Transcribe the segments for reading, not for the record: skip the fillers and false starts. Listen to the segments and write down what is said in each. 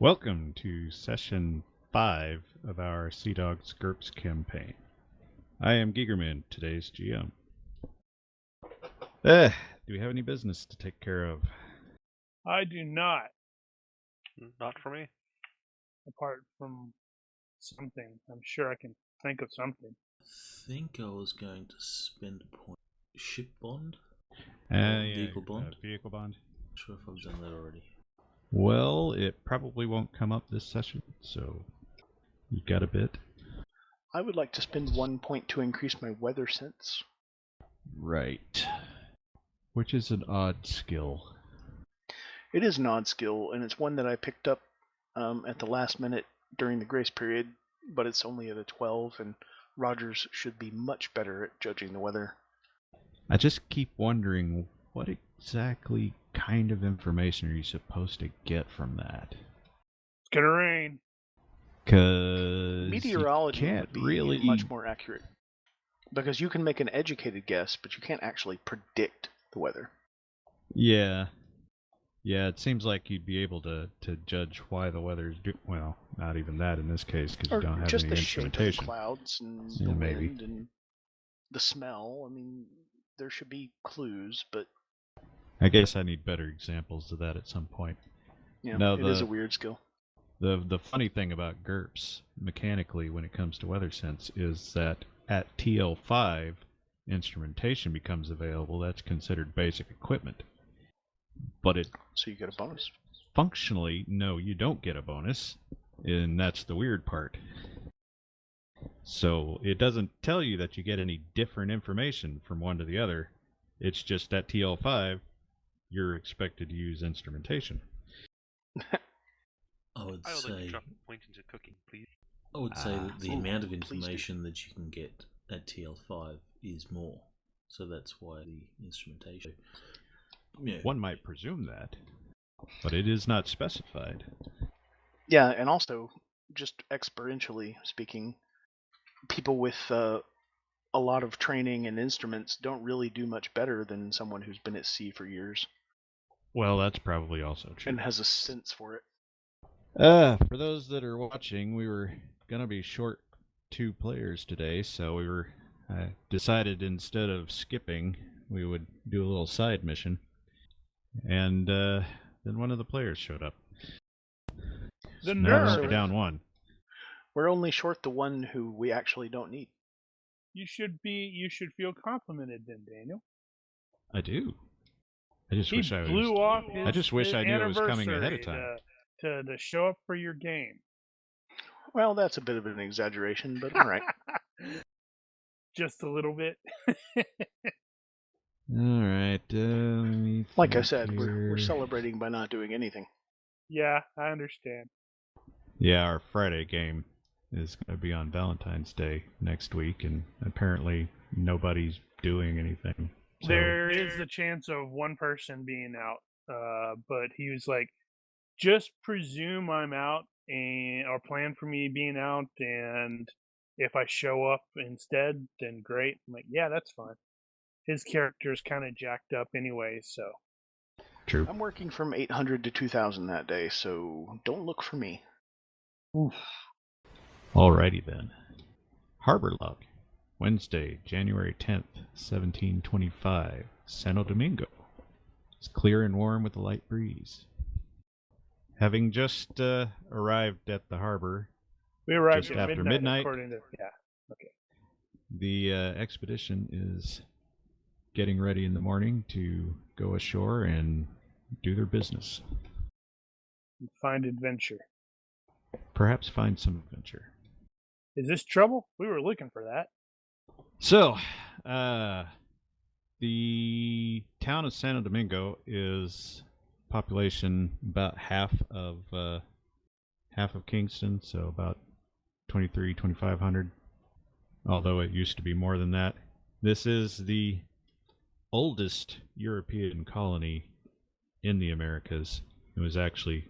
Welcome to session 5 of our Sea Dogs GURPS campaign. I am Gigerman, today's GM. Do we have any business to take care of? I do not, Not for me. apart from something. I'm sure I can think of something. I think I was going to spend a point. Ship bond? Vehicle bond? Vehicle bond. Not sure if I've done that already. Well, it probably won't come up this session, so you got a bit. I would like to spend 1 point to increase my weather sense. Right. Which is an odd skill. It is an odd skill, and it's one that I picked up at the last minute during the grace period, but it's only at a 12, and Rogers should be much better at judging the weather. I just keep wondering, what exactly kind of information are you supposed to get from that? It's gonna rain. Because Meteorology can't would be really much more accurate, because you can make an educated guess, but you can't actually predict the weather. Yeah, it seems like you'd be able to judge why the weather's well, not even that in this case, because you don't have just any the shape of the instrumentation. clouds and Yeah, the maybe. wind and the smell. I mean, there should be clues, but I guess I need better examples of that at some point. yeah, No, it is a weird skill. The funny thing about GURPS, mechanically, when it comes to weather sense, is that at TL5, instrumentation becomes available. That's considered basic equipment. But it So you get a bonus. functionally, no, you don't get a bonus, and that's the weird part. So it doesn't tell you that you get any different information from one to the other. It's just at TL5, you're expected to use instrumentation. I would I would like to say drop a point into cooking, please. that the Ooh, amount of please do. information that you can get at TL5 is more. So that's why the instrumentation. Yeah. One might presume that, but it is not specified. Yeah, and also, just experientially speaking, people with a lot of training and instruments don't really do much better than someone who's been at sea for years Well, that's probably also true. and has a sense for it. For those that are watching, we were gonna be short 2 players today, so we were decided instead of skipping, we would do a little side mission, and then one of the players showed up. The Now we're nerve! only down 1. We're only short the one who we actually don't need. You should feel complimented then, Daniel. I do. I just He wish I blew was. off his, I just wish his I knew it was coming ahead of anniversary time. to show up for your game. Well, that's a bit of an exaggeration, but all right. Just a little bit. All right. Like I said, we're celebrating by not doing anything. Yeah, I understand. Yeah, our Friday game is going to be on Valentine's Day next week, and apparently nobody's doing anything. So, There is the chance of one person being out, but he was like, just presume I'm out or plan for me being out, and if I show up instead, then great. I'm like, yeah, that's fine. His character's kind of jacked up anyway, so. true. I'm working from 800 to 2000 that day, so don't look for me. Alrighty then. Harbor Log, Wednesday, January 10th, 1725, Santo Domingo. It's clear and warm with a light breeze. Having just arrived at the harbor, We arrived just at after midnight, midnight. according to, yeah. Okay. The expedition is getting ready in the morning to go ashore and do their business. Find adventure. Perhaps find some adventure. Is this trouble? We were looking for that. So, the town of Santo Domingo is population about half of Kingston, so about 2,500. Although it used to be more than that. This is the oldest European colony in the Americas. It was actually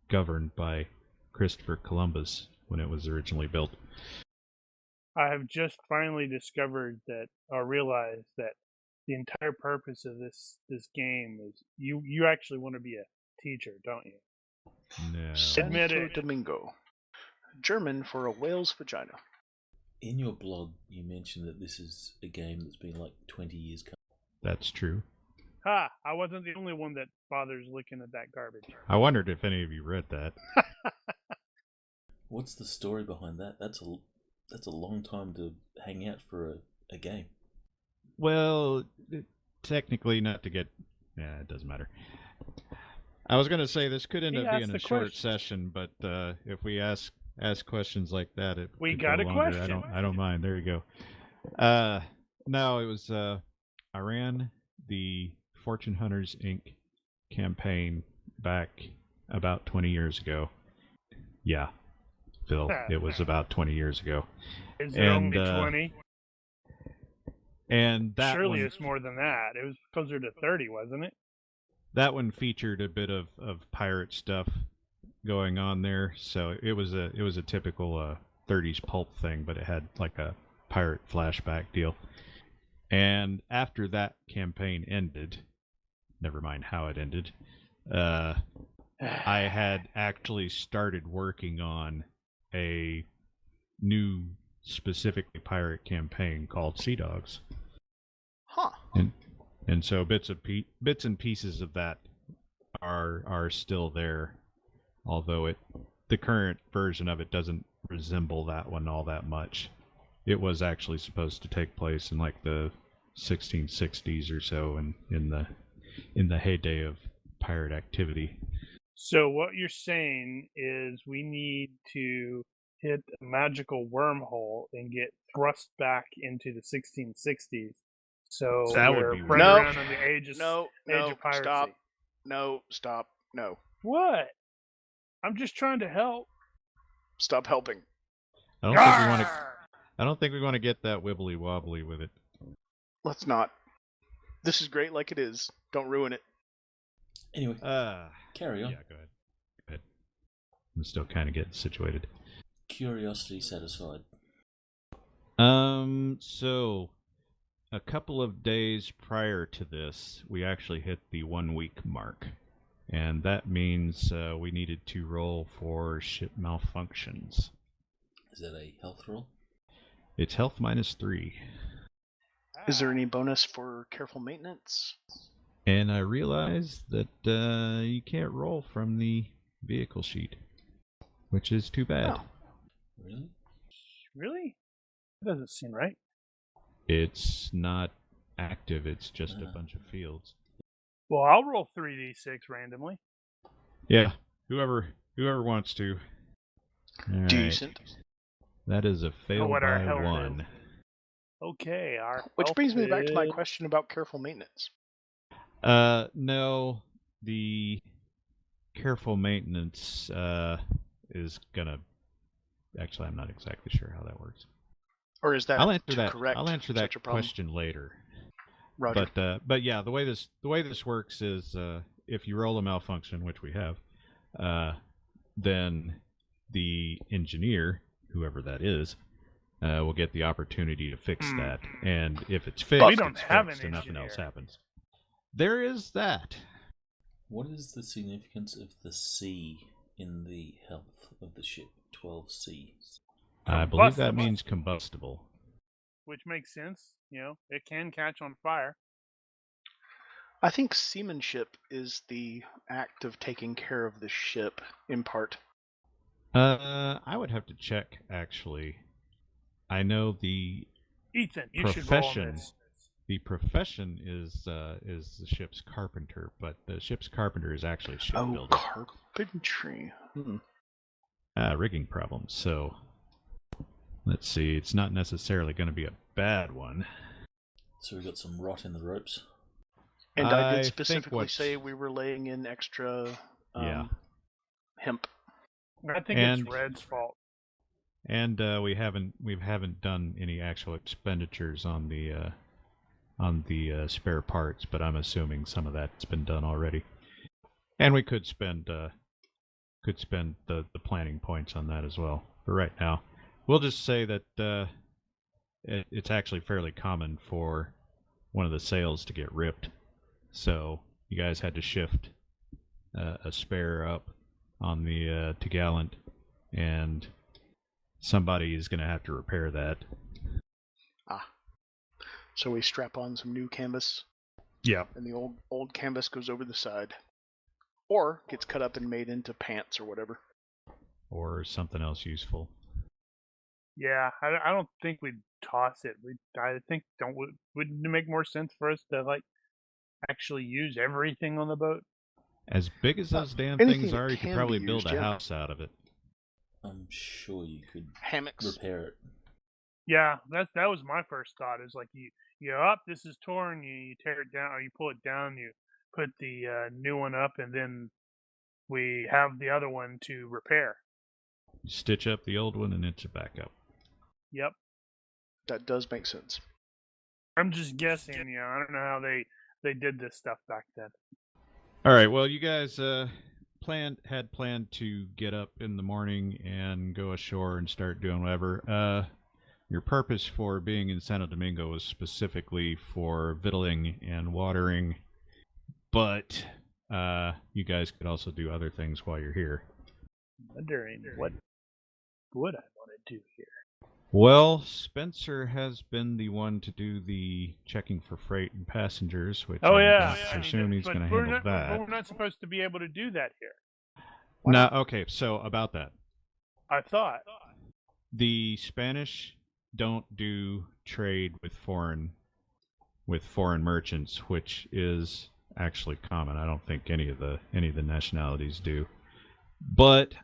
governed by Christopher Columbus when it was originally built. I have just finally discovered that, or realized that the entire purpose of this game is you actually want to be a teacher, don't you? No. Admit Santo it. Domingo. German for a whale's vagina. In your blog, you mentioned that this is a game that's been like 20 years coming. That's true. Ha! I wasn't the only one that bothers looking at that garbage. I wondered if any of you read that. What's the story behind that? That's a long time to hang out for a game. Well, technically, not to get... Yeah, it doesn't matter. I was going to say this could end He up being asked a the short question. session, but if we ask questions like that, it We could got go a longer. question. I don't mind. There you go. No, it was I ran the Fortune Hunters Inc. campaign back about 20 years ago. Yeah, Phil, it was about 20 years ago. Is it And, only 20? And that Surely one, it's more than that. It was closer to 30, wasn't it? that one featured a bit of pirate stuff going on there. So it was a typical 30s pulp thing, but it had like a pirate flashback deal. And after that campaign ended, never mind how it ended, I had actually started working on a new specifically pirate campaign called Sea Dogs. Huh. And so bits and pieces of that are still there, although the current version of it doesn't resemble that one all that much. It was actually supposed to take place in like the 1660s or so, and in the heyday of pirate activity. So what you're saying is we need to hit a magical wormhole and get thrust back into the 1660s. So That would we're be right weird. around on the age of piracy. stop. No, stop. No. What? I'm just trying to help. Stop helping. I don't think we want to get that wibbly wobbly with it. Let's not. This is great like it is. Don't ruin it. Anyway, carry on. Yeah, go ahead. I'm still kind of getting situated. Curiosity satisfied. So a couple of days prior to this, we actually hit the 1 week mark. And that means we needed to roll for ship malfunctions. Is that a health roll? It's health -3. Is there any bonus for careful maintenance? And I realized that you can't roll from the vehicle sheet, which is too bad. Oh. Really? Really? That doesn't seem right. It's not active, it's just a bunch of fields. Well, I'll roll 3d6 randomly. Yeah, whoever wants to. All right. Decent. That is a fail what our by health 1. is. Okay, Which health brings me back to my is- question about careful maintenance. No, the careful maintenance is gonna. Actually, I'm not exactly sure how that works. Or is that I'll answer to that. correct I'll answer that such a problem? question later. Roger. But yeah, the way this works is if you roll a malfunction, which we have, then the engineer, whoever that is, will get the opportunity to fix that. And if it's fixed, we don't it's have fixed an and nothing else engineer. happens. There is that. What is the significance of the C in the health of the ship? 12C. I believe that Combustible. means combustible. Which makes sense. It can catch on fire. I think seamanship is the act of taking care of the ship, in part. I would have to check, actually. I know the Ethan, you should roll on profession. this. The profession is the ship's carpenter, but the ship's carpenter is actually a shipbuilder. Carpentry. Rigging problems. So let's see. It's not necessarily going to be a bad one. So we got some rot in the ropes. And I I did think specifically what's- say we were laying in extra Yeah. hemp. I think And- it's Red's fault. And we haven't done any actual expenditures on the spare parts, but I'm assuming some of that's been done already. And we could spend the planning points on that as well. But right now, we'll just say that it's actually fairly common for one of the sails to get ripped. So you guys had to shift a spare up on the Gallant, and somebody is going to have to repair that. Ah. So we strap on some new canvas, Yeah. and the old canvas goes over the side. Or gets cut up and made into pants or whatever. Or something else useful. Yeah, I don't think we'd toss it. I think wouldn't it make more sense for us to like actually use everything on the boat? As big as those damn anything things that are, you could can probably be build used, a yeah. house out of it. I'm sure you could Hammocks. repair it. Yeah, that was my first thought. Is like you up, this is torn, you tear it down, or you pull it down, you put the new one up, and then we have the other one to repair. Stitch up the old one and itch it back up. Yep. That does make sense. I'm just guessing. I don't know how they did this stuff back then. All right. Well, you guys had planned to get up in the morning and go ashore and start doing whatever. Your purpose for being in Santo Domingo was specifically for victualling and watering, but you guys could also do other things while you're here. Wondering what would I want to do here? Well, Spencer has been the one to do the checking for freight and passengers, which I presume he's going to handle that. But we're not supposed to be able to do that here. No, okay, so about that. I thought. The Spanish don't do trade with foreign merchants, which is actually common. I don't think any of the nationalities do. But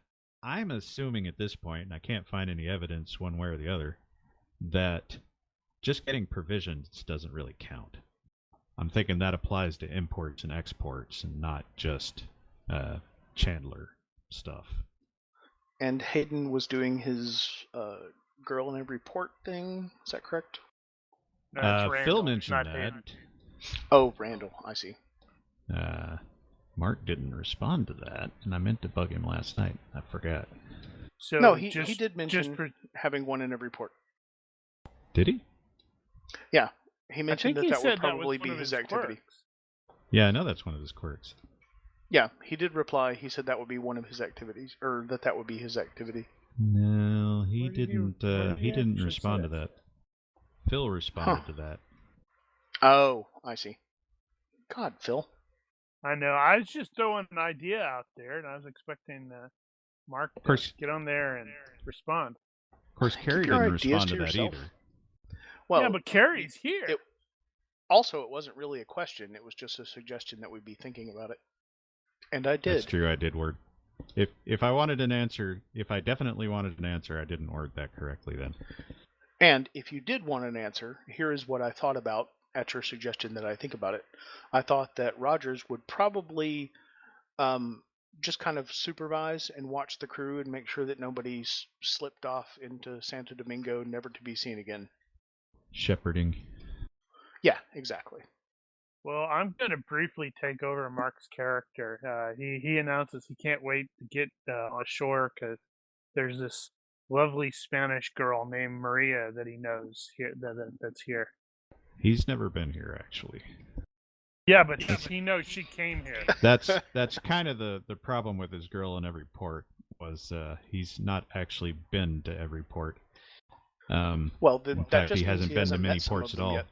I'm assuming at this point, and I can't find any evidence one way or the other, that just getting provisions doesn't really count. I'm thinking that applies to imports and exports and not just Chandler stuff. And Hayden was doing his girl in every port thing. Is that correct? No, it's Randall, Phil mentioned not that. Hayden. Oh, Randall. I see. Mark didn't respond to that, and I meant to bug him last night. I forgot. So No, he did mention having one in every port. Did he? Yeah, he mentioned that would said probably that be was one of his his activity. quirks. Yeah, I know that's one of his quirks. Yeah, he did reply. He said that would be one of his activities, or that would be his activity. No, he Where did didn't. He didn't respond to that. Phil responded to that. Oh, I see. God, Phil. I know. I was just throwing an idea out there, and I was expecting Mark to get on there and respond. Of course, Carrie didn't respond to that either. Well, yeah, but Carrie's here. It wasn't really a question. It was just a suggestion that we be thinking about it. And I did. That's true. I did word. If I wanted an answer, if I definitely wanted an answer, I didn't word that correctly then. And if you did want an answer, here is what I thought about at your suggestion that I think about it. I thought that Rogers would probably just kind of supervise and watch the crew and make sure that nobody's slipped off into Santo Domingo, never to be seen again. Shepherding. Yeah, exactly. Well, I'm going to briefly take over Mark's character. He announces he can't wait to get ashore because there's this lovely Spanish girl named Maria that he knows here that's here. He's never been here, actually. Yeah, but he knows she came here. That's kind of the problem with his girl in every port was he's not actually been to every port. Well, in that fact, just he hasn't been to many ports at all. Yet.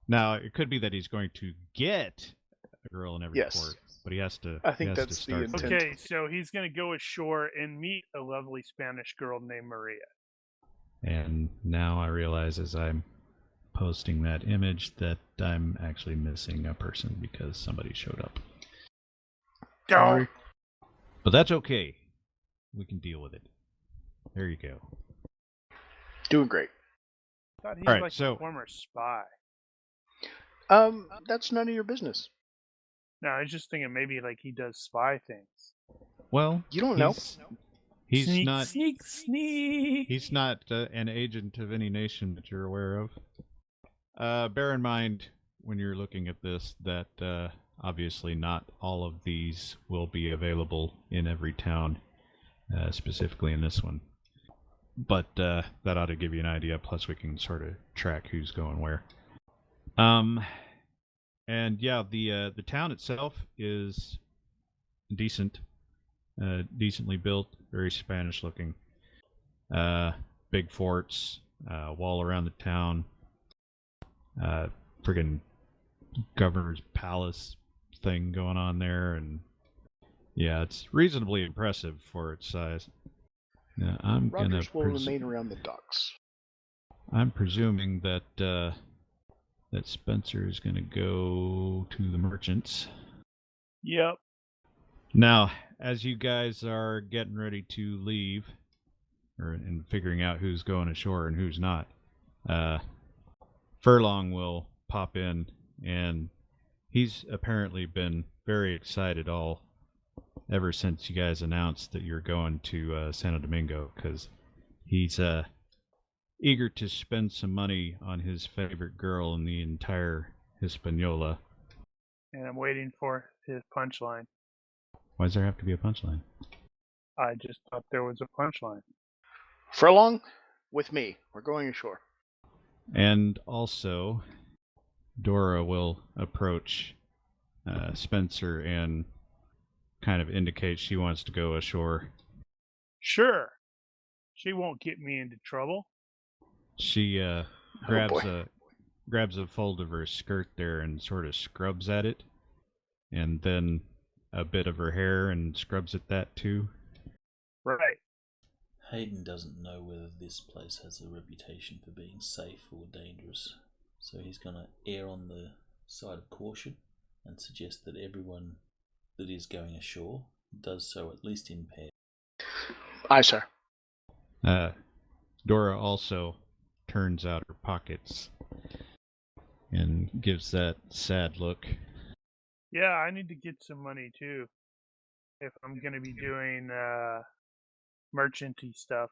Now, it could be that he's going to get a girl in every port, but he has to. I think that's the intent. Okay, so he's going to go ashore and meet a lovely Spanish girl named Maria. And now I realize as I'm posting that image that I'm actually missing a person because somebody showed up. Sorry. But that's okay. We can deal with it. There you go. Doing great. I thought he All was right, like a former spy. That's none of your business. No, I was just thinking maybe like he does spy things. Well, you don't know. He's sneak, not. Sneak. He's not an agent of any nation that you're aware of. Bear in mind when you're looking at this that obviously not all of these will be available in every town, specifically in this one. But that ought to give you an idea. Plus, we can sort of track who's going where. And yeah, the town itself is decent. decently built, very Spanish looking. Big forts, wall around the town, friggin' governor's palace thing going on there, and yeah, it's reasonably impressive for its size. Now, Rogers will remain around the docks. I'm presuming that that Spencer is gonna go to the merchants. Yep. Now, as you guys are getting ready to leave, and figuring out who's going ashore and who's not, Furlong will pop in, and he's apparently been very excited ever since you guys announced that you're going to Santo Domingo, because he's eager to spend some money on his favorite girl in the entire Hispaniola. And I'm waiting for his punchline. Why does there have to be a punchline? I just thought there was a punchline. Furlong, with me. We're going ashore. And also, Dora will approach Spencer and kind of indicate she wants to go ashore. Sure. She won't get me into trouble. She grabs a fold of her skirt there and sort of scrubs at it, and then a bit of her hair and scrubs at that too. Right. Hayden doesn't know whether this place has a reputation for being safe or dangerous, so he's going to err on the side of caution and suggest that everyone that is going ashore does so at least in pairs. Aye, sir. Dora also turns out her pockets and gives that sad look. Yeah, I need to get some money too, if I'm going to be doing merchanty stuff.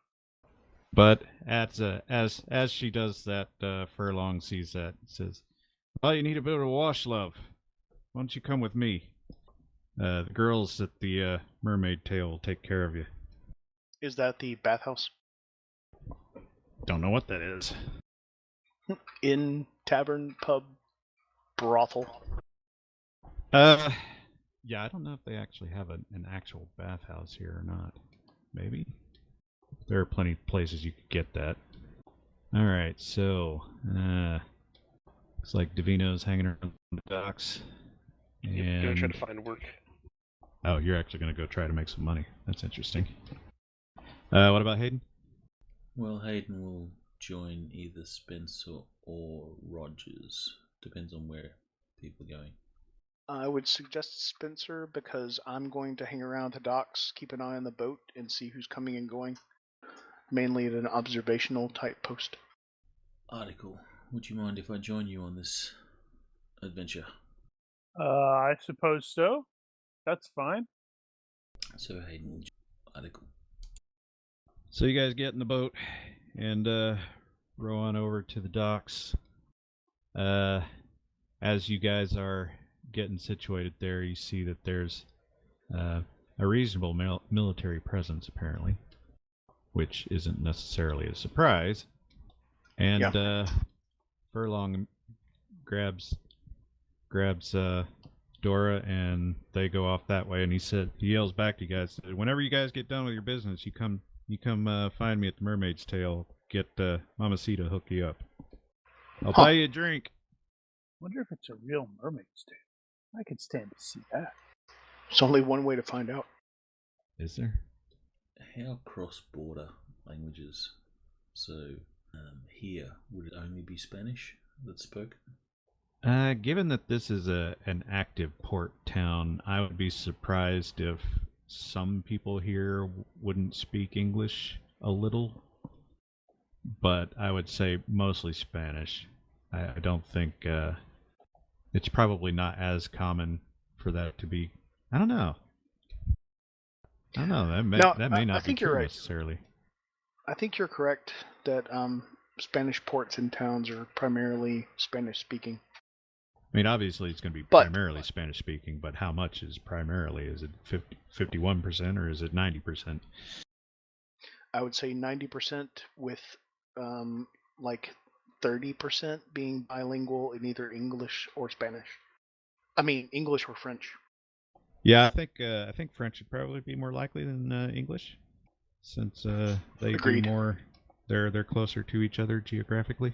But as she does that, Furlong sees that and says, "Oh, you need a bit of a wash, love. Why don't you come with me? The girls at the Mermaid Tail will take care of you." Is that the bathhouse? Don't know what that is. Inn, tavern, pub, brothel. Yeah, I don't know if they actually have an actual bathhouse here or not. Maybe. There are plenty of places you could get that. Alright, so, looks like Davino's hanging around the docks. Yep, gonna try to find work. Oh, you're actually going to go try to make some money. That's interesting. What about Hayden? Well, Hayden will join either Spencer or Rogers. Depends on where people are going. I would suggest Spencer because I'm going to hang around the docks, keep an eye on the boat, and see who's coming and going. Mainly at an observational type post. Article, would you mind if I join you on this adventure? I suppose so. That's fine. So Hayden will join Article. So you guys get in the boat and row on over to the docks. As you guys are getting situated there, you see that there's a reasonable military presence, apparently, which isn't necessarily a surprise. And Furlong grabs Dora, and they go off that way. And he yells back to you guys, "Whenever you guys get done with your business, you come find me at the Mermaid's Tail. Get Mamacita hook you up. I'll buy you a drink." Wonder if it's a real mermaid's tail. I could stand to see that. There's only one way to find out. Is there? How cross-border languages? So here, would it only be Spanish that's spoken? Given that this is an active port town, I would be surprised if some people here wouldn't speak English a little. But I would say mostly Spanish. I don't think it's probably not as common for that to be. I don't know. That may not be true necessarily. I think you're correct that Spanish ports and towns are primarily Spanish speaking. I mean, obviously it's going to be primarily Spanish speaking, but how much is primarily? Is it 51% or is it 90%? I would say 90% with like 30% being bilingual in either English or Spanish. I mean, English or French. Yeah, I think French would probably be more likely than English, since they Agreed. do more. They're closer to each other geographically.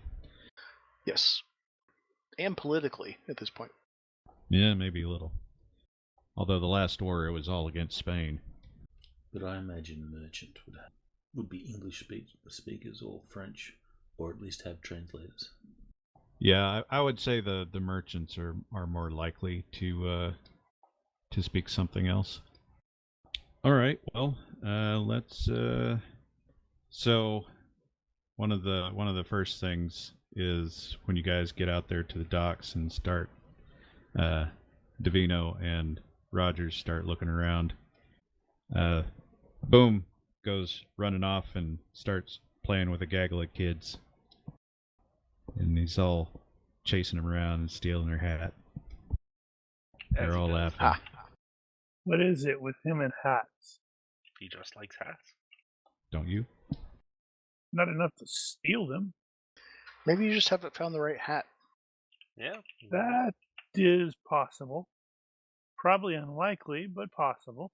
Yes. And politically at this point. Yeah, maybe a little. Although the last war, it was all against Spain. But I imagine merchant would be English speakers or French, or at least have translators. Yeah, I would say the merchants are more likely to speak something else. All right, well, let's. So one of the first things is when you guys get out there to the docks and start. Davino and Rogers start looking around. Boom goes running off and starts playing with a gaggle of kids. And he's all chasing them around and stealing their hat. They're all laughing. Ha. What is it with him and hats? He just likes hats. Don't you? Not enough to steal them. Maybe you just haven't found the right hat. Yeah. That is possible. Probably unlikely, but possible.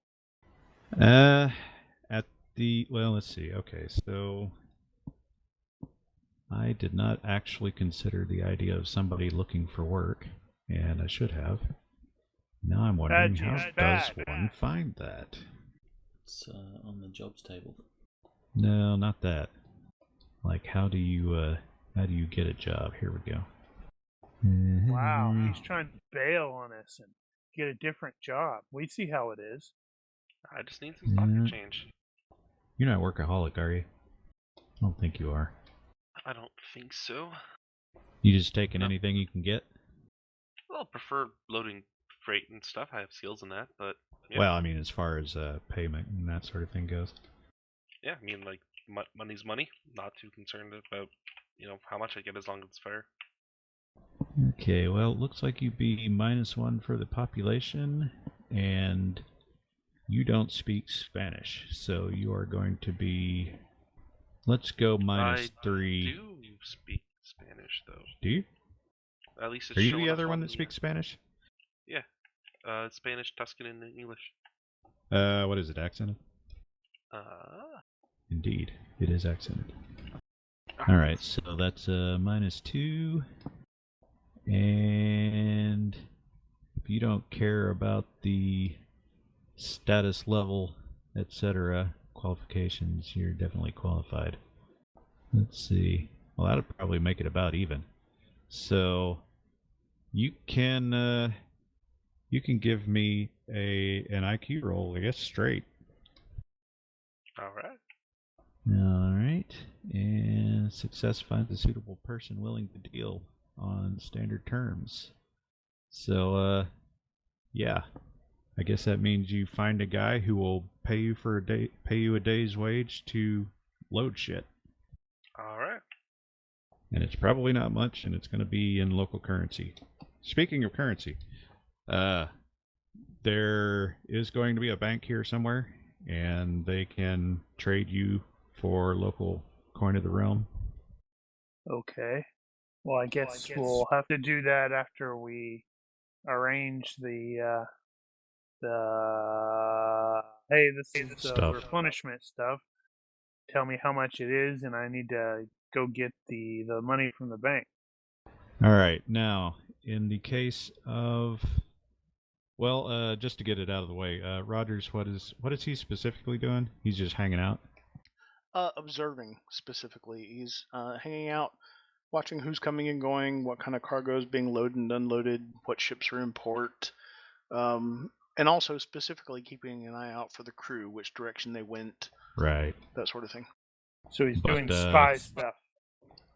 Well, let's see. Okay, so I did not actually consider the idea of somebody looking for work, and I should have. Now I'm wondering, how does one find that? It's on the jobs table. No, not that. Like, how do you get a job? Here we go. Wow, he's trying to bail on us and get a different job. We see how it is. I just need some stock exchange. You're not a workaholic, are you? I don't think you are. I don't think so. You just taking anything you can get? Well, I prefer loading freight and stuff. I have skills in that, but yeah. Well, I mean, as far as payment and that sort of thing goes. Yeah, I mean, like, money's money. Not too concerned about, how much I get as long as it's fair. Okay, well, it looks like you'd be -1 for the population, and you don't speak Spanish, so you are going to be, let's go -3. I do speak Spanish, though. Do you? At least it's Are you showing the up other one on that speaks Spanish? Yeah. Spanish, Tuscan, and English. What is it, accented? Indeed, it is accented. Alright, so that's -2. And if you don't care about the status level, etc., qualifications, you're definitely qualified. Let's see. Well, that'll probably make it about even. So you can give me an IQ roll, I guess, straight. All right. All right, and success finds a suitable person willing to deal on standard terms. So, yeah, I guess that means you find a guy who will pay you a day's wage to load shit. All right. And it's probably not much, and it's going to be in local currency. Speaking of currency, there is going to be a bank here somewhere, and they can trade you for local coin of the realm. Okay. Well, I guess we'll have to do that after we arrange the hey, this is the replenishment stuff. Tell me how much it is, and I need to go get the money from the bank. All right. Now, in the case of, well, just to get it out of the way, Rogers, what is he specifically doing? He's just hanging out? Observing, specifically. He's hanging out, watching who's coming and going, what kind of cargo is being loaded and unloaded, what ships are in port, and also specifically keeping an eye out for the crew, which direction they went, right? That sort of thing. So he's doing spy stuff.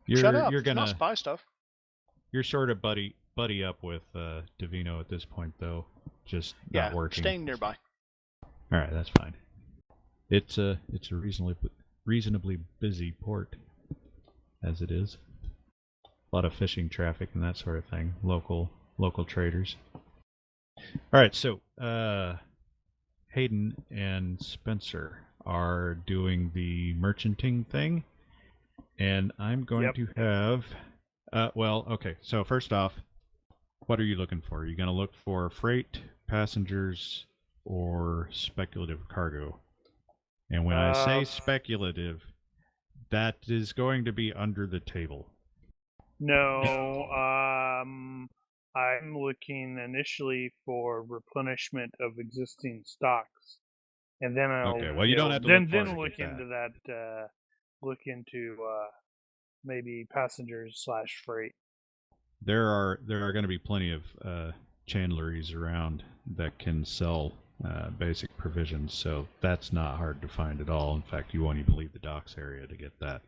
Shut up! You're gonna not spy stuff. You're sort of buddy up with Davino at this point, though, just not working. Staying nearby. All right, that's fine. It's a reasonably busy port, as it is. A lot of fishing traffic and that sort of thing. Local traders. All right, so Hayden and Spencer are doing the merchanting thing, and I'm going to have. Well, okay. So first off, what are you looking for? Are you going to look for freight, passengers, or speculative cargo. And when I say speculative, that is going to be under the table. No, I'm looking initially for replenishment of existing stocks, and then I'll Okay, well, you don't have to look far to look get into that. Look into maybe passengers / freight. There are going to be plenty of chandleries around that can sell basic provisions, so that's not hard to find at all. In fact, you won't even leave the docks area to get that.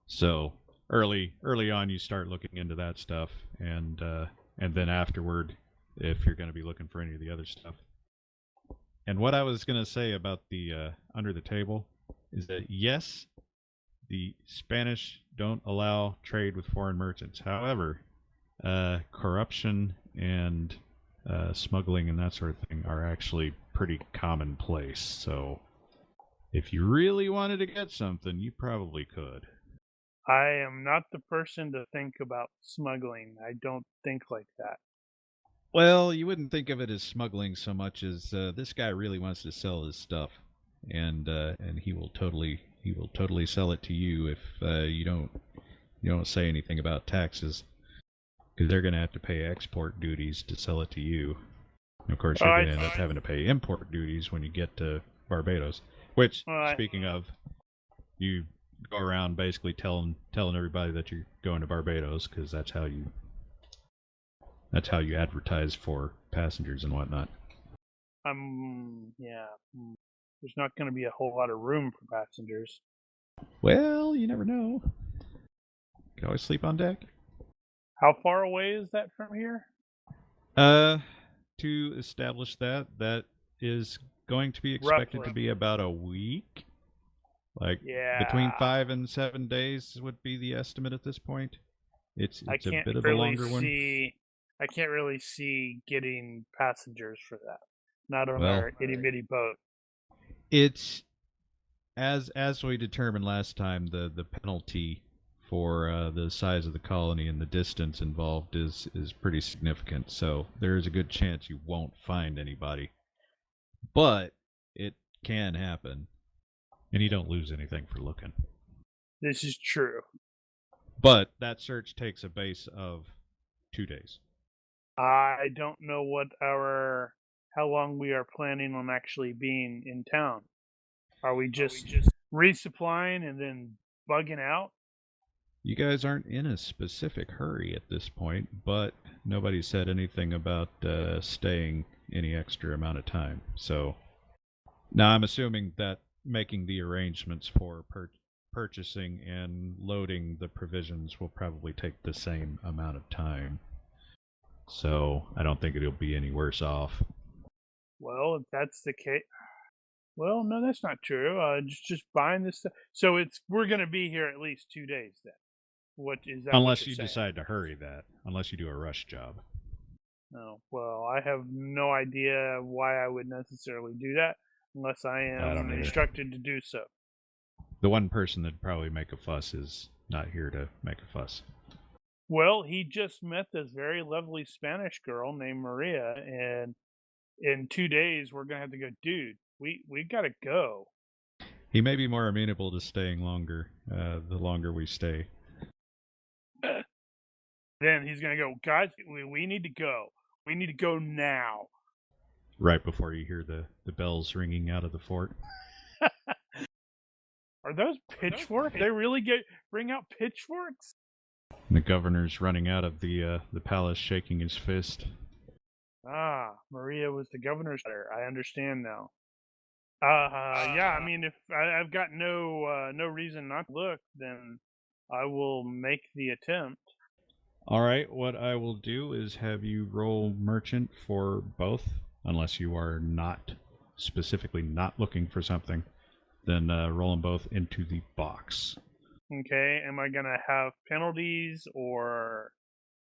So early on, you start looking into that stuff, and then afterward, if you're going to be looking for any of the other stuff. And what I was going to say about the under the table is that yes, the Spanish don't allow trade with foreign merchants. However, corruption and smuggling and that sort of thing are actually pretty commonplace. So if you really wanted to get something, you probably could. I am not the person to think about smuggling. I don't think like that. Well, you wouldn't think of it as smuggling so much as this guy really wants to sell his stuff, and he will totally sell it to you if you don't say anything about taxes, because they're going to have to pay export duties to sell it to you. And of course, you're going to end up having to pay import duties when you get to Barbados. Which, speaking of, you go around basically telling everybody that you're going to Barbados, because that's how you advertise for passengers and whatnot. Yeah. There's not going to be a whole lot of room for passengers. Well, you never know. You can always sleep on deck. How far away is that from here? To establish that is going to be expected to be about a week. Like between 5 and 7 days would be the estimate at this point. It's a bit of a longer one. I can't really see getting passengers for that. Not on our itty bitty boat. It's as we determined last time, the penalty for the size of the colony and the distance involved is pretty significant. So there is a good chance you won't find anybody. But it can happen. And you don't lose anything for looking. This is true. But that search takes a base of 2 days. I don't know how long we are planning on actually being in town. Are we just resupplying and then bugging out? You guys aren't in a specific hurry at this point, but nobody said anything about staying any extra amount of time. So now I'm assuming that making the arrangements for purchasing and loading the provisions will probably take the same amount of time. So I don't think it'll be any worse off. Well, if that's the case, well, no, that's not true. Just buying this stuff. So we're going to be here at least 2 days then. What is that? Unless you decide to hurry that. Unless you do a rush job. No. Well, I have no idea why I would necessarily do that unless I am instructed to do so. The one person that'd probably make a fuss is not here to make a fuss. Well, he just met this very lovely Spanish girl named Maria, and in 2 days we're gonna have to go. Dude, we gotta go. He may be more amenable to staying longer. The longer we stay. Then he's gonna go, guys. We need to go. We need to go now. Right before you hear the bells ringing out of the fort. Are those pitchforks? They really bring out pitchforks? The governor's running out of the palace, shaking his fist. Ah, Maria was the governor's daughter. I understand now. Yeah. I mean, if I've got no reason not to look, then I will make the attempt. All right. What I will do is have you roll merchant for both, unless you are not specifically not looking for something. Then roll them both into the box. Okay, am I gonna have penalties or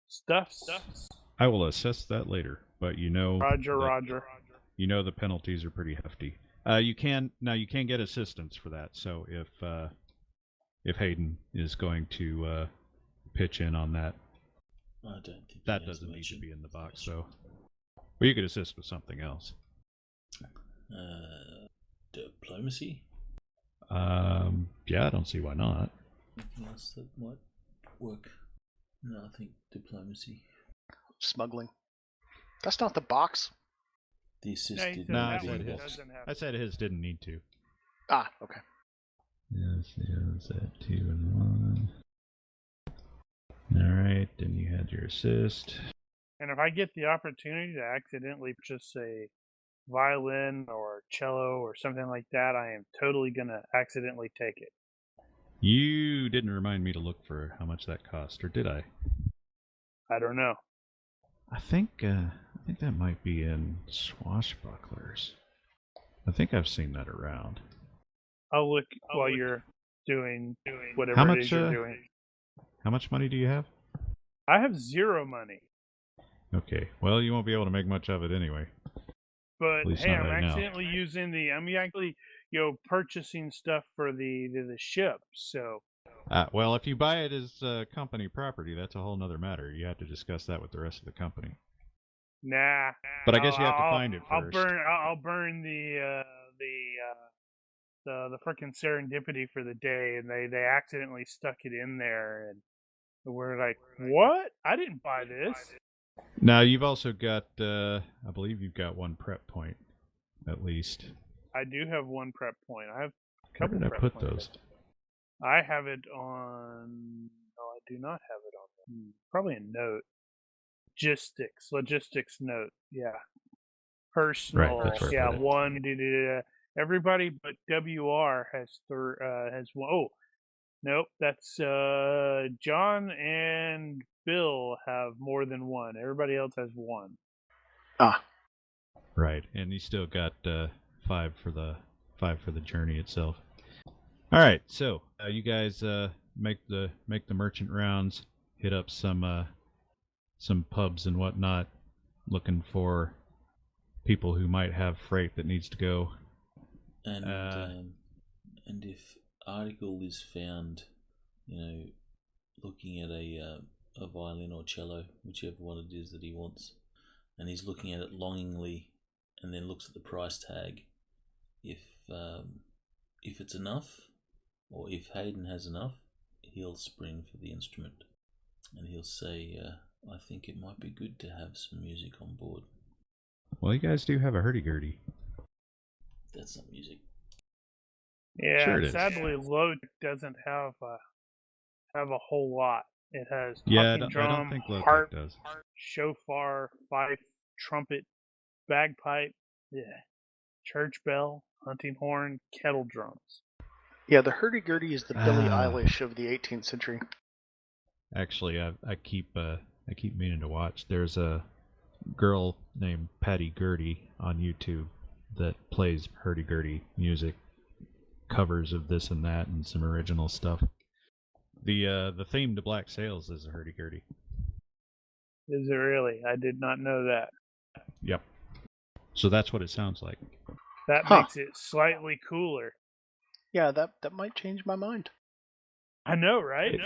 stuffs? I will assess that later, but Roger. You know the penalties are pretty hefty. You can get assistance for that. So if Hayden is going to pitch in on that, I don't think that doesn't need to be in the box. So, but you could assist with something else. Diplomacy? Yeah, I don't see why not. Anything else that might work? No, I think diplomacy. Smuggling. That's not the box. The assist No, he did said No, not I that be said one his. box. doesn't have. I said his didn't need to. Ah, okay. Yes, that 2 and 1. Alright, then you had your assist. And if I get the opportunity to accidentally purchase a violin or cello or something like that, I am totally gonna accidentally take it. You didn't remind me to look for how much that cost, or did I? I don't know. I think that might be in Swashbucklers. I think I've seen that around. I'll look while you're doing whatever How it much, is you're doing. How much money do you have? I have 0 money, Okay, well, you won't be able to make much of it anyway. but At least hey, not I'm right now. accidentally using I'm actually purchasing stuff for the ship. So Well, if you buy it as company property, that's a whole nother matter. You have to discuss that with the rest of the company. nah. But I guess you have to find it I'll first. burn the freaking serendipity for the day, and they accidentally stuck it in there, and we're like, what? I didn't buy this. Now, you've also got, I believe you've got 1 prep point, at least. I do have 1 prep point. I have a Where couple did I prep put points. those? I have it on. No, I do not have it on. Probably a note. Logistics note. Yeah. Personal. Right, that's where I yeah, put it. 1. Everybody but WR has 1. Oh, nope. That's John and Bill have more than 1. Everybody else has 1. Ah, Right, and you still got 5 for the journey itself. All right, so you guys make the merchant rounds, hit up some pubs and whatnot, looking for people who might have freight that needs to go. And if article is found, looking at a violin or cello, whichever one it is that he wants, and he's looking at it longingly, and then looks at the price tag. If it's enough, or if Hayden has enough, he'll spring for the instrument, and he'll say, "I think it might be good to have some music on board." Well, you guys do have a hurdy-gurdy. That's not music. Yeah, Sure it is. sadly, Low doesn't have a whole lot. It has Yeah, talking I drum, don't think Lotec harp, does. shofar, fife, trumpet, bagpipe, church bell, hunting horn, kettle drums. yeah, the hurdy-gurdy is the Billie Ah. Eilish of the 18th century. Actually, I keep meaning to watch. There's a girl named Patty Gurdy on YouTube that plays hurdy-gurdy music, covers of this and that, and some original stuff. The theme to Black Sails is a hurdy-gurdy. Is it really? I did not know that. Yep. So that's what it sounds like. That Huh. makes it slightly cooler. Yeah, that might change my mind. I know, right?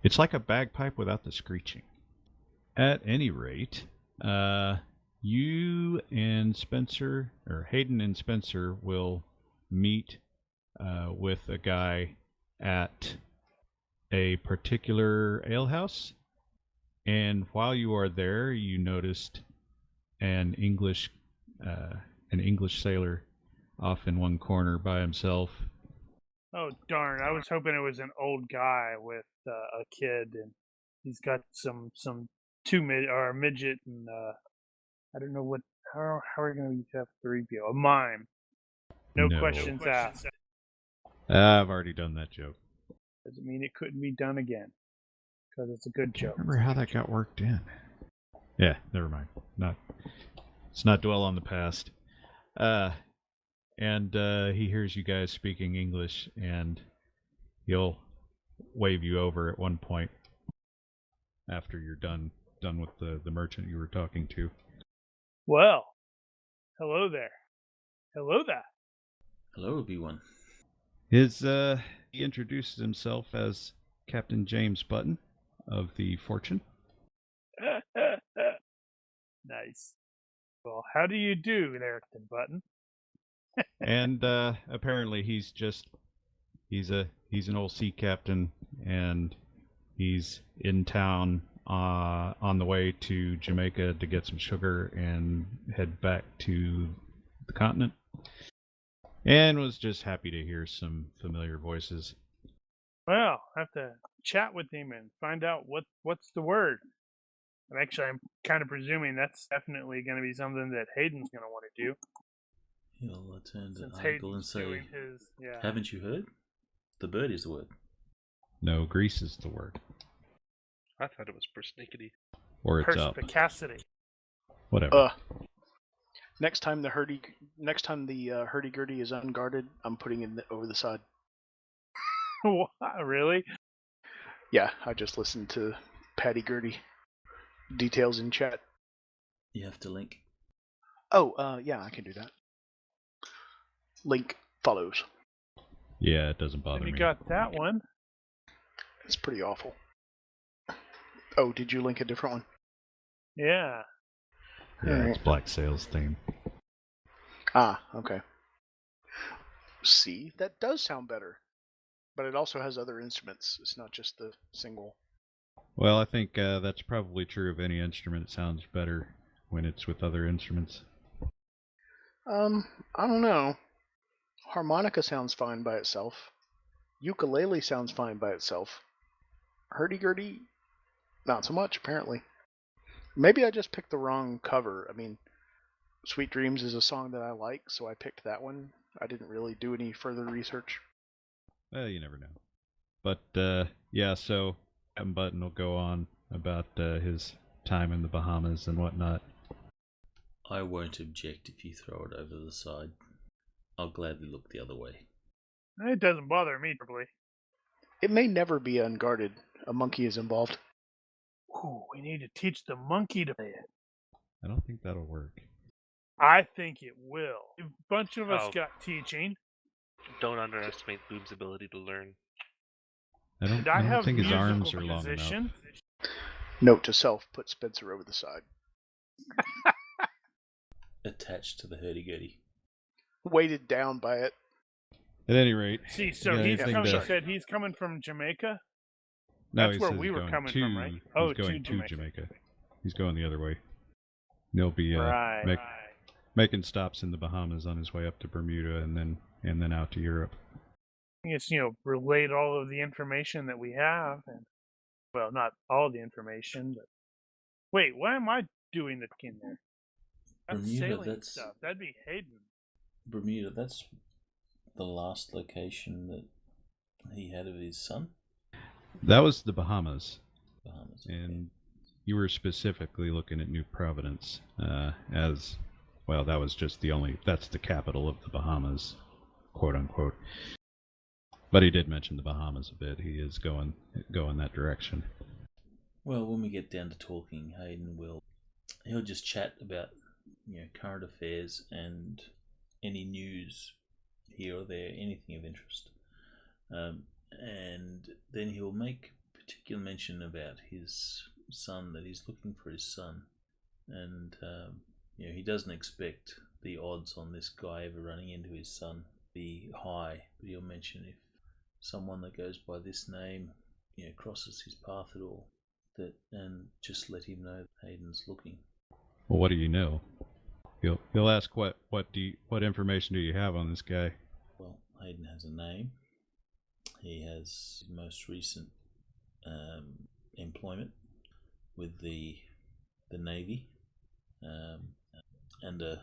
It's like a bagpipe without the screeching. At any rate, you and Spencer, or Hayden and Spencer, will meet with a guy at a particular alehouse. And while you are there, you noticed an English sailor off in one corner by himself. Oh darn! I was hoping it was an old guy with a kid, and he's got some a midget, and I don't know what. How are we going to have 3PO? A mime. No questions asked. I've already done that joke. Doesn't mean it couldn't be done again, because it's a good joke. Remember how that got worked in? Yeah, never mind. Let's not dwell on the past. And he hears you guys speaking English, and he'll wave you over at one point after you're done with the merchant you were talking to. Well, hello there. Hello there. Hello, Obi-Wan. He introduces himself as Captain James Button of the Fortune. Nice. Well, how do you do, Erickton Button? And apparently he's an old sea captain, and he's in town on the way to Jamaica to get some sugar and head back to the continent. And was just happy to hear some familiar voices. Well, I have to chat with him and find out what's the word. And actually, I'm kind of presuming that's definitely going to be something that Hayden's going to want to do. He'll turn to Since Uncle and Hayden's say, doing his, yeah. haven't you heard? The bird is the word. No, Greece is the word. I thought it was persnickety. Or it's up. Perspicacity. Whatever. Next time the hurdy-gurdy is unguarded, I'm putting it over the side. What? Really? Yeah, I just listened to Patty Gurdy. Details in chat. You have to link. Oh, yeah, I can do that. Link follows. Yeah, it doesn't bother And you me. got that one. It's pretty awful. Oh, did you link a different one? Yeah. Yeah, it's Black Sails theme. Ah, okay. See, that does sound better. But it also has other instruments. It's not just the single. Well, I think that's probably true of any instrument. It sounds better when it's with other instruments. I don't know. Harmonica sounds fine by itself. Ukulele sounds fine by itself. Hurdy-gurdy, not so much, apparently. Maybe I just picked the wrong cover. I mean, Sweet Dreams is a song that I like, so I picked that one. I didn't really do any further research. Well, you never know. But, yeah, so Captain Button will go on about his time in the Bahamas and whatnot. I won't object if you throw it over the side. I'll gladly look the other way. It doesn't bother me terribly. It may never be unguarded. A monkey is involved. Ooh, we need to teach the monkey to play it. I don't think that'll work. I think it will. A bunch of us Oh. got teaching. Don't underestimate Boob's ability to learn. I don't, And I I don't have think his musical arms are long enough. position. Note to self, put Spencer over the side. Attached to the hurdy-gurdy. Weighted down by it. At any rate, See, so yeah, he's anything coming, to- you said he's coming from Jamaica? no, That's he where says we he's were going coming to, from, right? Oh, he's going to to Jamaica. He's going the other way. He'll be Right. making stops in the Bahamas on his way up to Bermuda and then out to Europe. It's, relate all of the information that we have. And, well, not all the information, but... Wait, why am I doing the in there? That's Bermuda, sailing that's- stuff. That'd be Hayden. Bermuda, that's the last location that he had of his son? That was the Bahamas, Bahamas. and you were specifically looking at New Providence as, well, that was just that's the capital of the Bahamas, quote unquote. But he did mention the Bahamas a bit. He is going that direction. Well, when we get down to talking, Hayden he'll just chat about current affairs and any news here or there, anything of interest, and then he'll make particular mention about his son, that he's looking for his son, and he doesn't expect the odds on this guy ever running into his son be high, but he'll mention if someone that goes by this name crosses his path at all, and just let him know that Hayden's looking. Well, what do you know? He'll ask what information do you have on this guy? Well, Hayden has a name. He has his most recent employment with the Navy, and a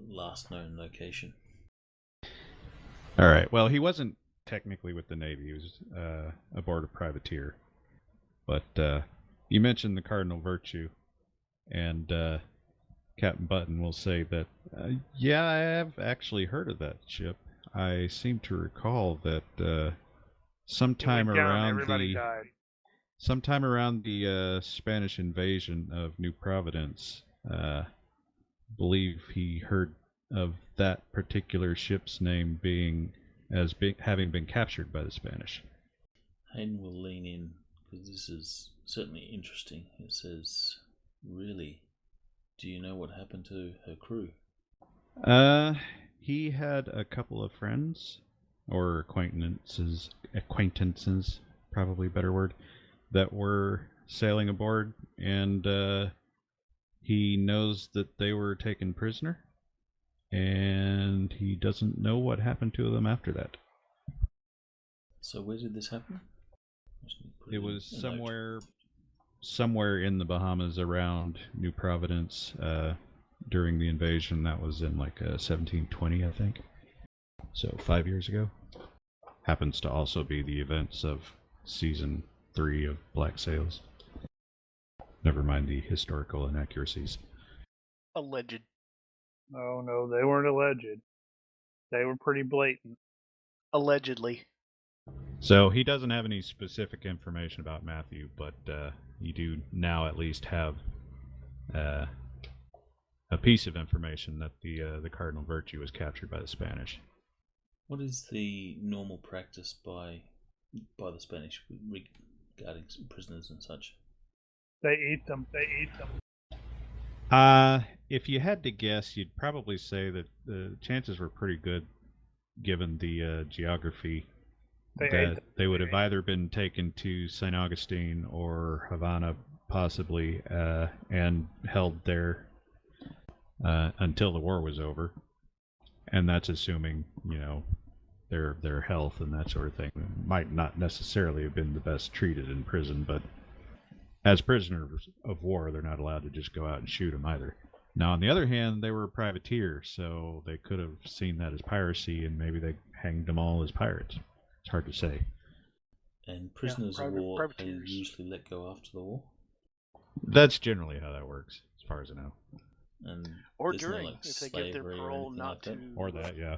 last known location. All right. Well, he wasn't technically with the Navy. He was aboard a privateer. But you mentioned the cardinal virtue, and Captain Button will say that, yeah, I have actually heard of that ship. I seem to recall that sometime Everybody died. around the Spanish invasion of New Providence, believe he heard of that particular ship's name having been captured by the Spanish. Hayden will lean in, because this is certainly interesting. It says, really, Do you know what happened to her crew? He had a couple of friends, or acquaintances, probably a better word, that were sailing aboard, and he knows that they were taken prisoner, and he doesn't know what happened to them after that. So where did this happen? It was somewhere in the Bahamas around New Providence during the invasion. That was in like 1720, I think. So 5 years ago. Happens to also be the events of season 3 of Black Sails. Never mind the historical inaccuracies. Alleged. Oh no, they weren't alleged. They were pretty blatant. Allegedly. So he doesn't have any specific information about Matthew, but you do now at least have a piece of information that the Cardinal Virtue was captured by the Spanish. What is the normal practice by the Spanish regarding prisoners and such? They eat them. If you had to guess, you'd probably say that the chances were pretty good, given the geography. They would have either been taken to St. Augustine or Havana, possibly, and held there until the war was over. And that's assuming, their health and that sort of thing. Might not necessarily have been the best treated in prison, but as prisoners of war, they're not allowed to just go out and shoot them either. Now, on the other hand, they were privateers, so they could have seen that as piracy, and maybe they hanged them all as pirates. It's hard to say. And prisoners of war are privateers. usually let go after the war? That's generally how that works, as far as I know. And Or there's during, no, like, if they get their slavery or parole anything not like that? to... Or that, yeah.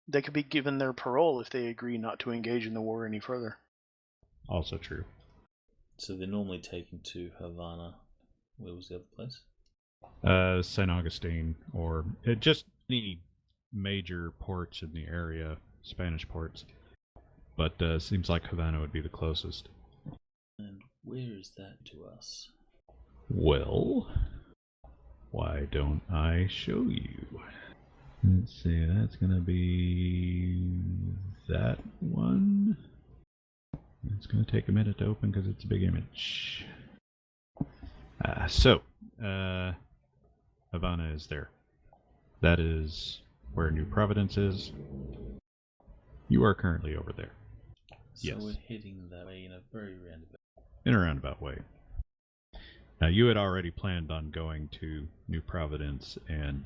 They could be given their parole if they agree not to engage in the war any further. Also true. So they're normally taken to Havana. Where was the other place? St. Augustine, or just any major ports in the area, Spanish ports. But seems like Havana would be the closest. And where is that to us? Well, why don't I show you? Let's see, that's going to be that one. It's going to take a minute to open because it's a big image. Havana is there. That is where New Providence is. You are currently over there. So Yes. we're heading that way in a very roundabout. In a roundabout way. Now, you had already planned on going to New Providence and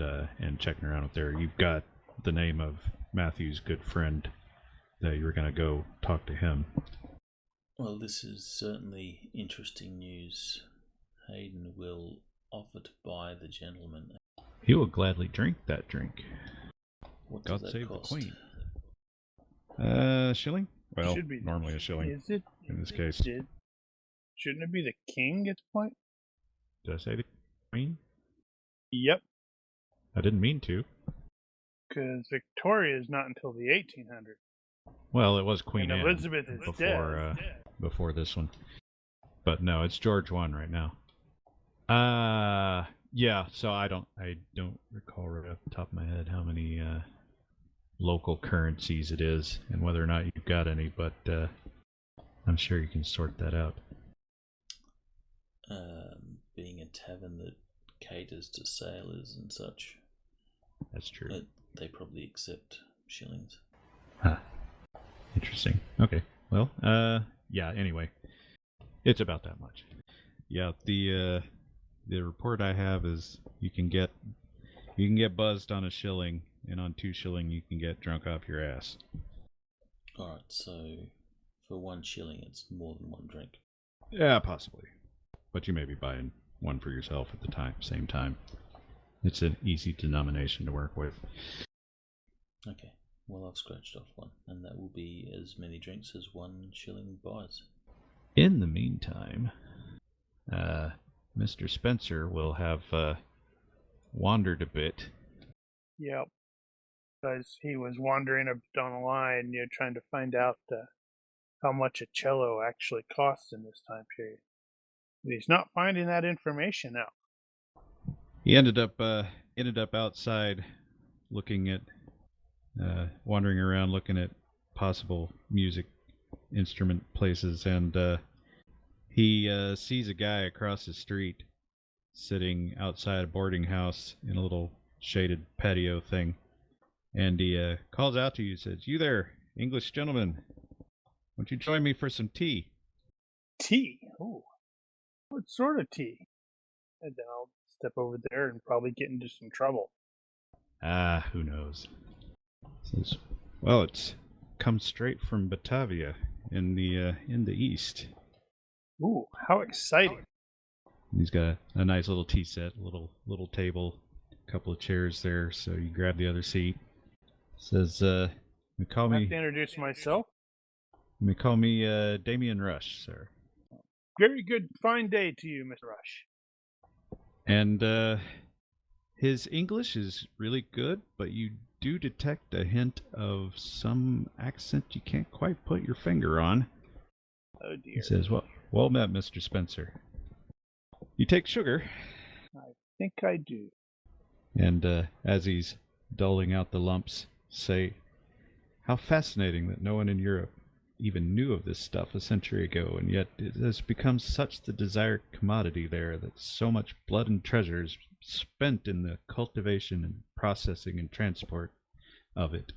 checking around up there. You've got the name of Matthew's good friend that you were going to go talk to him. Well, this is certainly interesting news. Hayden will offer to buy the gentleman. He will gladly drink that drink. What does God that save cost? the Queen. Shilling? Well, Should be normally a shilling. Is it? in this case. Shouldn't it be the king at the point? Did I say the Queen? Yep, I didn't mean to. because Victoria is not until the 1800s. Well, it was Queen And Anne Elizabeth is before this one. But no, it's George I right now. Yeah, so I don't recall right off the top of my head how many local currencies it is and whether or not you've got any, but I'm sure you can sort that out. Being a tavern that caters to sailors and such, That's true. they probably accept shillings. Huh. Interesting. Okay. Well, yeah, anyway. It's about that much. Yeah, the report I have is you can get buzzed on a shilling, and on 2 shilling you can get drunk off your ass. Alright, so for 1 shilling it's more than 1 drink. Yeah, possibly. But you may be buying one for yourself at the same time. It's an easy denomination to work with. Okay, well I've scratched off 1, and that will be as many drinks as 1 shilling buys. In the meantime, Mr. Spencer will have wandered a bit. Yep. Because he was wandering up down the line, trying to find out how much a cello actually costs in this time period. But he's not finding that information out. He ended up outside, looking at, wandering around, looking at possible music instrument places, and he sees a guy across the street sitting outside a boarding house in a little shaded patio thing, and he calls out to you, says, "You there, English gentleman? Won't you join me for some tea?" Tea? Oh, what sort of tea? And then I'll step over there and probably get into some trouble. Ah, who knows? Says, "Well, it's come straight from Batavia in the east." Ooh, how exciting! He's got a nice little tea set, a little table, a couple of chairs there, so you grab the other seat. Says, I have to introduce myself. call me Damien Rush, sir." Very good, fine day to you, Mr. Rush. And his English is really good, but you do detect a hint of some accent you can't quite put your finger on. Oh dear. He says, well met, Mr. Spencer. You take sugar?" I think I do. And as he's doling out the lumps, say, "How fascinating that no one in Europe even knew of this stuff a century ago, and yet it has become such the desired commodity there that so much blood and treasure is spent in the cultivation and processing and transport of it.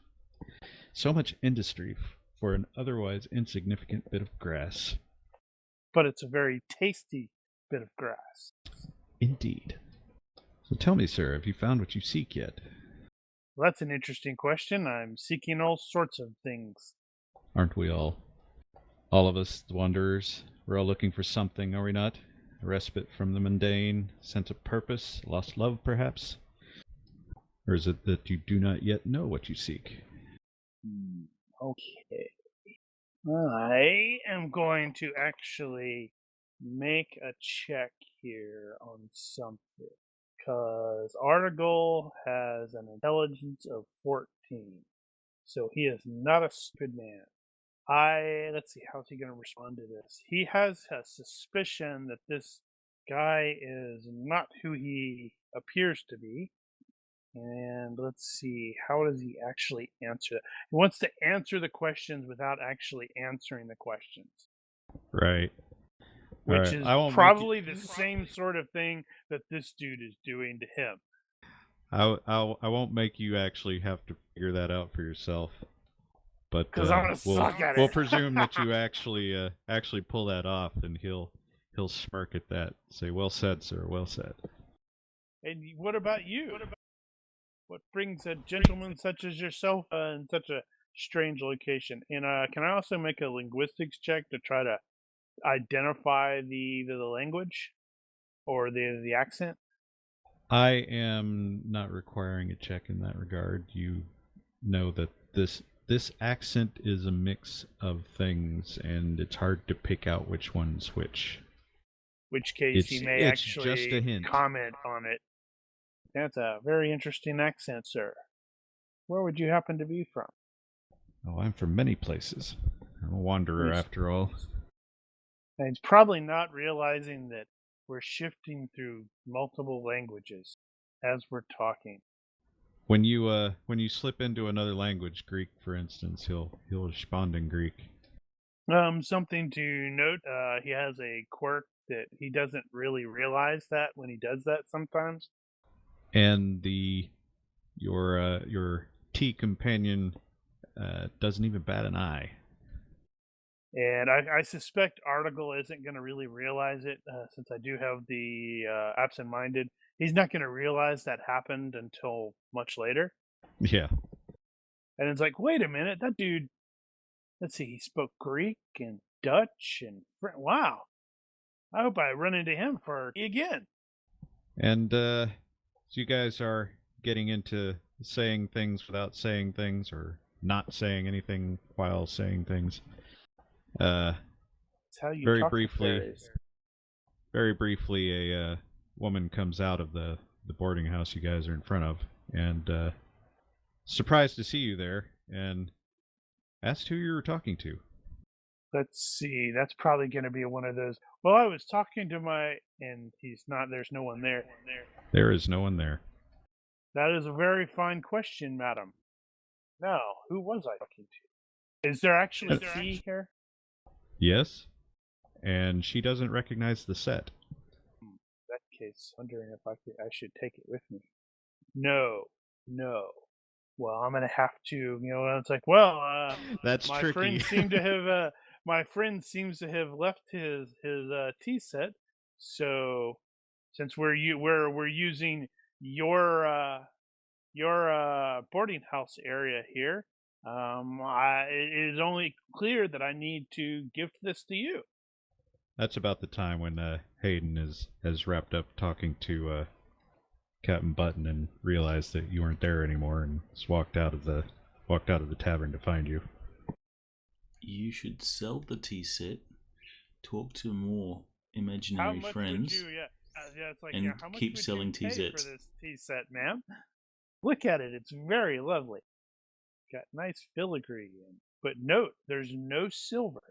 So much industry for an otherwise insignificant bit of grass." But it's a very tasty bit of grass. "Indeed. So tell me, sir, have you found what you seek yet?" Well, that's an interesting question. I'm seeking all sorts of things. "Aren't we all? All of us, the wanderers. We're all looking for something, are we not? A respite from the mundane, sense of purpose, lost love, perhaps? Or is it that you do not yet know what you seek?" Okay. I am going to actually make a check here on something. Because Artigal has an intelligence of 14. So he is not a stupid man. Let's see, how's he going to respond to this? He has a suspicion that this guy is not who he appears to be. And let's see, how does he actually answer that? He wants to answer the questions without actually answering the questions. Right. Which Right. is probably the same sort of thing that this dude is doing to him. I won't make you actually have to figure that out for yourself. But because I'm gonna suck at it. We'll presume that you actually pull that off, and he'll smirk at that, say, "Well said, sir. Well said." And what about you? What brings a gentleman such as yourself in such a strange location? And can I also make a linguistics check to try to identify the language or the accent? I am not requiring a check in that regard. You know that this accent is a mix of things, and it's hard to pick out which one's which. Which case he may it's actually just a hint. comment on it. That's a very interesting accent, sir. Where would you happen to be from? Oh, I'm from many places. I'm a wanderer, after all. And he's probably not realizing that we're shifting through multiple languages as we're talking. When you slip into another language, Greek, for instance, he'll respond in Greek. Something to note, he has a quirk that he doesn't really realize that when he does that sometimes. And your tea companion doesn't even bat an eye. And I suspect Article isn't going to really realize it, since I do have the absent-minded. He's not going to realize that happened until much later. Yeah. And it's like, wait a minute, that dude, let's see, he spoke Greek and Dutch and French. Wow. I hope I run into him for again. And so you guys are getting into saying things without saying things, or not saying anything while saying things. That's how you very talk briefly, a woman comes out of the boarding house you guys are in front of, and surprised to see you there, and asked who you were talking to. Let's see. That's probably going to be one of those. Well, I was talking to and he's not. There's no one there. There is no one there. That is a very fine question, madam. Now, who was I talking to? Is there actually tea here? Yes, and she doesn't recognize the set. In that case, wondering if I should take it with me. No. Well, I'm gonna have to. It's like, well, That's my tricky. friend seemed to have. My friend seems to have left his tea set. So, since we're using your boarding house area here, it is only clear that I need to gift this to you. That's about the time when Hayden has wrapped up talking to Captain Button and realized that you weren't there anymore and just walked out of the tavern to find you. You should sell the tea set, talk to more imaginary friends, it's like, and how much keep would selling you tea pay sets. for this tea set, ma'am? Look at it; it's very lovely. Got nice filigree, but note, there's no silver.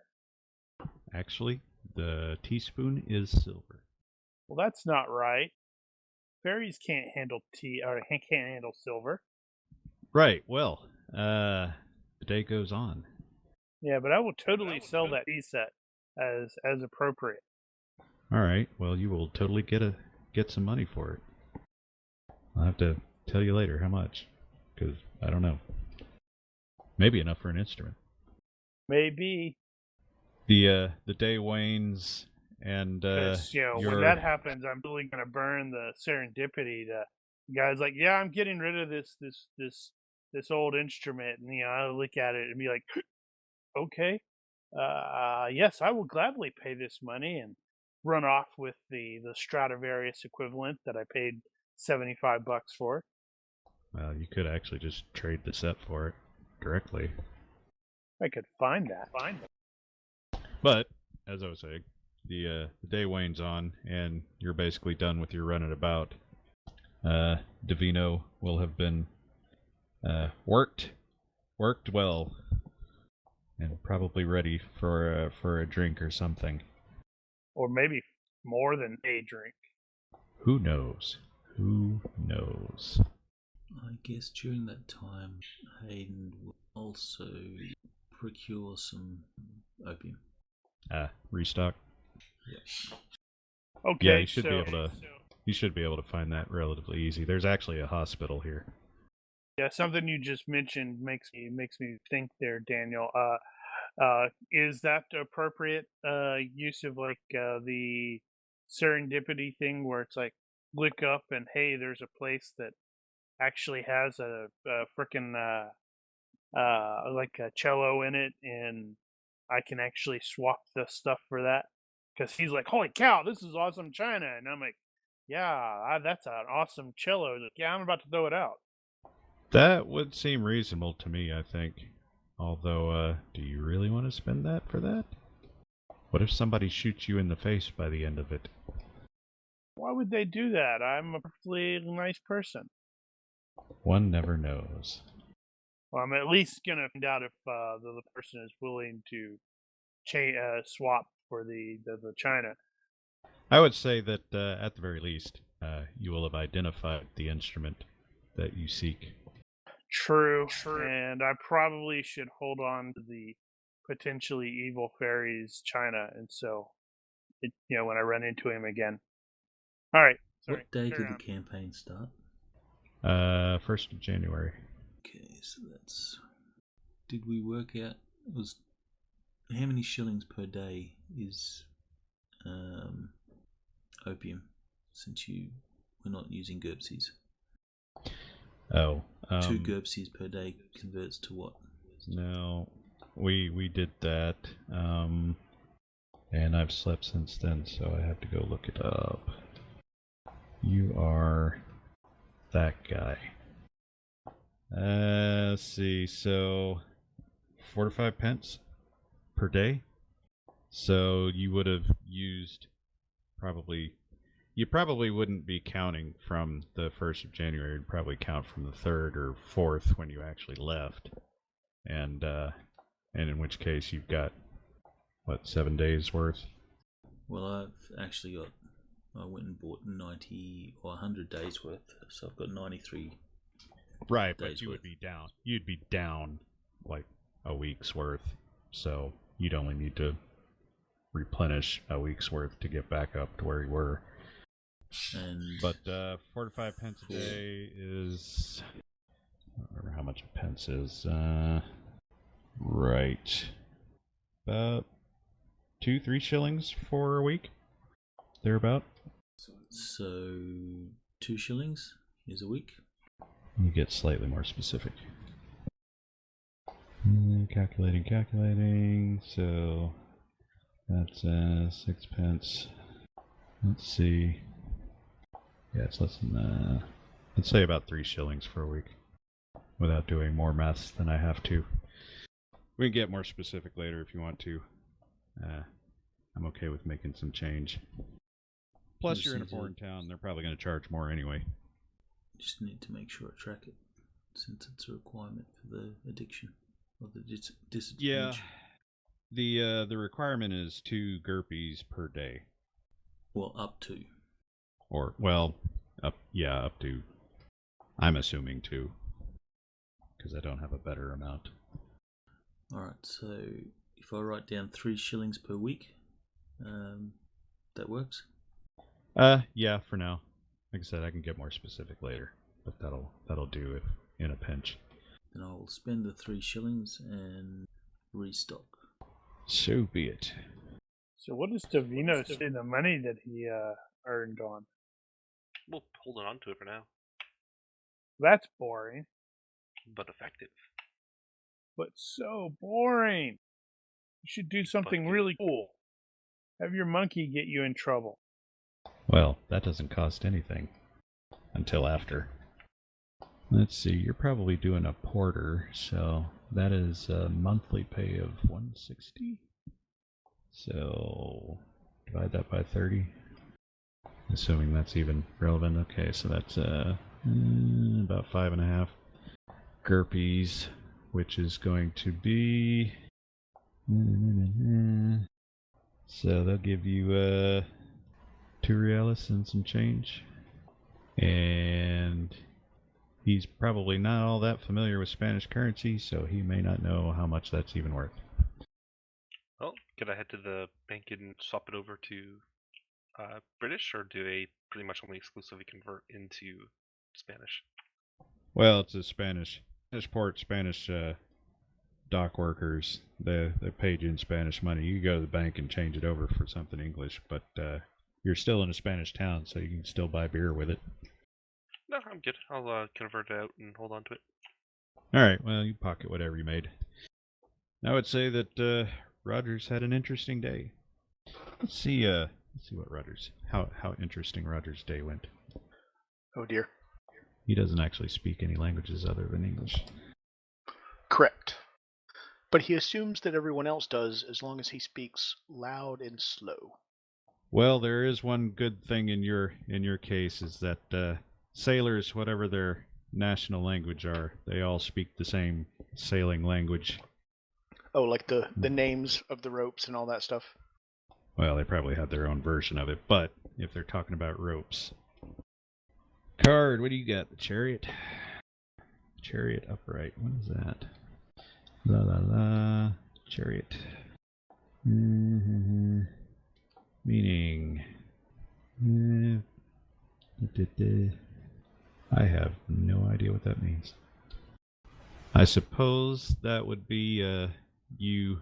Actually, the teaspoon is silver. Well, that's not right. Fairies can't handle tea, or can't handle silver. Right. Well, the day goes on. Yeah, but I will totally sell that tea set as appropriate. All right. Well, you will totally get some money for it. I'll have to tell you later how much, because I don't know. Maybe enough for an instrument. Maybe. The day wanes, and when that happens, I'm really gonna burn the serendipity. The guy's like, yeah, I'm getting rid of this old instrument, and I look at it and be like, okay, yes, I will gladly pay this money, and run off with the Stradivarius equivalent that I paid $75 for. Well, you could actually just trade the set for it directly. I could find that. But as I was saying, the day wanes on, and you're basically done with your running about. Divino will have been worked well, and probably ready for a drink or something. Or maybe more than a drink. Who knows? I guess during that time, Hayden will also procure some opium. Restock. Yep. Okay. Yeah, you should be able to find that relatively easy. There's actually a hospital here. Yeah, something you just mentioned makes me think there, Daniel. Is that appropriate use of the serendipity thing where it's like look up and hey, there's a place that actually has a frickin' like a cello in it, and I can actually swap the stuff for that? Because he's like, holy cow, this is awesome china, and I'm like, yeah, that's an awesome cello. Like, yeah, I'm about to throw it out. That would seem reasonable to me, I think. Although, do you really want to spend that for that? What if somebody shoots you in the face by the end of it? Why would they do that? I'm a perfectly nice person. One never knows. Well, I'm at least going to find out if the person is willing to swap for the china. I would say that, at the very least, you will have identified the instrument that you seek. True. And I probably should hold on to the potentially evil fairy's china, and so, when I run into him again. All right. Sorry. What day did the campaign start? 1st of January. Okay, so that's... Did we work out... It was... How many shillings per day is opium, since you were not using GURPSes? Oh. 2 GURPSes per day converts to what? No, we did that, and I've slept since then, so I have to go look it up. You are that guy. Let's see, so 4 to 5 pence per day. So you would have used you probably wouldn't be counting from the 1st of January. You'd probably count from the 3rd or 4th when you actually left. And in which case you've got 7 days worth? Well, I've actually got. I went and bought 90 or 100 days worth, so I've got 93. Right, days but you worth. would be down. You'd be down like a week's worth, so you'd only need to replenish a week's worth to get back up to where you were. And But 4 to 5 pence a day is. I don't remember how much a pence is. Right. About 2-3 shillings for a week. Thereabout. so 2 shillings is a week. You get slightly more specific. Calculating. So that's 6 pence. Let's see. Yeah, it's less than let's say about 3 shillings for a week. Without doing more maths than I have to. We can get more specific later if you want to. I'm okay with making some change. Plus, you're in a foreign town. They're probably going to charge more anyway. Just need to make sure I track it, since it's a requirement for the addiction or the disadvantage. Yeah. The requirement is 2 GURPS per day. Well, up to. Or, well, up to. I'm assuming 2. Because I don't have a better amount. Alright, so if I write down 3 shillings per week, that works? Yeah, for now. Like I said, I can get more specific later. But that'll do if in a pinch. Then I will spend the 3 shillings and restock. So be it. So what does Davino say the money that he earned on? We'll hold on to it for now, That's boring, but effective. but so boring. You should do something really cool. Have your monkey get you in trouble. Well, that doesn't cost anything. Until after. Let's see, you're probably doing a porter, so that is a monthly pay of 160. So divide that by 30. Assuming that's even relevant. Okay, so that's about 5.5 GURPS, which is going to be. So they'll give you 2 reales and some change. And he's probably not all that familiar with Spanish currency, so he may not know how much that's even worth. Well, could I head to the bank and swap it over to British, or do they pretty much only exclusively convert into Spanish? Well, it's a Spanish port, Spanish dock workers. They paid you in Spanish money. You go to the bank and change it over for something English, but you're still in a Spanish town, so you can still buy beer with it. No, I'm good. I'll convert it out and hold on to it. All right. Well, you pocket whatever you made. I would say that Rogers had an interesting day. Let's see what how interesting Rogers' day went. Oh dear. He doesn't actually speak any languages other than English. Correct. But he assumes that everyone else does as long as he speaks loud and slow. Well, there is one good thing in your case is that sailors, whatever their national language are, they all speak the same sailing language. Oh, like the names of the ropes and all that stuff? Well, they probably have their own version of it, but if they're talking about ropes. Card, what do you got? The chariot? Chariot upright. What is that? La la la. Chariot. Meaning. I have no idea what that means. I suppose that would be you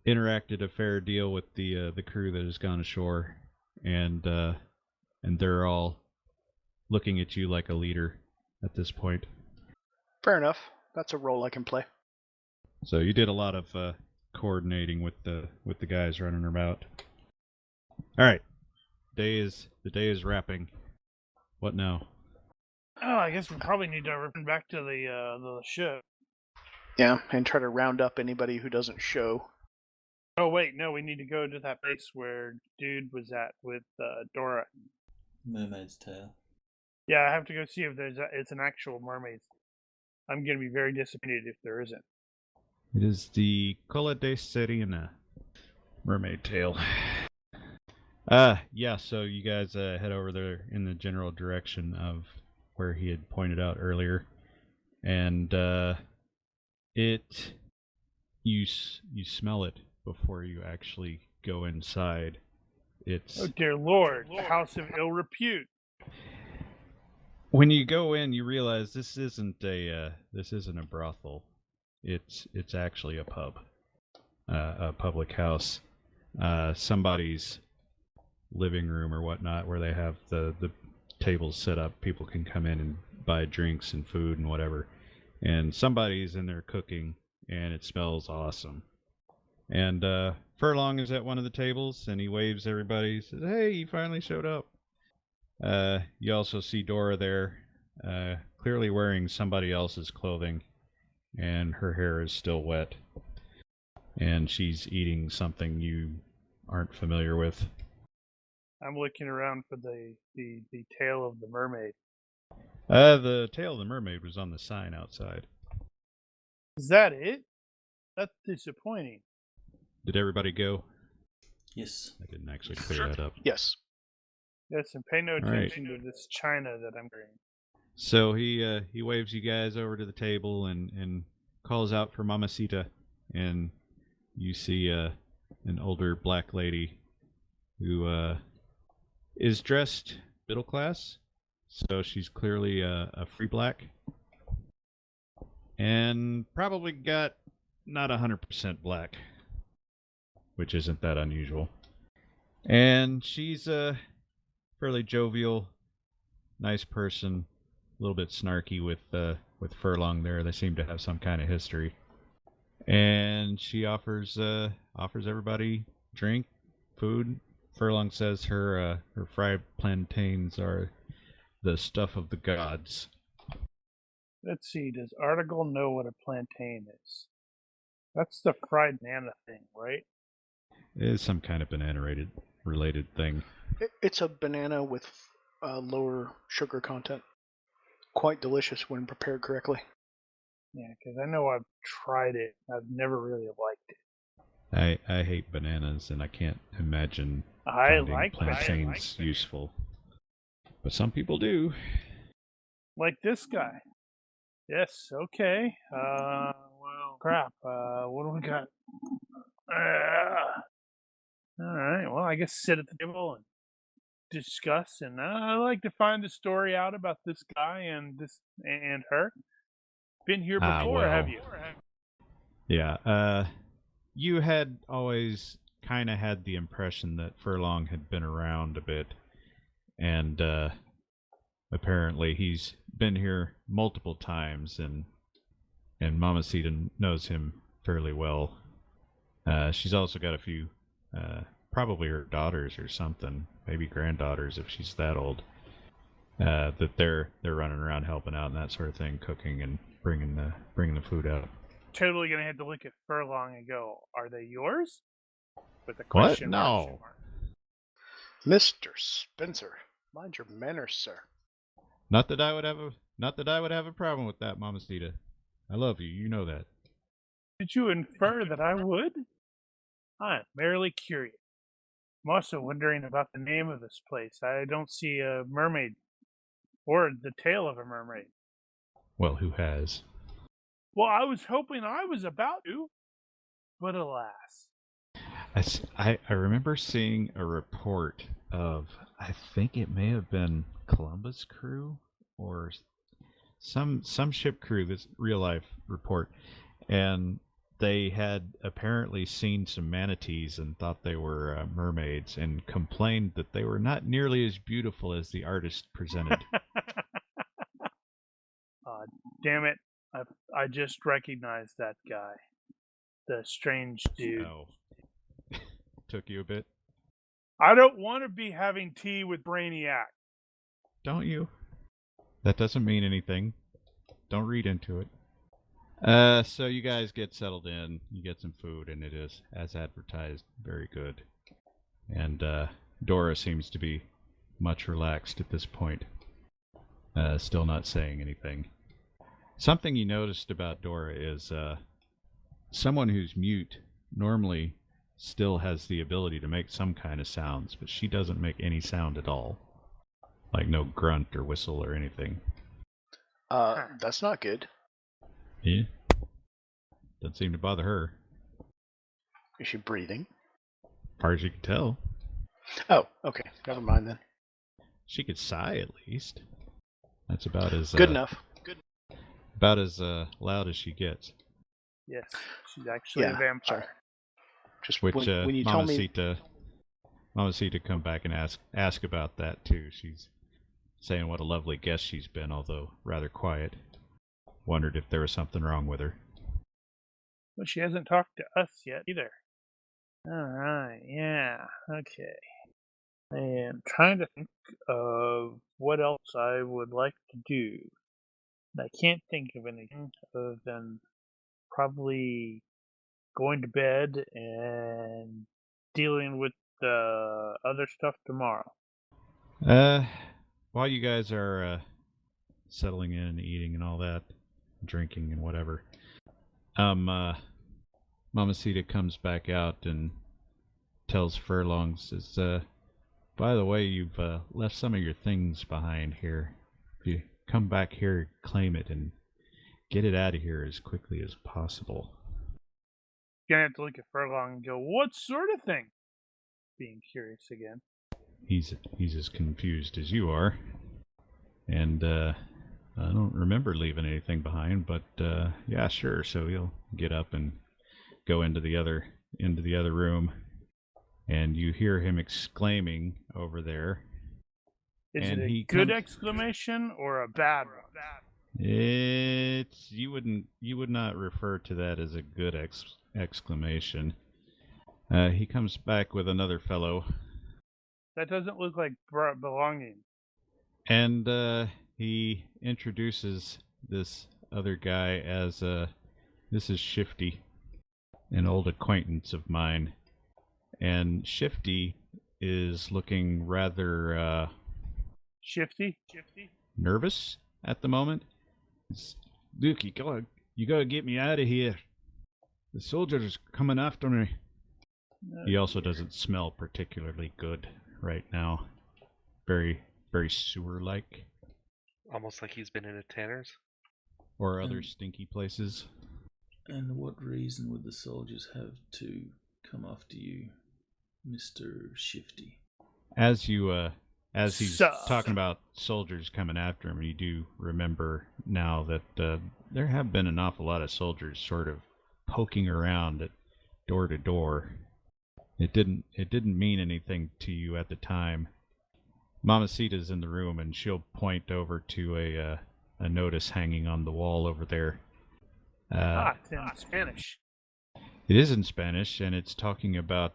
interacted a fair deal with the crew that has gone ashore, and they're all looking at you like a leader at this point. Fair enough. That's a role I can play. So you did a lot of coordinating with the guys running about. All right, the day is wrapping. What now? Oh, I guess we probably need to return back to the ship. Yeah, and try to round up anybody who doesn't show. Oh wait, no, we need to go to that place where dude was at with Dora. Mermaid's Tail. Yeah, I have to go see if it's an actual mermaid. I'm gonna be very disappointed if there isn't. It is the Cola de Serena. Mermaid tail. Yeah, so you guys head over there in the general direction of where he had pointed out earlier. And you smell it before you actually go inside. It's Oh dear Lord, a house of ill repute. when you go in, you realize this isn't a brothel. It's actually a pub, a public house, somebody's living room or whatnot, where they have the tables set up. People can come in and buy drinks and food and whatever. And somebody's in there cooking, and it smells awesome. And Furlong is at one of the tables, and he waves everybody. He says, "Hey, you finally showed up." You also see Dora there, clearly wearing somebody else's clothing, and her hair is still wet. And she's eating something you aren't familiar with. I'm looking around for the tail of the mermaid. The tail of the mermaid was on the sign outside. Is that it? That's disappointing. Did everybody go? Yes. I didn't actually clear that up. Yes. Yes, and pay no right. attention to this china that I'm wearing. So he waves you guys over to the table and calls out for Mamacita, and you see an older black lady who is dressed middle class, so she's clearly a free black, and probably got not 100% black, which isn't that unusual. And she's a fairly jovial, nice person, a little bit snarky with Furlong there. They seem to have some kind of history. And she offers everybody drink, food. Furlong says her fried plantains are the stuff of the gods. Let's see, does Article know what a plantain is? That's the fried banana thing, right? It is some kind of banana related thing. It's a banana with lower sugar content. Quite delicious when prepared correctly. Yeah, because I know I've tried it. I've never really liked it. I hate bananas, and I can't imagine I finding like plantains useful. But some people do. Like this guy. Yes, okay. Well, crap. What do we got? Alright, well, I guess sit at the table and discuss. And I like to find the story out about this guy and her. Been here before, have you? Yeah, you had always kind of had the impression that Furlong had been around a bit, and apparently he's been here multiple times, and Mamacita knows him fairly well. She's also got a few, probably her daughters or something, maybe granddaughters if she's that old, that they're running around helping out and that sort of thing, cooking and bringing the food out. Totally gonna have to look at Furlong and go, "Are they yours?" With a What? question No. mark. Mr. Spencer, mind your manners, sir. Not that I would have a problem with that, Mamacita. I love you. You know that. Did you infer that I would? I'm merely curious. I'm also wondering about the name of this place. I don't see a mermaid or the tail of a mermaid. Well, who has? Well, I was hoping I was about to, but alas. I remember seeing a report of, I think it may have been Columbus crew or some ship crew, this real life report, and they had apparently seen some manatees and thought they were mermaids, and complained that they were not nearly as beautiful as the artist presented. Damn it. I just recognized that guy. The strange dude. Oh. Took you a bit? I don't want to be having tea with Brainiac. Don't you? That doesn't mean anything. Don't read into it. So you guys get settled in, you get some food, and it is, as advertised, very good. And Dora seems to be much relaxed at this point. Still not saying anything. Something you noticed about Dora is someone who's mute normally still has the ability to make some kind of sounds, but she doesn't make any sound at all. Like no grunt or whistle or anything. That's not good. Yeah. Doesn't seem to bother her. Is she breathing? As far as you can tell. Oh, okay. Never mind then. She could sigh at least. That's about as Good enough. About as loud as she gets. Yes, she's actually a vampire. Sorry. Just Which when you tell me, Mamacita come back and ask about that too. She's saying what a lovely guest she's been, although rather quiet. Wondered if there was something wrong with her. Well, she hasn't talked to us yet either. Alright, yeah, okay. And trying to think of what else I would like to do. I can't think of anything other than probably going to bed and dealing with the other stuff tomorrow. While you guys are settling in and eating and all that, drinking and whatever, Mamacita comes back out and tells Furlong, says, by the way, you've left some of your things behind here. If you come back here, claim it and get it out of here as quickly as possible. You're gonna have to look at Furlong and go, what sort of thing? Being curious again. He's as confused as you are. And I don't remember leaving anything behind, but yeah, sure. So he'll get up and go into the other room, and you hear him exclaiming over there. Is it a good exclamation or a bad one? It's you would not refer to that as a good exclamation. He comes back with another fellow. That doesn't look like belonging. And he introduces this other guy as this is Shifty, an old acquaintance of mine. And Shifty is looking rather Shifty? nervous at the moment. Luke, you gotta get me out of here. The soldiers are coming after me. He also doesn't smell particularly good right now. Very, very sewer-like. Almost like he's been in a tanner's. Or other stinky places. And what reason would the soldiers have to come after you, Mr. Shifty? As he's talking about soldiers coming after him, you do remember now that there have been an awful lot of soldiers sort of poking around at door to door. It didn't mean anything to you at the time. Mamacita's in the room, and she'll point over to a notice hanging on the wall over there. It's in Spanish. It is in Spanish, and it's talking about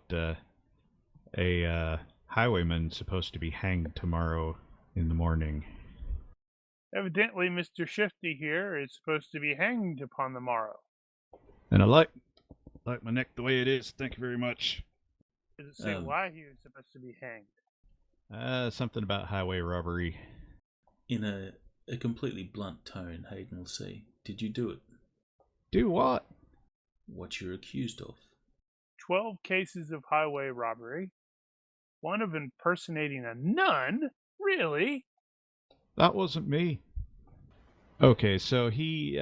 a highwayman supposed to be hanged tomorrow in the morning. Evidently, Mr. Shifty here is supposed to be hanged upon the morrow. And I like my neck the way it is. Thank you very much. Does it say why he was supposed to be hanged? Something about highway robbery. In a completely blunt tone, Hayden will say, "Did you do it?" Do what? What you're accused of. 12 cases of highway robbery. One of impersonating a nun? Really? That wasn't me. Okay, so he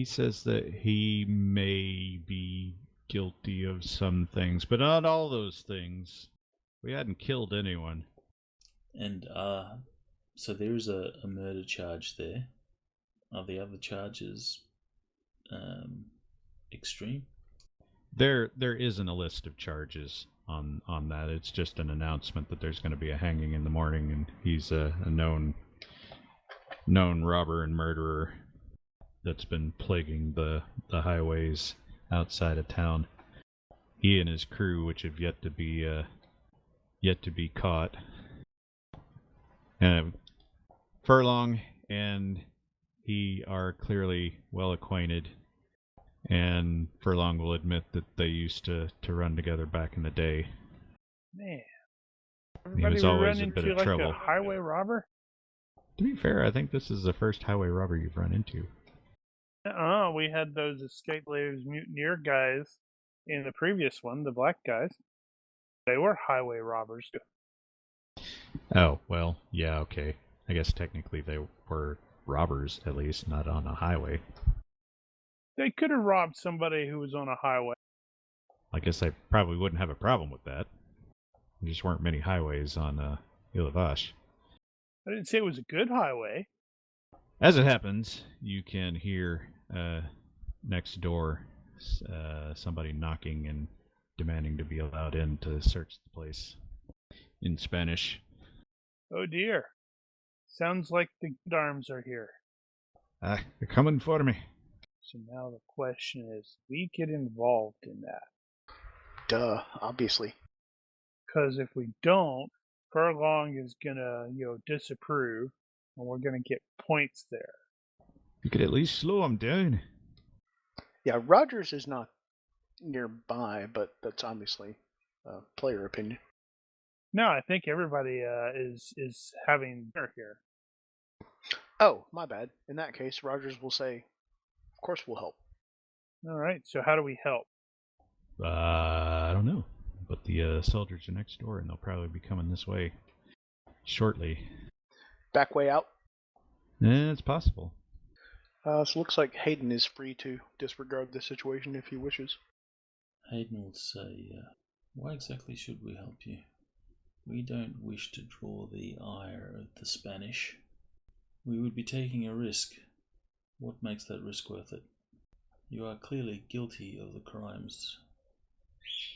says that he may be guilty of some things, but not all those things. We hadn't killed anyone. And so there is a murder charge there. Are the other charges extreme? There isn't a list of charges on that. It's just an announcement that there's going to be a hanging in the morning, and he's a known robber and murderer that's been plaguing the highways outside of town. He and his crew, which have yet to be caught. Furlong and he are clearly well acquainted, and Furlong will admit that they used to run together back in the day. Man. He was always a bit of trouble. A highway robber? To be fair, I think this is the first highway robber you've run into. We had those escape laters mutineer guys in the previous one, the black guys, they were highway robbers. Oh, well, yeah, okay. I guess technically they were robbers, at least, not on a highway. They could have robbed somebody who was on a highway. I guess I probably wouldn't have a problem with that. There just weren't many highways on Ilavash. I didn't say it was a good highway. As it happens, you can hear next door somebody knocking and demanding to be allowed in to search the place in Spanish. Oh dear. Sounds like the gendarmes are here. They're coming for me. So now the question is, we get involved in that? Duh, obviously. Because if we don't, Furlong is gonna, disapprove, and we're gonna get points there. You could at least slow them down. Yeah, Rogers is not nearby, but that's obviously player opinion. No, I think everybody is having dinner here. Oh, my bad. In that case, Rogers will say, "Of course we'll help." All right, so how do we help? I don't know. But the soldiers are next door, and they'll probably be coming this way shortly. Back way out. It's possible. So it looks like Hayden is free to disregard the situation if he wishes. Hayden will say, why exactly should we help you? We don't wish to draw the ire of the Spanish. We would be taking a risk. What makes that risk worth it? You are clearly guilty of the crimes,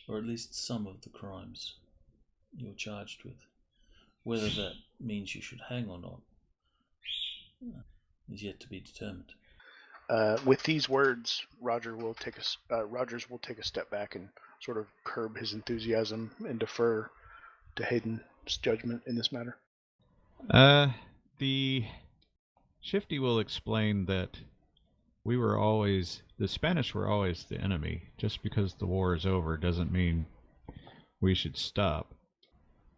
or at least some of the crimes you're charged with. Whether that means you should hang or not is yet to be determined. With these words, Rogers will take a step back and sort of curb his enthusiasm and defer to Hayden's judgment in this matter. The Shifty will explain that the Spanish were always the enemy. Just because the war is over doesn't mean we should stop.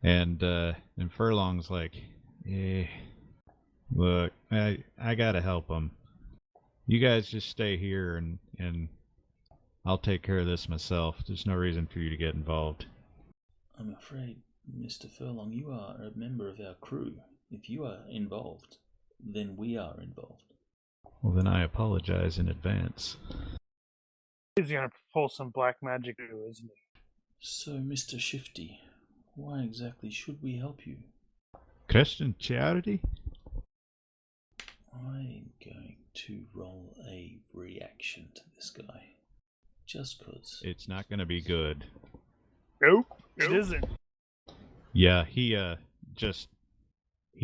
And Furlong's like, look, I gotta help them. You guys just stay here and I'll take care of this myself. There's no reason for you to get involved. I'm afraid, Mr. Furlong, you are a member of our crew. If you are involved, then we are involved. Well, then I apologize in advance. He's gonna pull some black magic, isn't he? So, Mr. Shifty, why exactly should we help you? Christian charity? I'm going to roll a reaction to this guy. Just cause. It's not going to be good. Nope, it isn't. Yeah, he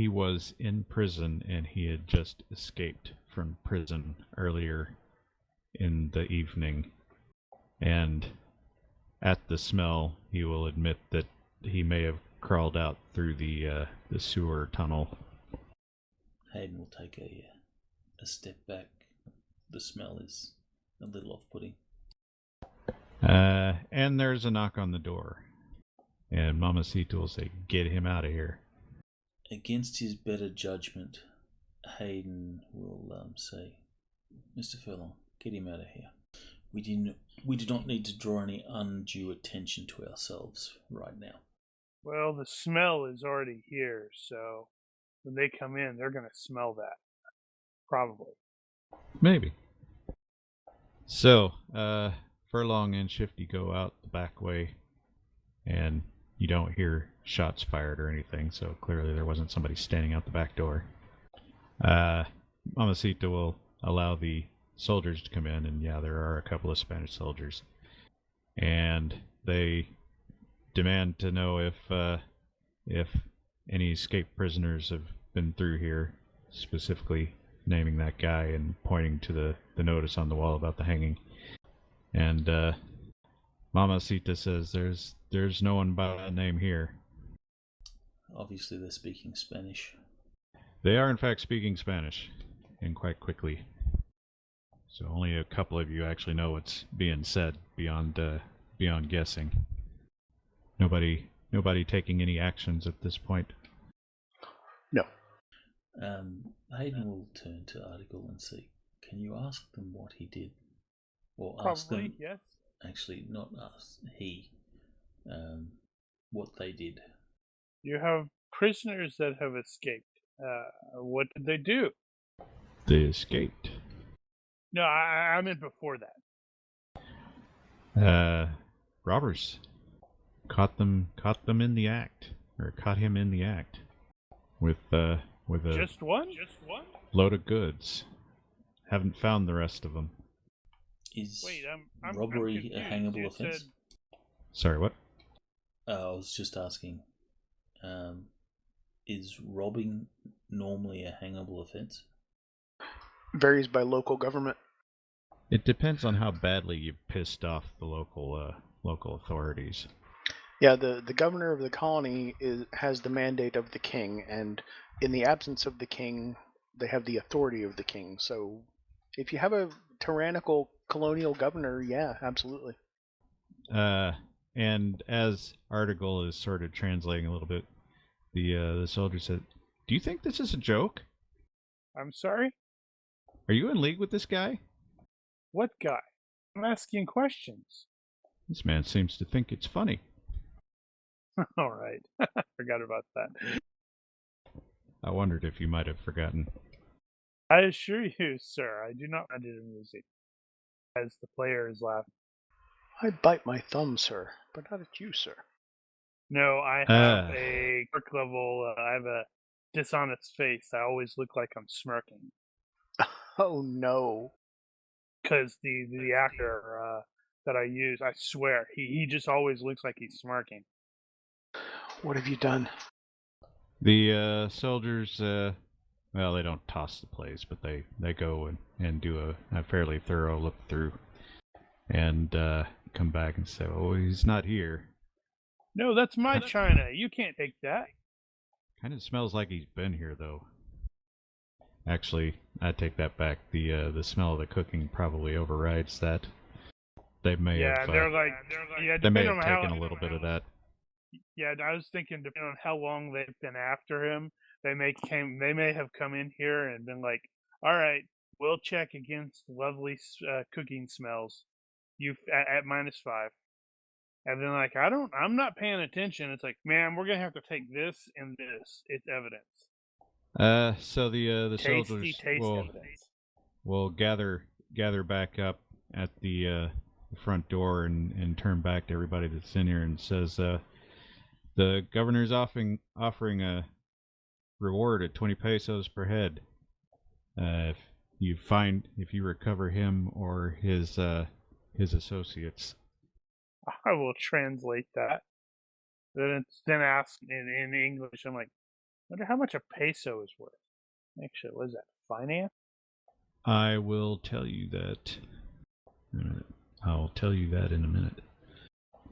was in prison and he had just escaped from prison earlier in the evening. And at the smell, he will admit that he may have crawled out through the sewer tunnel. Hayden will take a step back. The smell is a little off-putting. And there's a knock on the door. And Mamacita will say, "Get him out of here." Against his better judgment, Hayden will say, "Mr. Furlong, get him out of here. We do not need to draw any undue attention to ourselves right now." Well, the smell is already here, so when they come in, they're going to smell that. Probably. Maybe. So, Furlong and Shifty go out the back way, and you don't hear shots fired or anything, so clearly there wasn't somebody standing out the back door. Mamacita will allow the soldiers to come in, and yeah, there are a couple of Spanish soldiers. And they demand to know if any escaped prisoners have been through here, specifically naming that guy and pointing to the notice on the wall about the hanging. And Mamacita says there's no one by that name here. Obviously they're speaking Spanish. They are in fact speaking Spanish, and quite quickly. So only a couple of you actually know what's being said beyond guessing. Nobody taking any actions at this point. No. Hayden will turn to Article and say, "Can you ask them what he did?" Or Probably, ask them, yes. actually not us, he, what they did. You have prisoners that have escaped. What did they do? They escaped. No, I meant before that. Robbers caught them in the act, or caught him in the act, with a Just one? load of goods. Haven't found the rest of them. Is Wait, I'm robbery a confused. hangable You offence? said- Sorry, what? I was just asking, is robbing normally a hangable offence? Varies by local government. It depends on how badly you've pissed off the local authorities. Yeah, the governor of the colony has the mandate of the king, and in the absence of the king, they have the authority of the king. So if you have a tyrannical colonial governor, yeah, absolutely. And as Article is sort of translating a little bit, the soldier said, "Do you think this is a joke? I'm sorry? Are you in league with this guy? What guy? I'm asking questions. This man seems to think it's funny." All right. Forgot about that. I wondered if you might have forgotten. I assure you, sir, I do not find it amusing. As the player is laughing. I bite my thumb, sir, but not at you, sir. No, I have a quirk level, I have a dishonest face. I always look like I'm smirking. Oh no. Because the actor that I use, I swear, he just always looks like he's smirking. What have you done? The soldiers, well, they don't toss the place, but they go and do a fairly thorough look through, and come back and say, "Oh, he's not here." No, that's my china. You can't take that. Kind of smells like he's been here, though. Actually, I take that back. The smell of the cooking probably overrides that. They may have. They may have taken a little bit of that. Yeah, I was thinking, depending on how long they've been after him, they may have come in here and been like, "All right, we'll check against lovely cooking smells. You at -5." And then like, I'm not paying attention. It's like, man, we're gonna have to take this and this. It's evidence. So the soldiers will gather back up at the front door and turn back to everybody that's in here and says, the governor's offering a reward at 20 pesos per head. If you recover him or his associates. I will translate that. Then ask in English. I'm like, wonder how much a peso is worth. Actually, what is that? Finance? I will tell you that. I'll tell you that in a minute.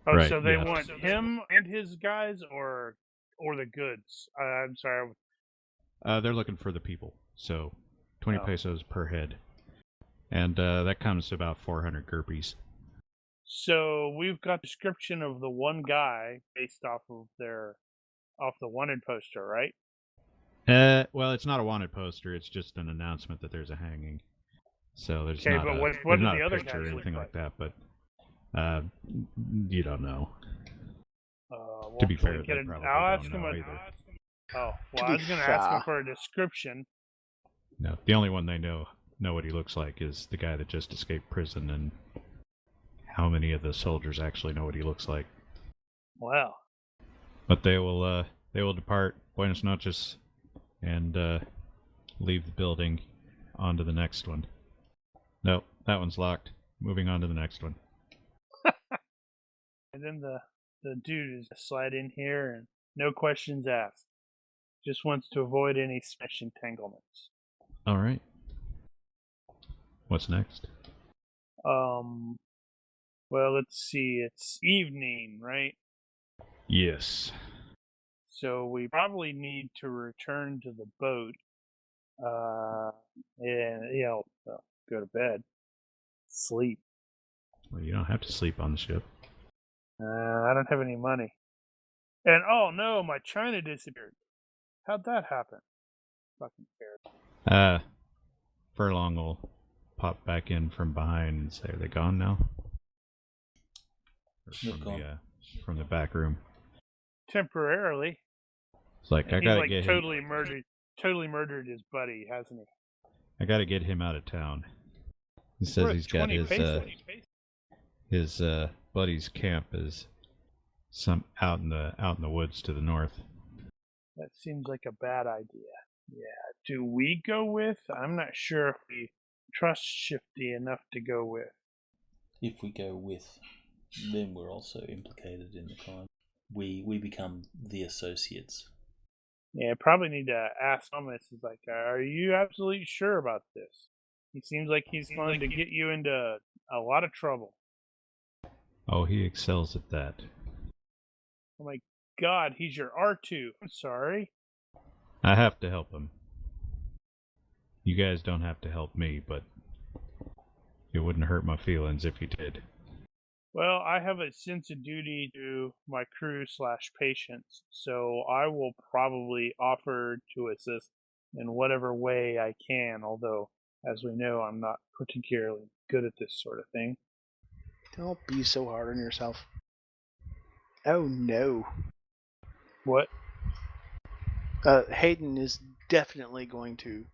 Oh, right, so they want him and his guys, or the goods? I'm sorry. They're looking for the people. So, 20 pesos per head, and that comes to about 400 GURPS. So we've got description of the one guy based off of the wanted poster, right? Well, it's not a wanted poster. It's just an announcement that there's a hanging. So there's okay, not but a, what not the a other picture guys or anything look like that. But you don't know. Well, to be fair, I'll ask him either. Oh, well, I was going to ask him for a description. No, the only one they know what he looks like is the guy that just escaped prison, and how many of the soldiers actually know what he looks like? Well, but they will depart. Buenas noches, and leave the building onto the next one. No, that one's locked. Moving on to the next one. And then the dude is slide in here and no questions asked. Just wants to avoid any smash entanglements. All right. What's next? Well, let's see. It's evening, right? Yes. So we probably need to return to the boat. And go to bed, sleep. Well, you don't have to sleep on the ship. I don't have any money. And oh no, my china disappeared. How'd that happen? Fucking fair. Furlong will pop back in from behind and say, "Are they gone now?" Or Look on. from the back room. Temporarily. It's like I He's gotta like get totally murdered his buddy, hasn't he? I gotta get him out of town. He says We're at he's got 20 pesos. his buddy's camp is out in the woods to the north. That seems like a bad idea. Yeah. Do we go with? I'm not sure if we trust Shifty enough to go with. If we go with, then we're also implicated in the crime. We become the associates. Yeah, probably need to ask Thomas. Is like, are you absolutely sure about this? He seems like he's going to get you into a lot of trouble. Oh, he excels at that. Oh my God, he's your R2. I'm sorry. I have to help him. You guys don't have to help me, but it wouldn't hurt my feelings if you did. Well, I have a sense of duty to my crew / patients, so I will probably offer to assist in whatever way I can, although, as we know, I'm not particularly good at this sort of thing. Don't be so hard on yourself. Oh no. What? Hayden is definitely going to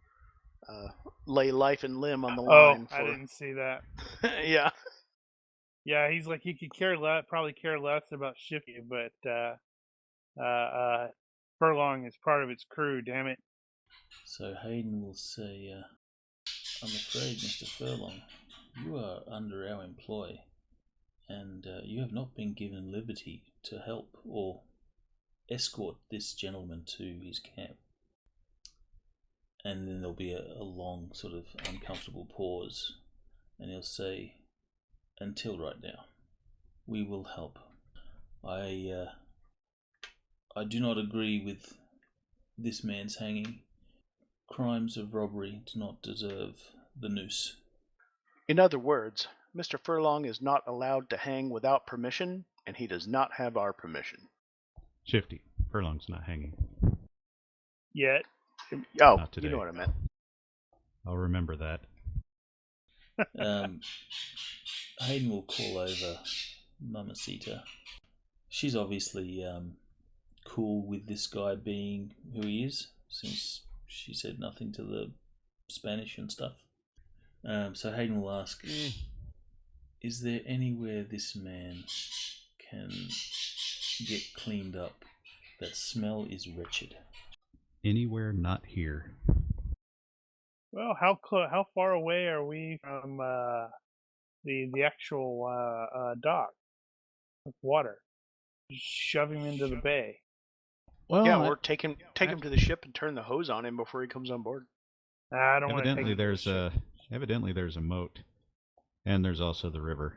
lay life and limb on the Oh, line for... I didn't see that. Yeah. Yeah, he's like, he could probably care less about Shifty, but Furlong is part of its crew, damn it. So Hayden will say, I'm afraid, Mr. Furlong, you are under our employ, and you have not been given liberty to help or escort this gentleman to his camp. And then there'll be a long sort of uncomfortable pause, and he'll say, until right now, we will help. I do not agree with this man's hanging. Crimes of robbery do not deserve the noose. In other words, Mr. Furlong is not allowed to hang without permission, and he does not have our permission. Shifty, Furlong's not hanging. Yet. Oh, Not today. you know what I meant. I'll remember that. Hayden will call over Mamacita. She's obviously cool with this guy being who he is, since she said nothing to the Spanish and stuff. So Hayden will ask, is there anywhere this man can get cleaned up? That smell is wretched. Anywhere not here. Well, how far away are we from the actual dock with water? Just shove him into the bay. Well, Yeah, or take him to the ship and turn the hose on him before he comes on board. I don't want to take evidently him to the ship. evidently there's a moat, and there's also the river.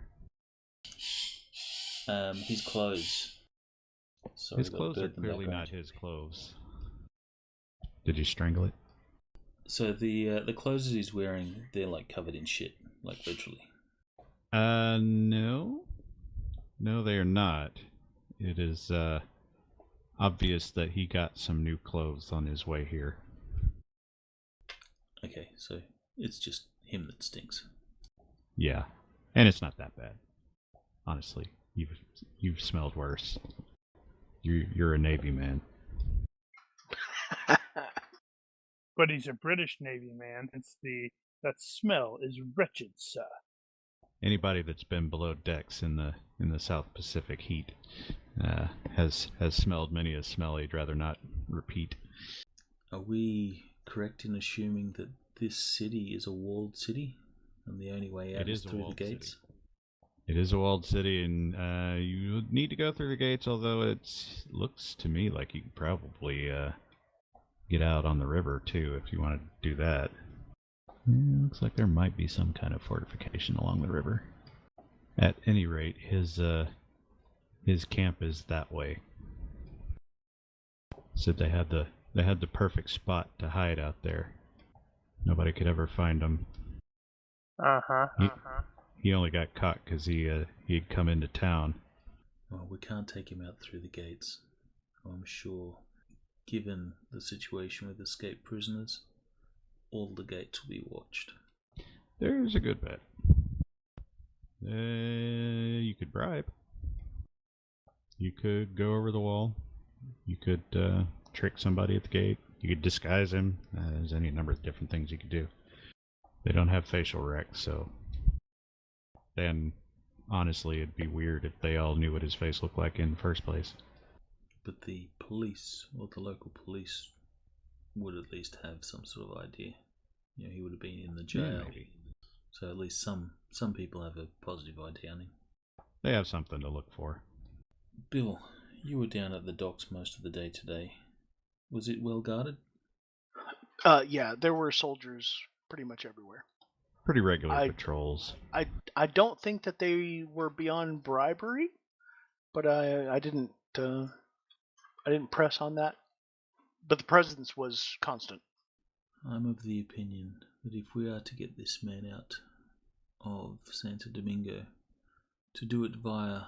His clothes. Sorry, His clothes are in the clearly background. not his clothes. Did you strangle it? So the clothes that he's wearing, they're like covered in shit, like literally. No. No, they are not. It is obvious that he got some new clothes on his way here. Okay, so it's just him that stinks. Yeah, and it's not that bad. Honestly, you've smelled worse. You're a Navy man. But he's a British Navy man. That smell is wretched, sir. Anybody that's been below decks in the South Pacific heat has smelled many a smell he'd rather not repeat. Are we correct in assuming that this city is a walled city, and the only way out is through the gates? City. It is a walled city, and you need to go through the gates. Although it looks to me like you could probably get out on the river too if you want to do that. Yeah, looks like there might be some kind of fortification along the river. At any rate, his camp is that way. Said they had the perfect spot to hide out there. Nobody could ever find him. He only got caught because he'd come into town. Well, we can't take him out through the gates, I'm sure. Given the situation with escaped prisoners, all the gates will be watched. There's a good bet. You could bribe. You could go over the wall. You could trick somebody at the gate. You could disguise him. There's any number of different things you could do. They don't have facial rec, so then honestly it'd be weird if they all knew what his face looked like in the first place. But the police, or the local police, would at least have some sort of idea. You know, he would have been in the jail. Maybe. So at least some people have a positive idea on him. They have something to look for. Bill, you were down at the docks most of the day today. Was it well guarded? Yeah, there were soldiers pretty much everywhere. Pretty regular patrols. I don't think that they were beyond bribery, but I didn't press on that. But the presence was constant. I'm of the opinion that if we are to get this man out of Santo Domingo, to do it via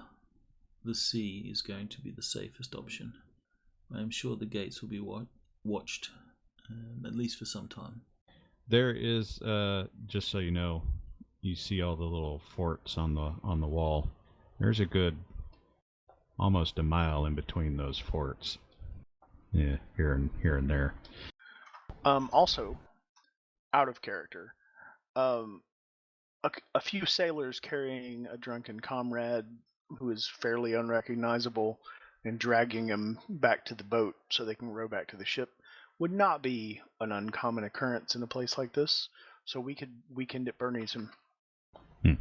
the sea is going to be the safest option. I am sure the gates will be watched, at least for some time. There is, just so you know, you see all the little forts on the wall. There's a good almost a mile in between those forts. Yeah, here and there. Also, out of character, a few sailors carrying a drunken comrade who is fairly unrecognizable and dragging him back to the boat so they can row back to the ship would not be an uncommon occurrence in a place like this. So we could weekend at Bernie's him. I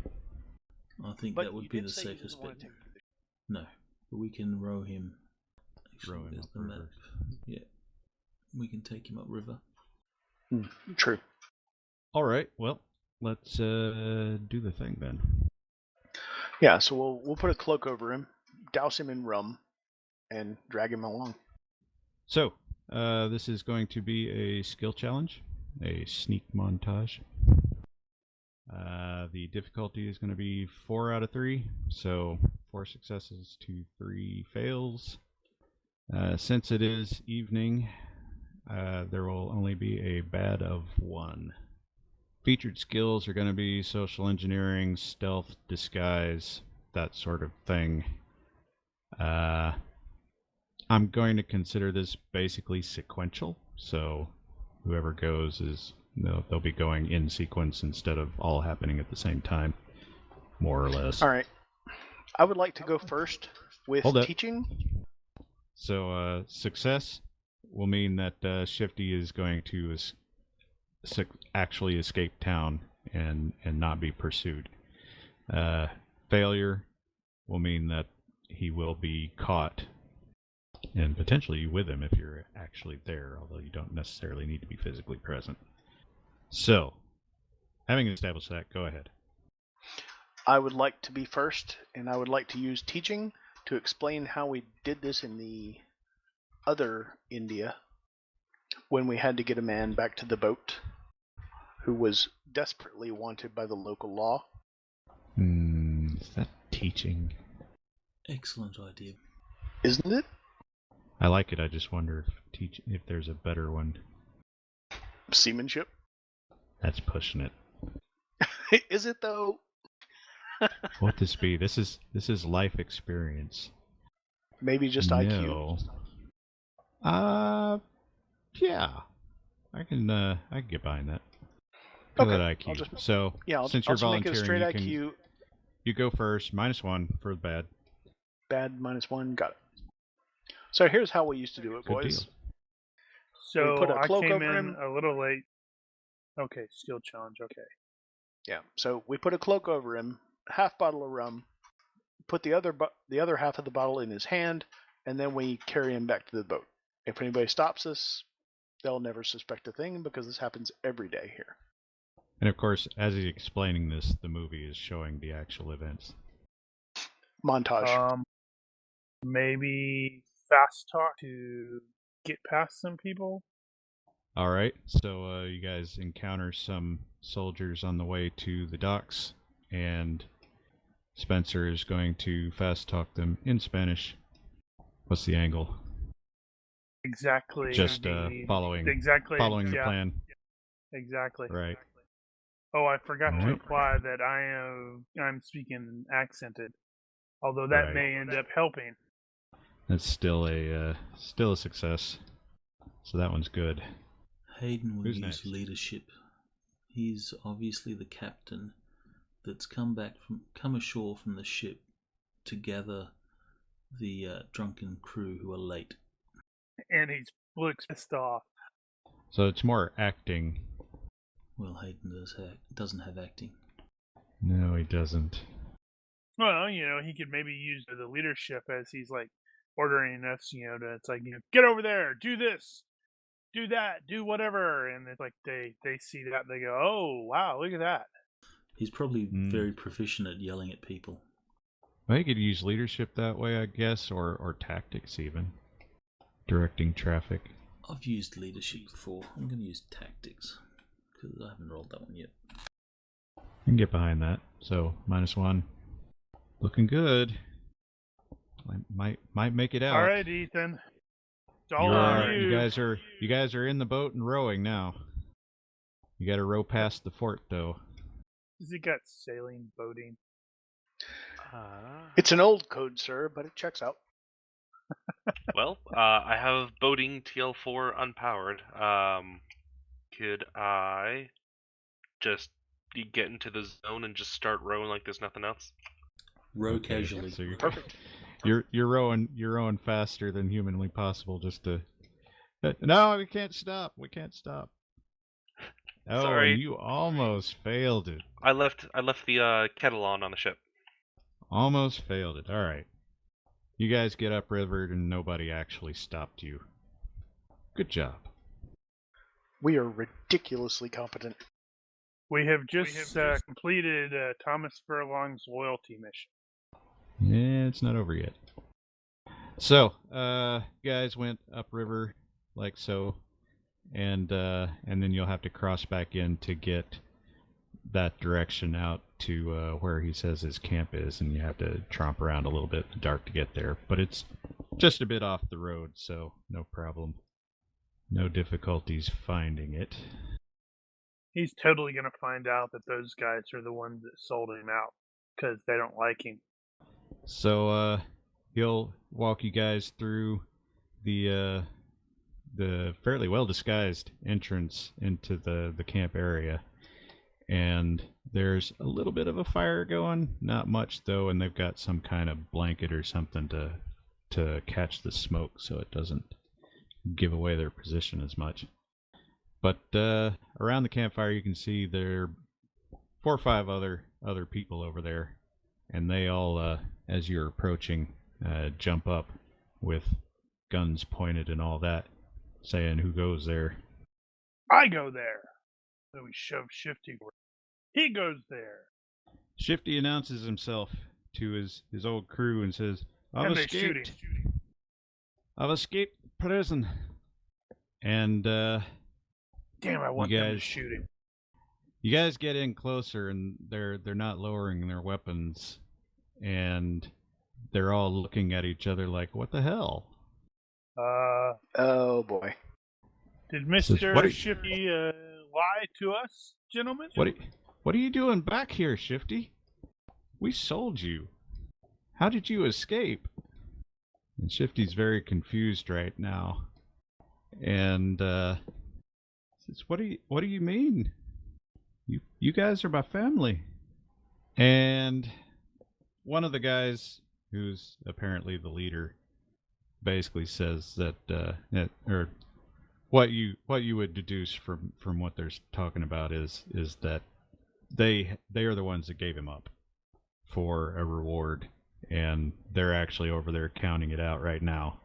think that would be the safest bet. No, but we can row him. Row him up river. Yeah, we can take him upriver. True. All right. Well, let's do the thing then. Yeah. So we'll put a cloak over him, douse him in rum, and drag him along. So this is going to be a skill challenge, a sneak montage. The difficulty is going to be 4 out of 3, so 4 successes to 3 fails. Since it is evening, there will only be a bad of 1. Featured skills are going to be social engineering, stealth, disguise, that sort of thing. I'm going to consider this basically sequential, so whoever goes is they'll be going in sequence instead of all happening at the same time, more or less. All right. I would like to go first with teaching. So success will mean that Shifty is going to actually escape town and not be pursued. Failure will mean that he will be caught, and potentially with him if you're actually there, although you don't necessarily need to be physically present. So, having established that, go ahead. I would like to be first, and I would like to use teaching to explain how we did this in the other India when we had to get a man back to the boat who was desperately wanted by the local law. Is that teaching? Excellent idea. Isn't it? I like it. I just wonder if there's a better one. Seamanship? That's pushing it. Is it though? What would this be? This is life experience. Maybe just IQ. Yeah. I can get behind that. Go Okay. that IQ. Since you're volunteering, make it a straight IQ. You go first. -1 for the bad. Bad -1. Got it. So here's how we used to do it, Good boys. deal. So We put a I cloak came over in him. a little late. Okay, skill challenge. Okay. Yeah. So we put a cloak over him, half bottle of rum, put the other half of the bottle in his hand, and then we carry him back to the boat. If anybody stops us, they'll never suspect a thing because this happens every day here. And of course, as he's explaining this, the movie is showing the actual events. Montage. Maybe fast talk to get past some people. All right, so you guys encounter some soldiers on the way to the docks, and Spencer is going to fast talk them in Spanish. What's the angle? Exactly. Just following the plan. Exactly. Right. Oh, I forgot to imply that I'm speaking accented, although that may end up helping. That's still a success. So that one's good. Hayden will Who's use next? leadership. He's obviously the captain that's come ashore from the ship to gather the drunken crew who are late. And he looks pissed off. So it's more acting. Well, Hayden doesn't have acting. No, he doesn't. Well, he could maybe use the leadership as he's like ordering us, it's like, get over there, do this, do that, do whatever. And it's like they see that, they go, oh, wow, look at that. He's probably very proficient at yelling at people. Well, he could use leadership that way, I guess, or tactics even. Directing traffic. I've used leadership before. I'm going to use tactics, because I haven't rolled that one yet. I can get behind that. So, -1. Looking good. Might make it out. All right, Ethan. It's all on you. You guys are in the boat and rowing now. You got to row past the fort, though. Has he got sailing, boating? It's an old code, sir, but it checks out. Well, I have boating TL4 unpowered. Could I just get into the zone and just start rowing like there's nothing else? Row casually. So you're, Perfect. You're rowing faster than humanly possible. Just to. No, we can't stop. We can't stop. Oh, Sorry. and you almost failed it. I left the kettle on the ship. Almost failed it. All right. You guys get upriver and nobody actually stopped you. Good job. We are ridiculously competent. We have just completed Thomas Furlong's loyalty mission. Yeah, it's not over yet. So, guys went upriver like so, and then you'll have to cross back in to get that direction out to where he says his camp is, and you have to tromp around a little bit in the dark to get there. But it's just a bit off the road, so no problem. No difficulties finding it. He's totally going to find out that those guys are the ones that sold him out because they don't like him. So he'll walk you guys through the fairly well disguised entrance into the camp area, and there's a little bit of a fire going, not much though, and they've got some kind of blanket or something to catch the smoke so it doesn't give away their position as much. But around the campfire you can see there are 4 or 5 other people over there, and they all as you're approaching jump up with guns pointed and all that, saying, "Who goes there?" I go there. So we shove Shifty. He goes there. Shifty announces himself to his old crew and says, And they shoot him. I've escaped prison. And Damn, I want them to shoot him. you guys get in closer, and they're not lowering their weapons, and they're all looking at each other like, what the hell? Oh boy. Did Mr. Shifty lie to us, gentlemen? What are you doing back here, Shifty? We sold you. How did you escape? And Shifty's very confused right now. And says, What do you mean? You guys are my family. And one of the guys, who's apparently the leader, basically says that or what you would deduce from what they're talking about is that they are the ones that gave him up for a reward, and they're actually over there counting it out right now.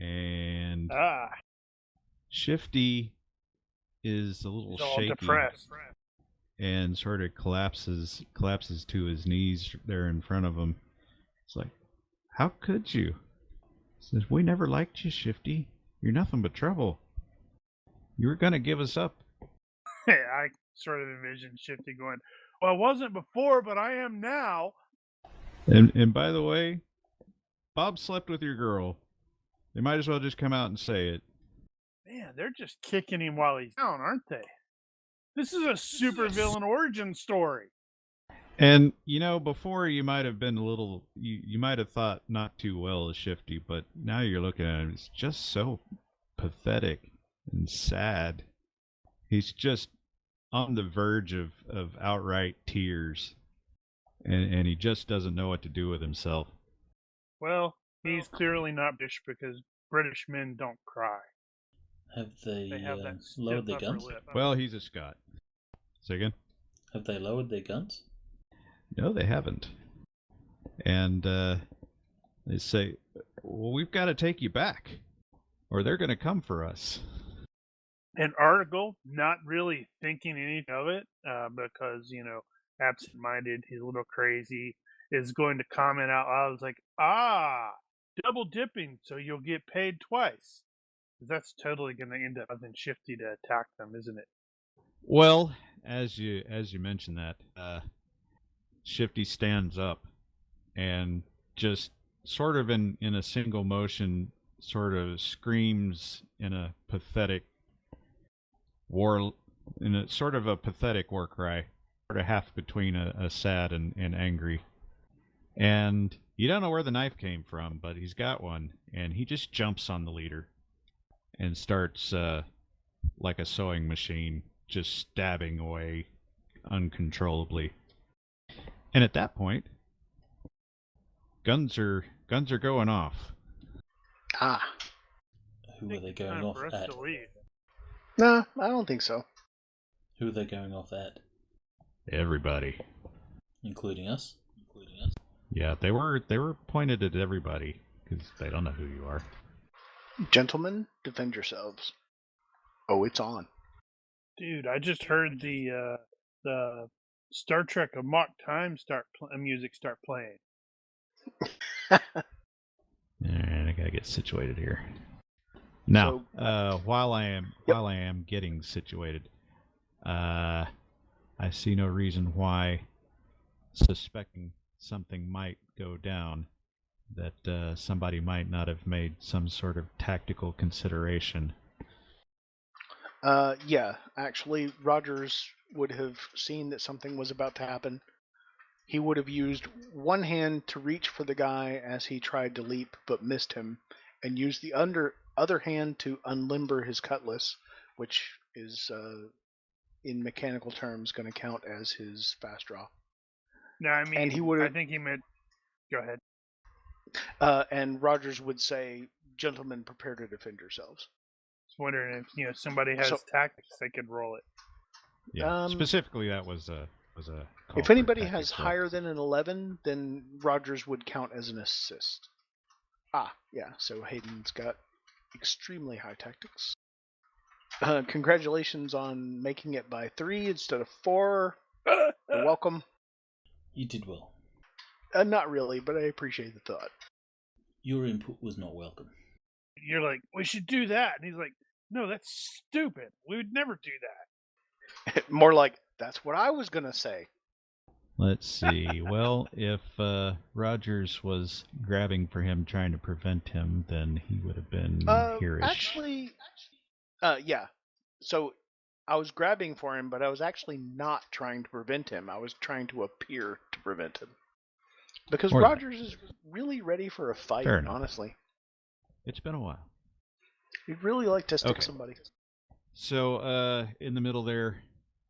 And Shifty is a little shaky depressed. and sort of collapses to his knees there in front of him. It's like, how could you? He says, we never liked you, Shifty. You're nothing but trouble. You were gonna give us up. I sort of envisioned Shifty going, well, I wasn't before, but I am now. And by the way, Bob slept with your girl. They might as well just come out and say it. Man, they're just kicking him while he's down, aren't they? This is a super villain origin story. And, before you might have been a little, you might have thought not too well of Shifty, but now you're looking at him, it's just so pathetic and sad. He's just on the verge of outright tears, and he just doesn't know what to do with himself. Well, he's clearly not British because British men don't cry. Have they have that lowered their stiff upper guns? lip. Well, he's a Scot. Say again? Have they lowered their guns? No, they haven't. And they say, well, we've got to take you back, or they're going to come for us. And Article, not really thinking anything of it, because, absent-minded, he's a little crazy, is going to comment out loud, like, double dipping, so you'll get paid twice. That's totally going to end up having Shifty to attack them, isn't it? Well, as you mentioned that, Shifty stands up and just sort of in a single motion sort of screams in a pathetic war cry, sort of half between a sad and angry. And you don't know where the knife came from, but he's got one, and he just jumps on the leader and starts like a sewing machine, just stabbing away uncontrollably. And at that point, guns are going off. Who are they going off at? Nah, I don't think so. Who are they going off at? Everybody, including us. Yeah, they were pointed at everybody because they don't know who you are. Gentlemen, defend yourselves. Oh, it's on. Dude, I just heard the Star Trek Amok Time music start playing. All right, I gotta get situated here. Now, while I am getting situated, I see no reason why, suspecting something might go down, that somebody might not have made some sort of tactical consideration. Yeah, actually, Rogers would have seen that something was about to happen. He would have used one hand to reach for the guy as he tried to leap but missed him, and used the other hand to unlimber his cutlass, which is, in mechanical terms, going to count as his fast draw. No, I mean, and he would. I think he meant. Go ahead. And Rogers would say, "Gentlemen, prepare to defend yourselves." Just wondering if somebody has tactics, they could roll it. Yeah, specifically that was a. If anybody has higher than an 11, then Rogers would count as an assist. Yeah. So Hayden's got extremely high tactics. Congratulations on making it by 3 instead of 4. You're welcome. You did well. Not really, but I appreciate the thought. Your input was not welcome. You're like, we should do that. And he's like, no, that's stupid. We would never do that. More like, that's what I was going to say. Let's see. Well, if Rogers was grabbing for him, trying to prevent him, then he would have been here-ish. Actually, yeah. So I was grabbing for him, but I was actually not trying to prevent him. I was trying to appear to prevent him. Because Rogers is really ready for a fight, honestly. It's been a while. He'd really like to stick somebody. So, in the middle there,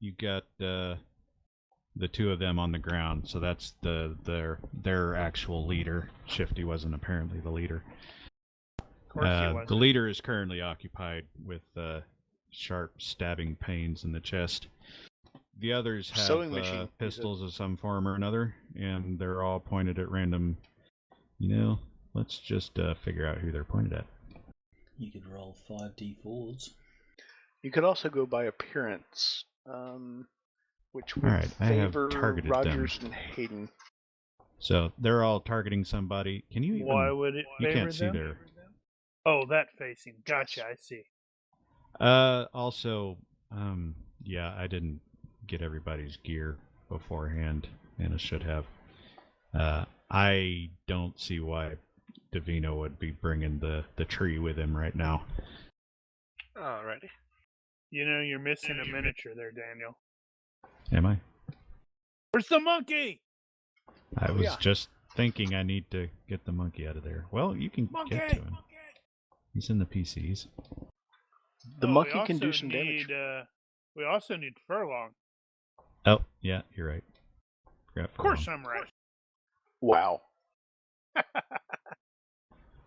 you got the two of them on the ground. So that's their actual leader. Shifty wasn't apparently the leader. Of course he wasn't. The leader is currently occupied with sharp stabbing pains in the chest. The others have pistols of some form or another, and they're all pointed at random. Let's just figure out who they're pointed at. You could roll 5d4s. You could also go by appearance, which would favor Rogers and Hayden. So they're all targeting somebody. Can you even? Why would it favor them? You can't see their. Oh, that facing. Gotcha. I see. Also, yeah, I didn't get everybody's gear beforehand, and I should have. I don't see why Davino would be bringing the tree with him right now. Alrighty. You're missing a miniature there, Daniel. Am I? Where's the monkey? I was yeah. just thinking I need to get the monkey out of there. Well, you can Monkey! get to him. He's in the PCs. The Oh, we monkey can do also some damage. We also need Furlong. Oh, yeah, you're right. Forgot Of course Furlong. I'm right. Wow.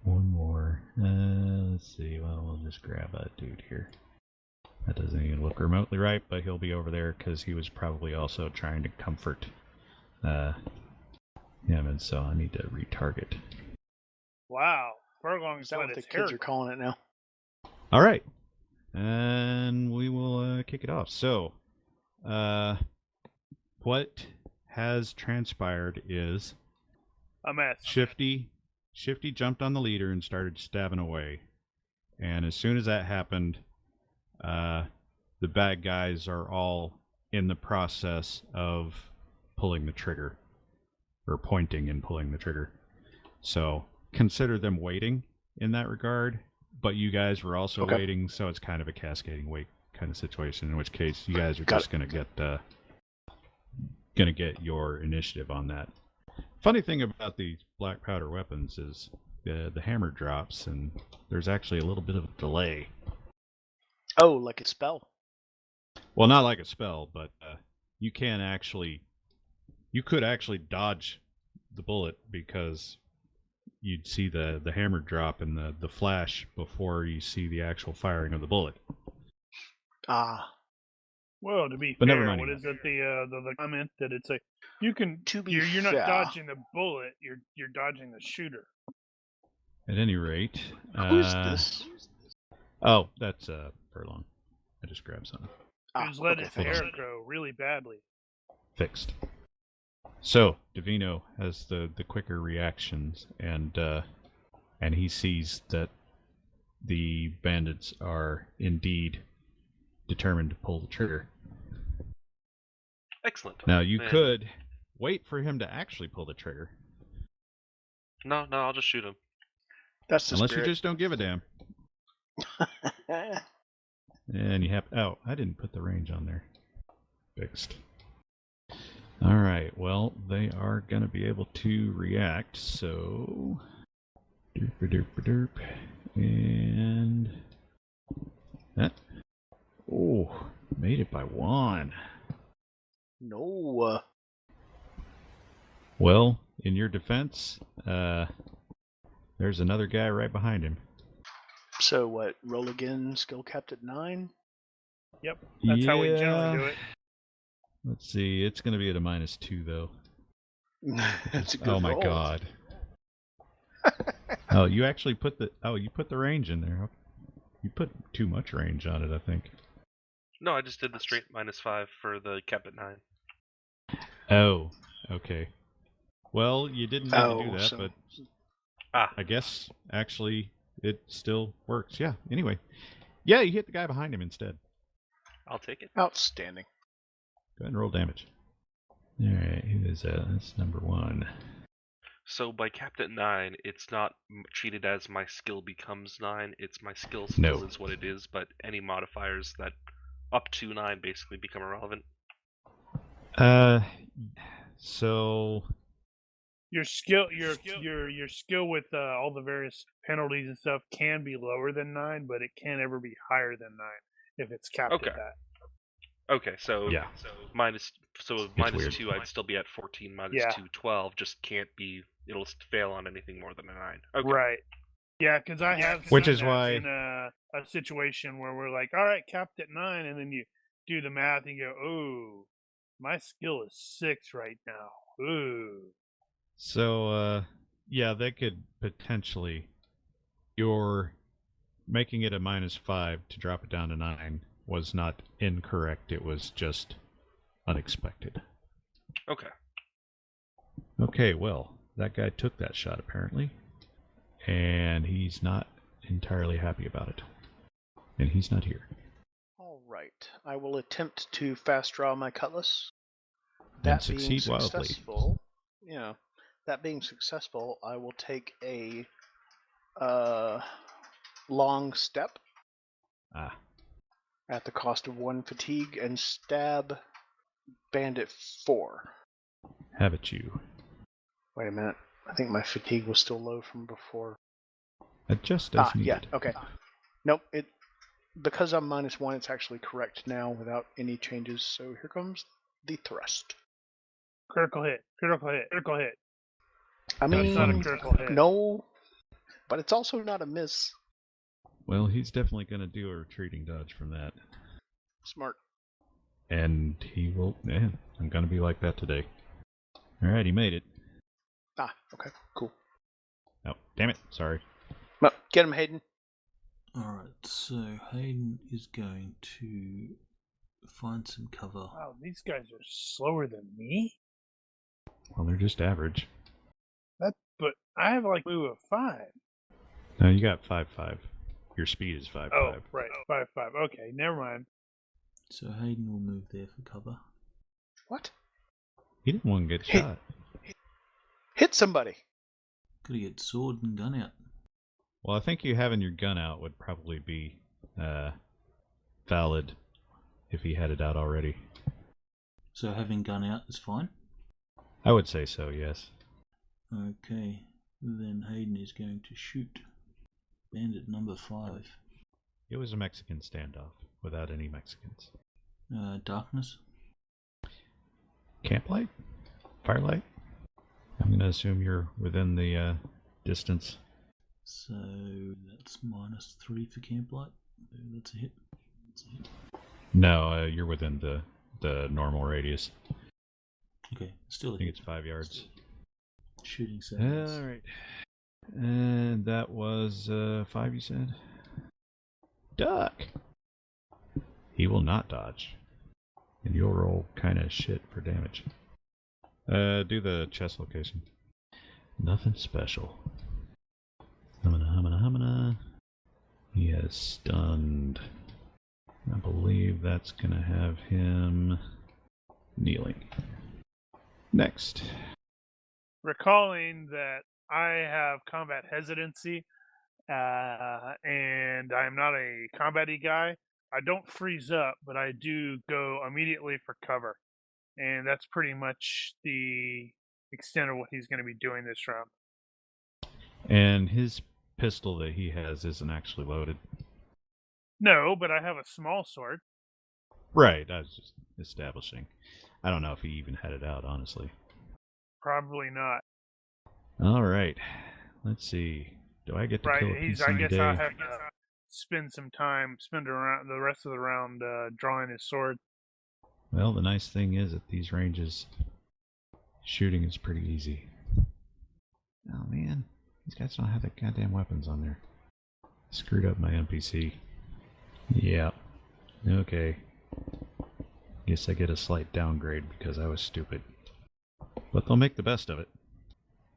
One more. Let's see. Well, we'll just grab a dude here. That doesn't even look remotely right, but he'll be over there because he was probably also trying to comfort him, and so I need to retarget. Wow. Furlong's Is that got what the his kids hair. are calling it now? All right, and we will kick it off. So, what has transpired is A mess. Shifty jumped on the leader and started stabbing away, and as soon as that happened, the bad guys are all in the process of pulling the trigger, or pointing and pulling the trigger. So consider them waiting in that regard, but you guys were also waiting, so it's kind of a cascading wait kind of situation, in which case you guys are just going to get your initiative on that. Funny thing about these black powder weapons is the hammer drops, and there's actually a little bit of a delay. Oh, like a spell. Well, not like a spell, but you could actually dodge the bullet because you'd see the hammer drop and the flash before you see the actual firing of the bullet. Ah. Well, to be But fair, never mind what again. is it? The comment that it's a you can. To be You're not fair. dodging the bullet. You're dodging the shooter. At any rate, Who's this? Oh, that's Furlong. I just grabbed something. Who's let his thanks. hair grow really badly? Fixed. So Davino has the quicker reactions, and he sees that the bandits are indeed determined to pull the trigger. Excellent. Now you could wait for him to actually pull the trigger. No, I'll just shoot him. That's the Unless spirit. you just don't give a damn. And you have... Oh, I didn't put the range on there. Fixed. Alright, well, they are going to be able to react, so... Derp. And... That... Oh, made it by one. No. Well, in your defense, there's another guy right behind him. So what? Roll again, skill capped at 9? Yep, that's how we generally do it. Let's see, it's going to be at a -2, though. That's a good Oh my roll. god. Oh, you actually put the... Oh, you put the range in there. You put too much range on it, I think. No, I just did the straight -5 for the cap at 9. Oh, okay. Well, you didn't need to do that, so- but Ah, I guess actually it still works. Yeah, anyway. Yeah, you hit the guy behind him instead. I'll take it. Outstanding. Go ahead and roll damage. Alright, who is that? That's number 1. So by capped at 9, it's not treated as my skill becomes 9. It's my skill No. still is what it is, but any modifiers that up to 9 basically become irrelevant. So Your skill with all the various penalties and stuff can be lower than 9, but it can't ever be higher than 9 if it's capped Okay. at that. Okay, so Yeah. minus weird. 2, I'd still be at 14. Minus Yeah. 2, 12. Just can't be. It'll fail on anything more than a 9. Okay. Right. Yeah, because I have Which seen is that why- in a situation where we're like, all right, capped at 9, and then you do the math and you go, oh, my skill is 6 right now. Ooh. So, yeah, they could potentially... Your making it a -5 to drop it down to 9 was not incorrect. It was just unexpected. Okay. Okay, well, that guy took that shot, apparently. And he's not entirely happy about it. And he's not here. All right. I will attempt to fast draw my cutlass. And That being succeed wildly. successful, that being successful, I will take a long step Ah, at the cost of 1 fatigue and stab Bandit 4. Have it you. Wait a minute. I think my fatigue was still low from before. Adjust as needed. Yeah, okay. Nope, because I'm -1, it's actually correct now without any changes. So here comes the thrust. Critical hit. Critical hit. Critical hit. I mean, That's not a critical hit. no, but it's also not a miss. Well, he's definitely going to do a retreating dodge from that. Smart. And he will... Man, I'm going to be like that today. Alright, he made it. Okay, cool. Oh, damn it. Sorry. Well, get him, Hayden. Alright, so Hayden is going to find some cover. Wow, these guys are slower than me? Well, they're just average. But I have like move of 5. No, you got 5-5. Your speed is 5-5. Oh, right. 5-5. Okay, never mind. So Hayden will move there for cover. What? He didn't want to get shot. Hit somebody. Gotta get sword and gun out. Well, I think you having your gun out would probably be valid if he had it out already. So having gun out is fine? I would say so, yes. Okay, then Hayden is going to shoot bandit number 5. It was a Mexican standoff without any Mexicans. Darkness. Camp light? Firelight? I'm going to assume you're within the distance. So that's -3 for camp light. That's a hit. No, you're within the normal radius. Okay, still a I think hit. it's 5 yards. Shooting seconds. Alright. And that was 5, you said? Duck! He will not dodge. And you'll roll kind of shit for damage. Do the chest location. Nothing special. Humana. He has stunned. I believe that's gonna have him kneeling. Next. Recalling that I have combat hesitancy, and I'm not a combat-y guy, I don't freeze up, but I do go immediately for cover. And that's pretty much the extent of what he's going to be doing this round. And his pistol that he has isn't actually loaded. No, but I have a small sword. Right, I was just establishing. I don't know if he even had it out, honestly. Probably not. Alright, let's see. Do I get to kill a Right, PC I guess today? I'll have to spend around the rest of the round drawing his sword. Well, the nice thing is at these ranges, shooting is pretty easy. Oh man, these guys don't have the goddamn weapons on there. Screwed up my NPC. Yeah. Okay. Guess I get a slight downgrade because I was stupid. But they'll make the best of it.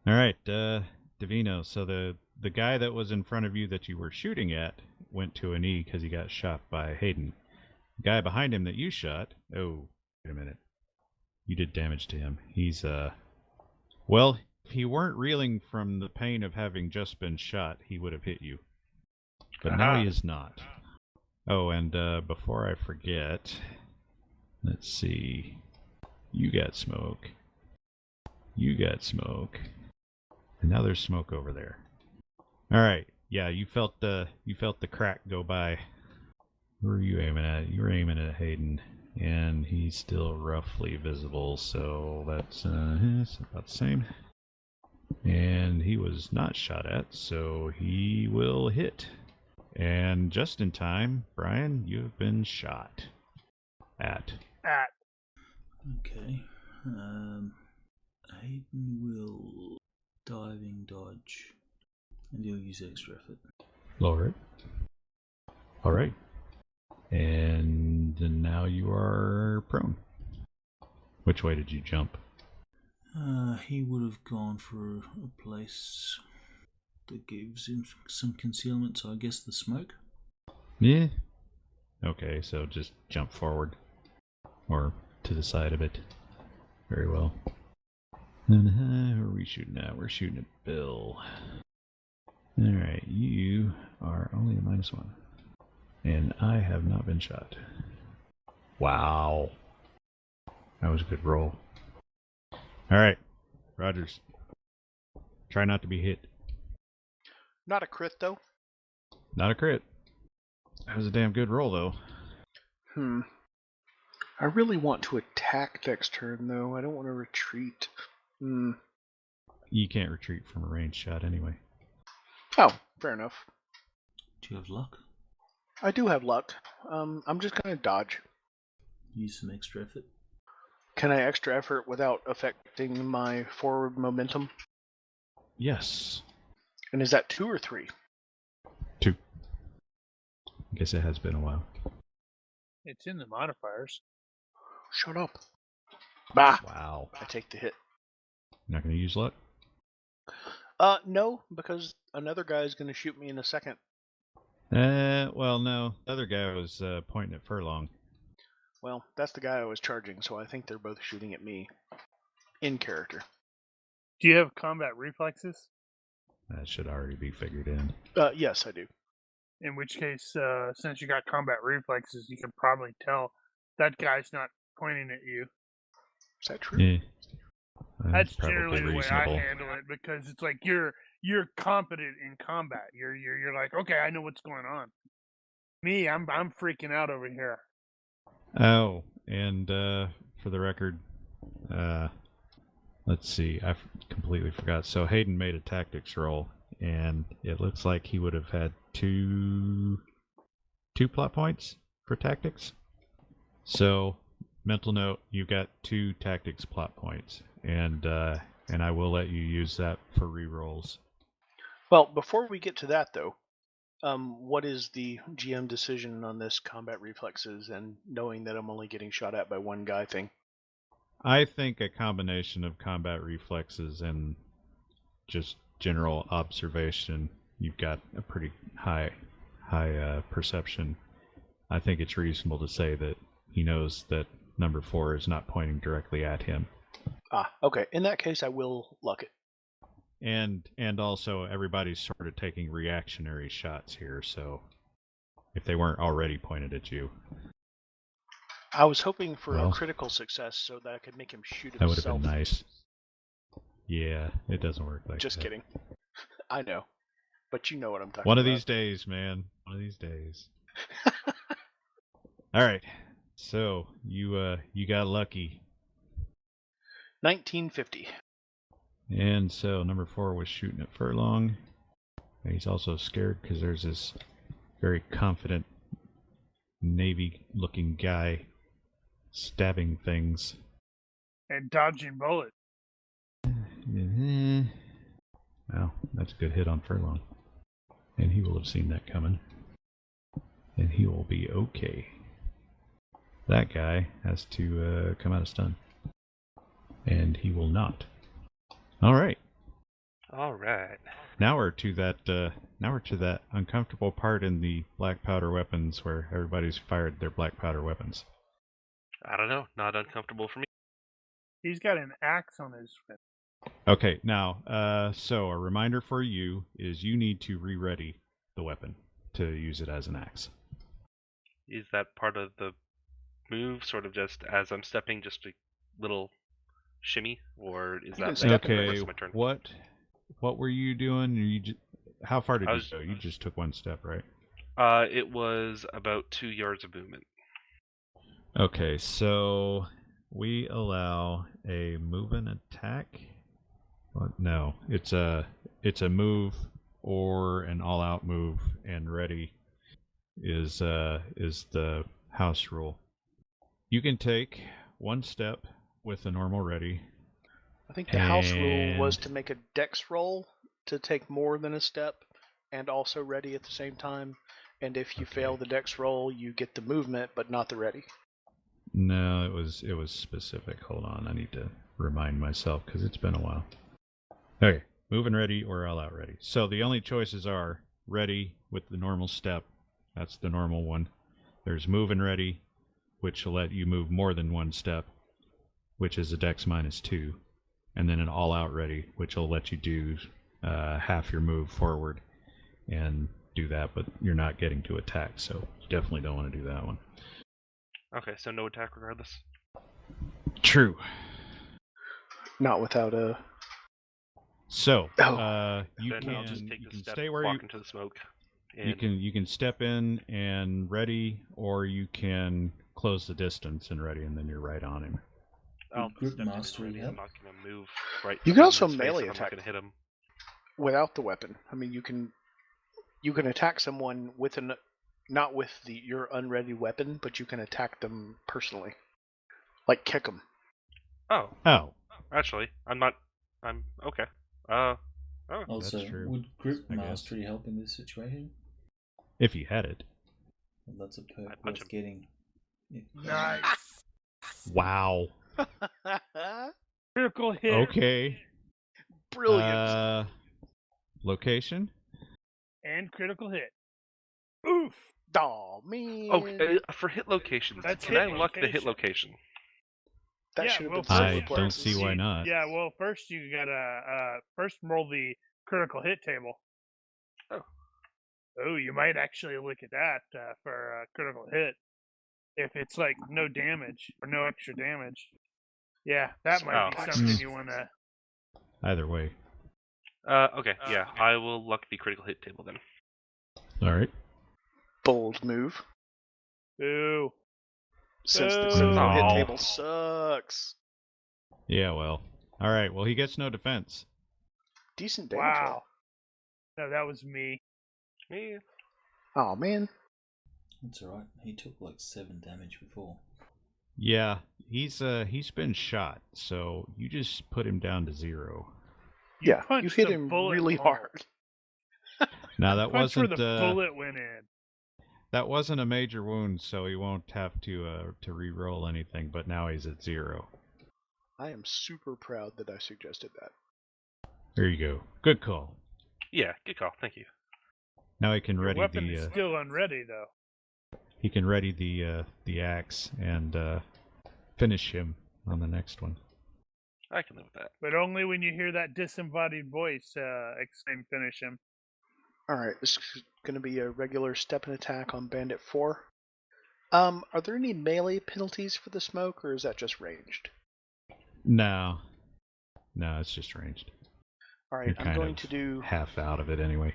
Alright, Davino, so the guy that was in front of you that you were shooting at went to an E because he got shot by Hayden. The guy behind him that you shot... Oh, wait a minute. You did damage to him. He's, well, if he weren't reeling from the pain of having just been shot, he would have hit you. But now he is not. Oh, and before I forget... Let's see. You got smoke. You got smoke. And now there's smoke over there. Alright, yeah, you felt the crack go by. Who are you aiming at? You were aiming at Hayden. And he's still roughly visible, so that's about the same. And he was not shot at, so he will hit. And just in time, Brian, you've been shot at. Okay. Hayden will diving dodge, and he'll use extra effort. Lower it. Alright. And now you are prone. Which way did you jump? He would have gone for a place that gives him some concealment, so I guess the smoke? Yeah. Okay, so just jump forward. Or to the side of it. Very well. And who are we shooting at? We're shooting at Bill. Alright, you are only a -1. And I have not been shot. Wow. That was a good roll. All right, Rogers. Try not to be hit. Not a crit, though. Not a crit. That was a damn good roll, though. I really want to attack next turn, though. I don't want to retreat. You can't retreat from a ranged shot anyway. Oh, fair enough. Do you have luck? I do have luck. I'm just going to dodge. Use some extra effort. Can I extra effort without affecting my forward momentum? Yes. And is that 2 or 3? 2. I guess it has been a while. It's in the modifiers. Shut up. Bah! Wow. I take the hit. Not going to use luck? No, because another guy is going to shoot me in a second. Well, no. The other guy was pointing at Furlong. Well, that's the guy I was charging, so I think they're both shooting at me. In character. Do you have combat reflexes? That should already be figured in. Yes, I do. In which case, since you got combat reflexes, you can probably tell that guy's not pointing at you. Is that true? Yeah. That's probably generally the way I reasonable. handle it, because it's like you're competent in combat. You're like, okay, I know what's going on. Me, I'm freaking out over here. Oh, and for the record, let's see, I completely forgot. So Hayden made a tactics roll, and it looks like he would have had two plot points for tactics. So, mental note, you've got 2 tactics plot points, and I will let you use that for rerolls. Well, before we get to that, though, what is the GM decision on this combat reflexes and knowing that I'm only getting shot at by one guy thing? I think a combination of combat reflexes and just general observation, you've got a pretty high perception. I think it's reasonable to say that he knows that number 4 is not pointing directly at him. Ah, okay. In that case, I will luck it. And also everybody's sort of taking reactionary shots here, so if they weren't already pointed at you. I was hoping for Well, a critical success so that I could make him shoot that would have himself. been nice. Yeah, it doesn't work like Just that. kidding. I know. But you know what I'm talking about. One of these days, man. One of these days. All right. So, you got lucky. 1950. And so number 4 was shooting at Furlong. And he's also scared because there's this very confident Navy-looking guy stabbing things. And dodging bullets. Well, that's a good hit on Furlong. And he will have seen that coming. And he will be okay. That guy has to come out of stun. And he will not. All right. Now we're to that uncomfortable part in the black powder weapons where everybody's fired their black powder weapons. I don't know. Not uncomfortable for me. He's got an axe on his foot. Okay, now, so a reminder for you is you need to re-ready the weapon to use it as an axe. Is that part of the move, sort of just as I'm stepping, just a little shimmy, or is You can that step for the Okay, rest of my turn? what were you doing? How far did I you was- go? You just took 1 step, right? It was about 2 yards of movement. Okay, so we allow a move and attack. What? No, it's a move or an all-out move, and ready is the house rule. You can take 1 step with a normal ready. I think the house rule was And- to make a dex roll to take more than a step and also ready at the same time. And if you fail the dex roll, you get the movement but not the ready. No, it was specific. Hold on, I need to remind myself because it's been a while. Okay, move and ready or all out ready. So the only choices are ready with the normal step. That's the normal one. There's move and ready, which will let you move more than 1 step, which is a dex -2. And then an all out ready, which will let you do half your move forward and do that, but you're not getting to attack, so you definitely don't want to do that one. Okay, so no attack regardless. True. Not without a. So, Oh. you Then I'll just can take the step, stay where walk into the smoke. And you can step in and ready, or you can close the distance and ready, and then you're right on him. I'll Group step in and mastery ready. help? I'm not going to move right. You can in also his face melee if I'm not attack. going to hit him. Without the weapon. I mean, you can attack someone with not with your unready weapon, but you can attack them personally, like kick them. Oh, Oh, actually, I'm not. I'm okay. Oh, Also, true, would group I guess. mastery help in this situation? if you had it. Well, that's a perk I'd punch worth him. getting. If, Nice. Wow. Critical hit. Okay. Brilliant. Location? And critical hit. Oof. Oh man. oh, for hit locations, That's can hit I luck the hit location. location? That Yeah, should have well, been I Silver don't Blades. see why not. Yeah, well, first you gotta first roll the critical hit table. Oh. Oh, you might actually look at that for a critical hit. If it's like no damage or no extra damage. Yeah, that might be Oh. something you wanna. Either way. Okay, yeah, I will luck the critical hit table then. All right. Bold move. Ooh. Since the Boo. critical hit Aw. table sucks. Yeah, well. All right, well, he gets no defense. Decent damage Wow. No, that was me. Me? roll. Oh man. that's alright. He took like 7 damage before. Yeah, he's been shot, so you just put him down to 0. You Yeah, you punched hit the him bullet really hole. hard. Now that Punch where wasn't the bullet went in. that wasn't a major wound, so he won't have to re-roll anything. But now he's at 0. I am super proud that I suggested that. There you go. Good call. Yeah, good call. Thank you. Now he can Your ready weapon the is still unready, though. he can ready the axe and finish him on the next one. I can live with that. But only when you hear that disembodied voice exclaim finish him. Alright, this is going to be a regular step and attack on Bandit 4. Are there any melee penalties for the smoke, or is that just ranged? No, it's just ranged. Alright, You're I'm kind going of to do. half out of it anyway.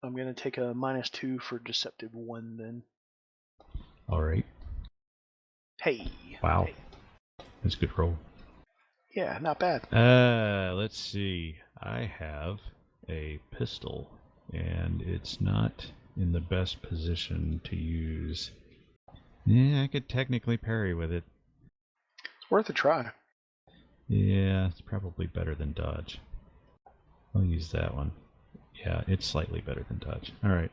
I'm going to take a -2 for Deceptive 1 then. All right. Hey. Wow. That's a good roll. Yeah, not bad. Let's see. I have a pistol, and it's not in the best position to use. Yeah, I could technically parry with it. It's worth a try. Yeah, it's probably better than dodge. I'll use that one. Yeah, it's slightly better than dodge. All right.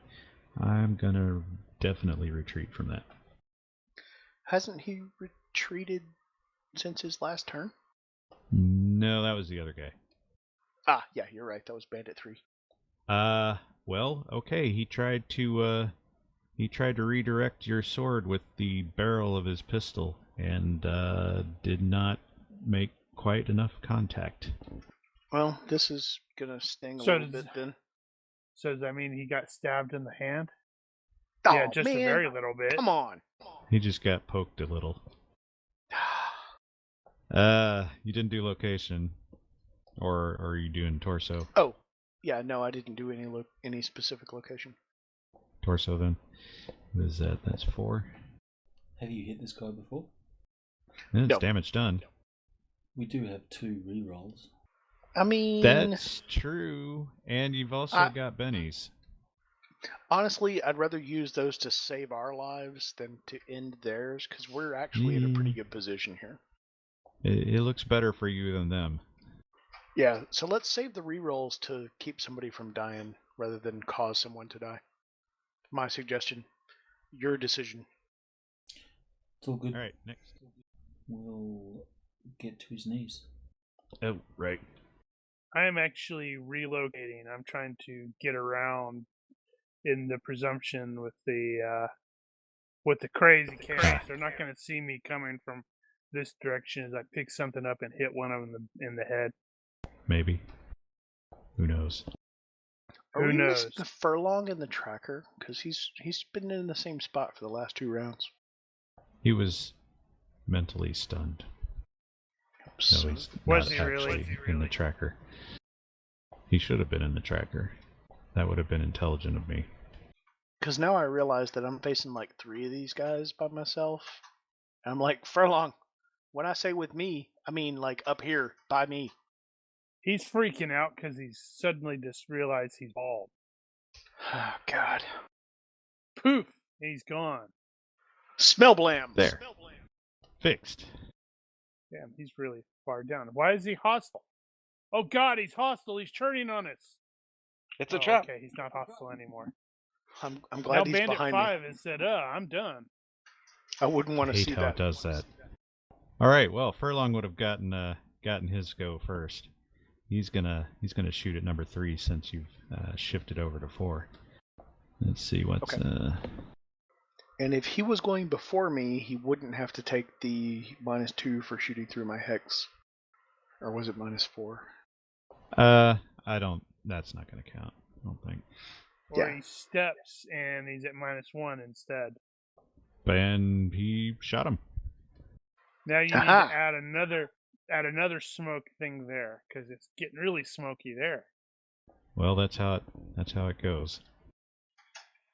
I'm gonna definitely retreat from that. Hasn't he retreated since his last turn? No, that was the other guy. Ah, yeah, you're right. That was Bandit 3. Well, okay. He tried to redirect your sword with the barrel of his pistol and did not make quite enough contact. Well, this is gonna sting a So little bit then. So does that mean he got stabbed in the hand? Oh, Yeah, just man. a very little bit. Come on. He just got poked a little. You didn't do location, or are you doing torso? Oh, yeah, no, I didn't do any specific location. Torso then. What is that? That's 4. Have you hit this guy before? And it's No. damage done. We do have 2 rerolls. I mean, That's true. And you've also got Benny's. honestly, I'd rather use those to save our lives than to end theirs, because we're actually in a pretty good position here. It looks better for you than them. Yeah, so let's save the rerolls to keep somebody from dying rather than cause someone to die. My suggestion. Your decision. It's all good. Alright, next. We'll get to his knees. Oh, right. I am actually relocating. I'm trying to get around in the presumption with the crazy cats. They're not going to see me coming from this direction as I pick something up and hit one of them in the head. Maybe. Who knows? Are Who we knows? missing the furlong in the tracker? Because he's been in the same spot for the last 2 rounds. He was mentally stunned. GURPS. No, he's Was not he really? actually in the tracker. He should have been in the tracker. That would have been intelligent of me. Because now I realize that I'm facing like 3 of these guys by myself. And I'm like, Furlong, when I say with me, I mean like up here by me. He's freaking out because he's suddenly just realized he's bald. Oh, God. Poof! He's gone. Smell blam. There. Fixed. Damn, he's really far down. Why is he hostile? Oh God, he's hostile. He's turning on us. It's a trap. Okay, he's not hostile anymore. I'm Now glad he's Bandit behind 5 me. has said, I'm done. I wouldn't want to Hate see how that. it does that. All right. Well, Furlong would have gotten his go first. He's gonna shoot at number 3 since you've shifted over to 4. Let's see what's. Okay. And if he was going before me, he wouldn't have to take the -2 for shooting through my hex. Or was it -4? I don't. That's not gonna count. I don't think. Or Yeah. he steps and he's at -1 instead. And he shot him. Now you need to add another smoke thing there because it's getting really smoky there. Well, that's how it goes.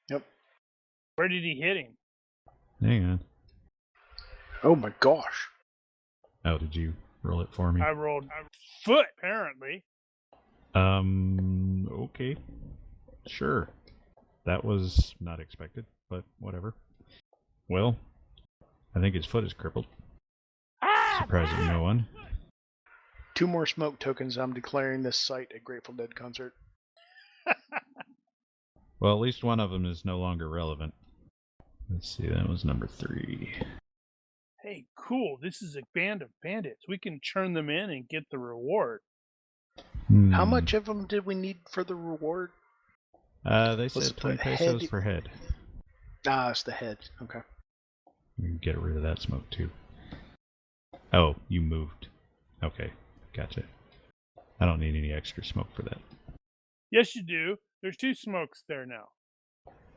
Yep. Where did he hit him? Hang on. Oh my gosh. Oh, did you roll it for me? I rolled foot apparently. Okay. Sure. That was not expected, but whatever. Well, I think his foot is crippled. Surprising no one. 2 more smoke tokens. I'm declaring this site a Grateful Dead concert. Well, at least one of them is no longer relevant. Let's see, that was number 3. Hey, cool. This is a band of bandits. We can turn them in and get the reward. How much of them did we need for the reward? They said 20 pesos for head. Ah, it's the head. Okay. We can get rid of that smoke too. Oh, you moved. Okay, gotcha. I don't need any extra smoke for that. Yes, you do. There's 2 smokes there now.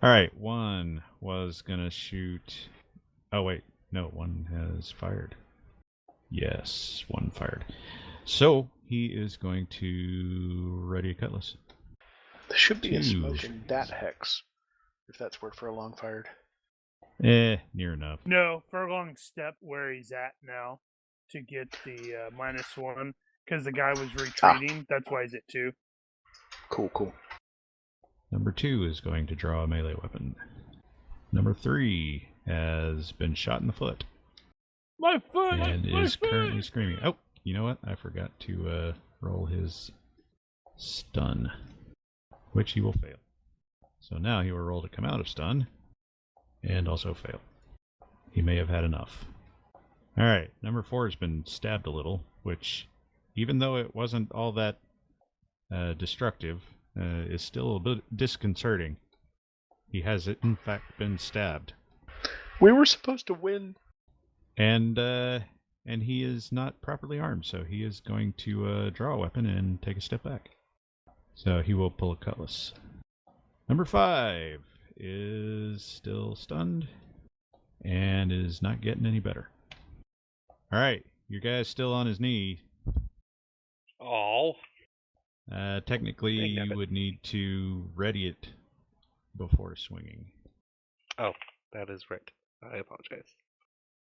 Alright, one was gonna shoot... Oh wait, no, one has fired. Yes, one fired. So, he is going to ready a cutlass. There should be a 2. smoke in that hex, if that's where Furlong fired. Near enough. No, Furlong step where he's at now to get the -1 because the guy was retreating. That's why he's at 2. Cool. Number 2 is going to draw a melee weapon. Number 3 has been shot in the foot. My foot! And my is foot! currently screaming. Oh, you know what? I forgot to roll his stun, which he will fail. So now he will roll to come out of stun, and also fail. He may have had enough. Alright, number 4 has been stabbed a little, which, even though it wasn't all that destructive, is still a bit disconcerting. He has, in fact, been stabbed. We were supposed to win. And he is not properly armed, so he is going to draw a weapon and take a step back. So he will pull a cutlass. Number 5 is still stunned and is not getting any better. Alright, your guy's still on his knee. Oh. Technically, you would need to ready it before swinging. Oh, that is right. I apologize.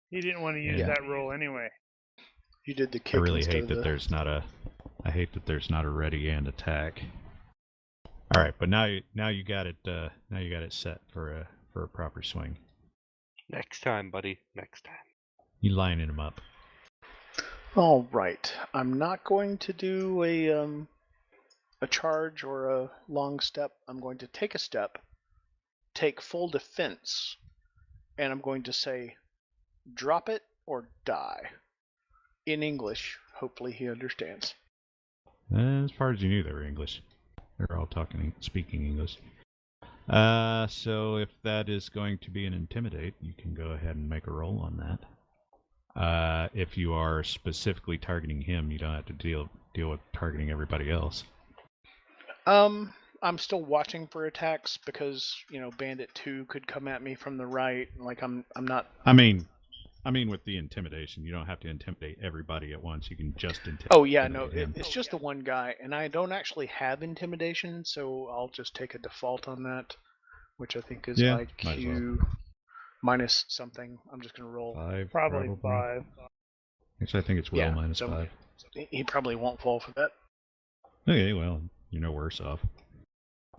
He didn't want to use that roll anyway. You did the kick. I really instead hate of that the... there's not a. I hate that there's not a ready and attack. All right, but now you got it. Now you got it set for a proper swing. Next time, buddy. Next time. You lining him up. All right. I'm not going to do a charge or a long step. I'm going to take a step, take full defense, and I'm going to say, drop it or die. In English. Hopefully he understands. As far as you knew, they were English. They're all speaking English. So if that is going to be an intimidate, you can go ahead and make a roll on that. If you are specifically targeting him, you don't have to deal with targeting everybody else. I'm still watching for attacks because, Bandit 2 could come at me from the right. Like I'm not. I mean, I mean, with the intimidation, you don't have to intimidate everybody at once. You can just intimidate. Oh yeah, no, him. it's just the one guy, and I don't actually have intimidation, so I'll just take a default on that, which I think is Yeah, might as IQ minus something. I'm just gonna roll. 5, Probably 5. Actually, I think it's Will minus so 5. He probably won't fall for that. Okay, well, you're no worse off.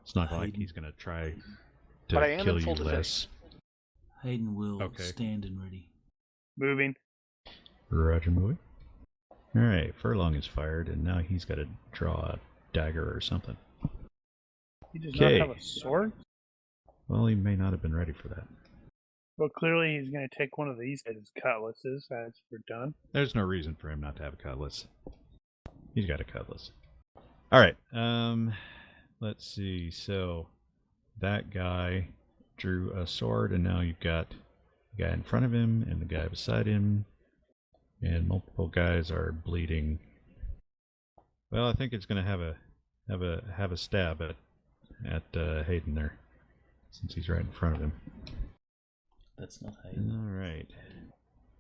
It's not like he's gonna try But I to am kill in full you less. Hayden will Okay. stand and ready. Moving. Roger, moving. All right, Furlong is fired, and now he's got to draw a dagger or something. He does Okay. not have a sword? Well, he may not have been ready for that. Well, clearly he's going to take one of these as cutlasses as we're done. There's no reason for him not to have a cutlass. He's got a cutlass. All right. Let's see. So that guy drew a sword, and now you've got the guy in front of him and the guy beside him, and multiple guys are bleeding. Well, I think it's going to have a stab at Hayden there, since he's right in front of him. That's not Hayden. All right,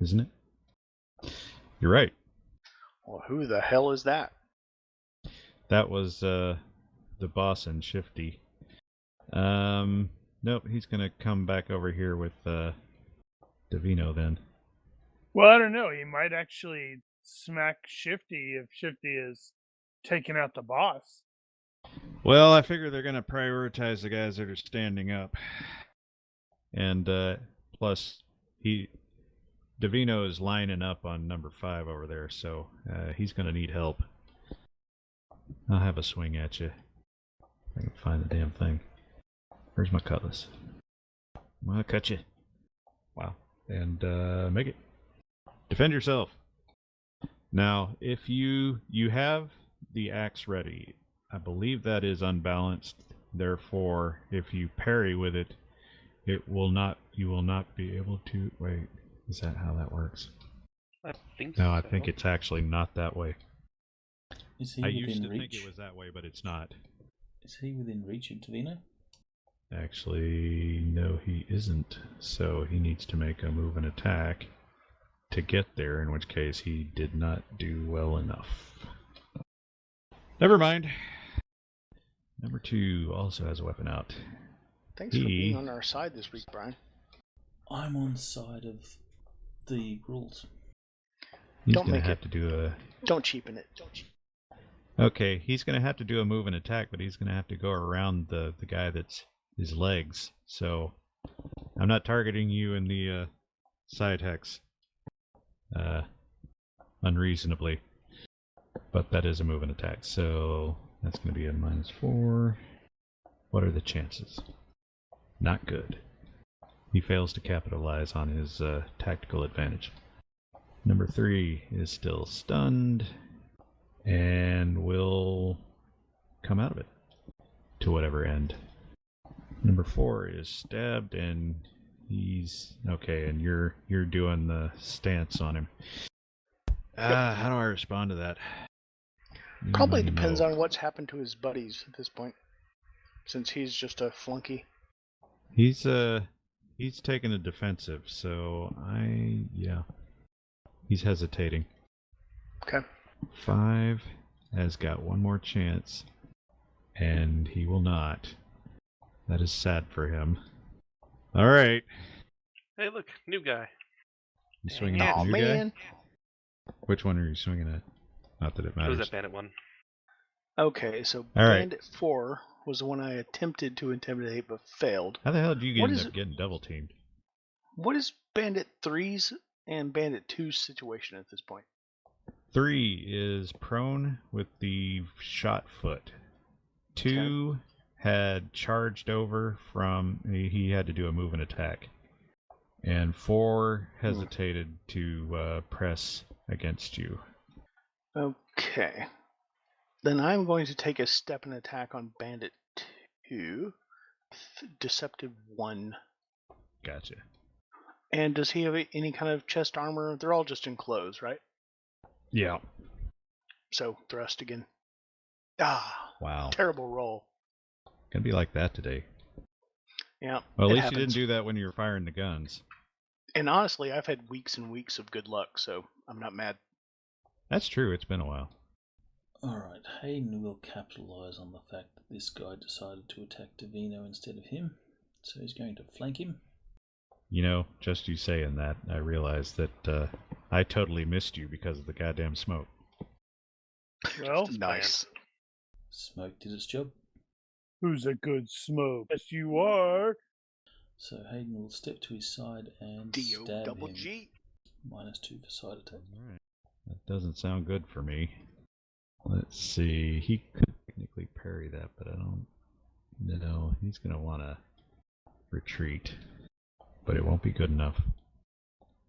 isn't it? You're right. Well, who the hell is that? That was the boss and Shifty. Nope, he's gonna come back over here with Davino then. Well, I don't know. He might actually smack Shifty if Shifty is taking out the boss. Well, I figure they're gonna prioritize the guys that are standing up, and plus Davino is lining up on number 5 over there, so he's gonna need help. I'll have a swing at you. If I can find the damn thing. Where's my cutlass? I'm gonna cut you. Wow. And make it. Defend yourself. Now, if you have the axe ready, I believe that is unbalanced. Therefore, if you parry with it, you will not be able to. Wait, is that how that works? I think No, so. I think it's actually not that way. Is he I within used to reach? think it was that way, but it's not. Is he within reach of Davino? Actually, no, he isn't. So he needs to make a move and attack to get there, in which case he did not do well enough. Never mind. Number 2 also has a weapon out. Thanks for being on our side this week, Brian. I'm on the side of the rules. He's Don't gonna make have it. to do a. Don't cheapen it. Okay, he's gonna have to do a move and attack, but he's gonna have to go around the guy that's his legs. So I'm not targeting you in the side hex unreasonably, but that is a move and attack. So that's gonna be a -4. What are the chances? Not good. He fails to capitalize on his tactical advantage. Number 3 is still stunned and will come out of it to whatever end. Number 4 is stabbed and he's okay, and you're doing the stance on him. How do I respond to that? Probably Anybody depends know? on what's happened to his buddies at this point, since he's just a flunky. He's taking a defensive, so he's hesitating. Okay. 5 has got one more chance, and he will not. That is sad for him. All right. Hey, look, new guy. You swinging at Aw, the new man. guy? Which one are you swinging at? Not that it It was matters. that bandit one. Okay, so All right. Bandit 4 was the one I attempted to intimidate but failed. How the hell did you What end is up it? getting double teamed? What is Bandit 3's and Bandit 2's situation at this point? 3 is prone with the shot foot. 2 had charged over from. He had to do a move and attack. And 4 hesitated to press against you. Okay. Then I'm going to take a step and attack on Bandit 2. Deceptive 1. Gotcha. And does he have any kind of chest armor? They're all just in clothes, right? Yeah. So, thrust again. Ah, Wow. terrible roll. Gonna be like that today. Yeah. Well, at it least happens. you didn't do that when you were firing the guns. And honestly, I've had weeks and weeks of good luck, so I'm not mad. That's true. It's been a while. Alright, Hayden will capitalise on the fact that this guy decided to attack Davino instead of him, so he's going to flank him. You know, just you saying that, I realized that I totally missed you because of the goddamn smoke. Well, Nice. Smoke did its job, who's a good smoke? Yes, you are. so Hayden will step to his side and D-O stab double him. G. -2 for side attack. Alright. That doesn't sound good for me. Let's see. He could technically parry that, but I don't know. He's going to want to retreat. But it won't be good enough.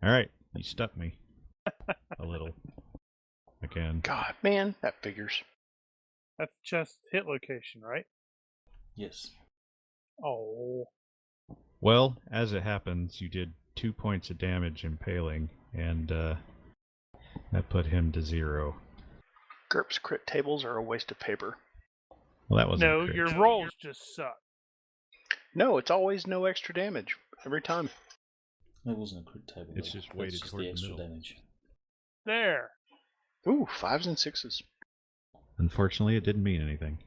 Alright. He stuck me. A little. Again. God, man, that figures. That's chest hit location, right? Yes. Oh. Well, as it happens, you did 2 points of damage impaling, and that put him to 0. GURPS crit tables are a waste of paper. Well, that wasn't No, crit. your rolls just suck. No, it's always no extra damage. Every time. It wasn't a crit table. It's though. just weighted That's just toward the the extra middle. damage. There. Ooh, 5s and 6s. Unfortunately, it didn't mean anything.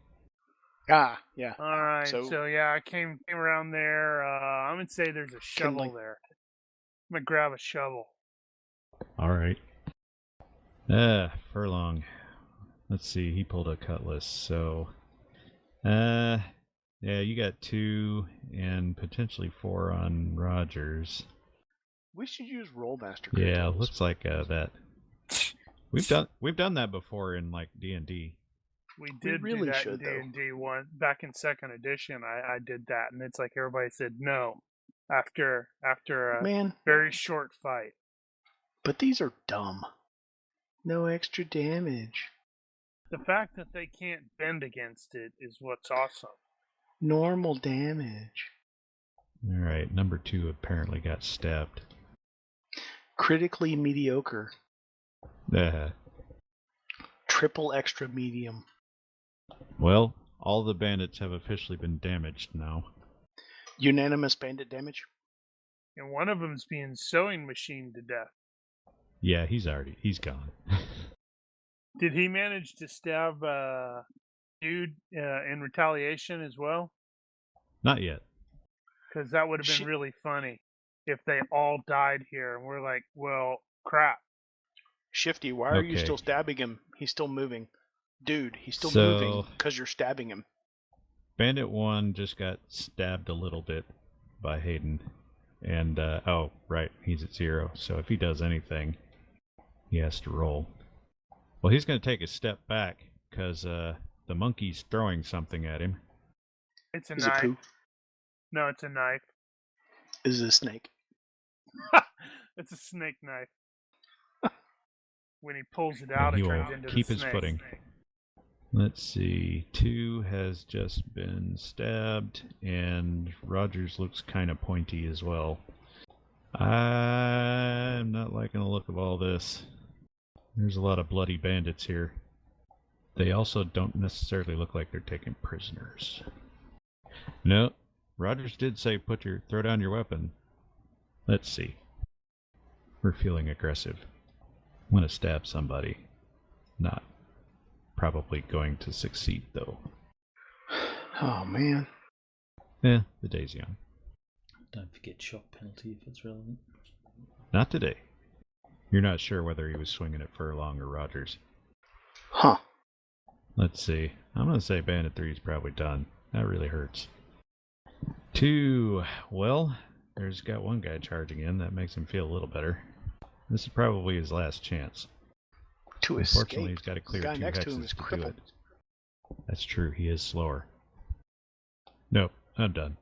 Ah, yeah. All right. So- So yeah, I came around there. I'm gonna say there's a shovel Kindling. there. I'm gonna grab a shovel. Alright. Furlong. Let's see, he pulled a cutlass, so... yeah, you got 2 and potentially 4 on Rogers. We should use Rollmaster crit Yeah, tables. looks like that. We've done that before in like D&D. We did really do that should, though. in D&D one back in second edition. I did that, and it's like everybody said no after a Man, very short fight. but these are dumb. No extra damage. The fact that they can't bend against it is what's awesome. Normal damage. Alright, number 2 apparently got stabbed. Critically mediocre. Triple extra medium. Well, all the bandits have officially been damaged now. Unanimous bandit damage. And one of them's being sewing machined to death. Yeah, he's gone. Did he manage to stab dude in retaliation as well? Not yet. Because that would have been really funny if they all died here and we're like, well, crap. Shifty, why are you Okay. still stabbing him? He's still moving. Dude, he's still So- moving because you're stabbing him. Bandit 1 just got stabbed a little bit by Hayden. And, oh, right, he's at 0. So if he does anything, he has to roll. Well, he's going to take a step back because the monkey's throwing something at him. It's a Is it knife. poo? No, it's a knife. Is it a snake? It's a snake knife. When he pulls it out, He it will turns into keep the his snake. footing. Let's see. 2 has just been stabbed, and Rogers looks kind of pointy as well. I'm not liking the look of all this. There's a lot of bloody bandits here. They also don't necessarily look like they're taking prisoners. No, Rogers did say throw down your weapon. Let's see. We're feeling aggressive. I'm gonna stab somebody. Not probably going to succeed though. Oh, man. The day's young. Don't forget shock penalty if it's relevant. Not today. You're not sure whether he was swinging at Furlong or Rogers. Huh. Let's see. I'm going to say Bandit 3 is probably done. That really hurts. 2. Well, there's got one guy charging in. That makes him feel a little better. This is probably his last chance. To Unfortunately, escape. he's got to clear The guy 2 next hexes to him is to do crippled. it. That's true. He is slower. Nope. I'm done.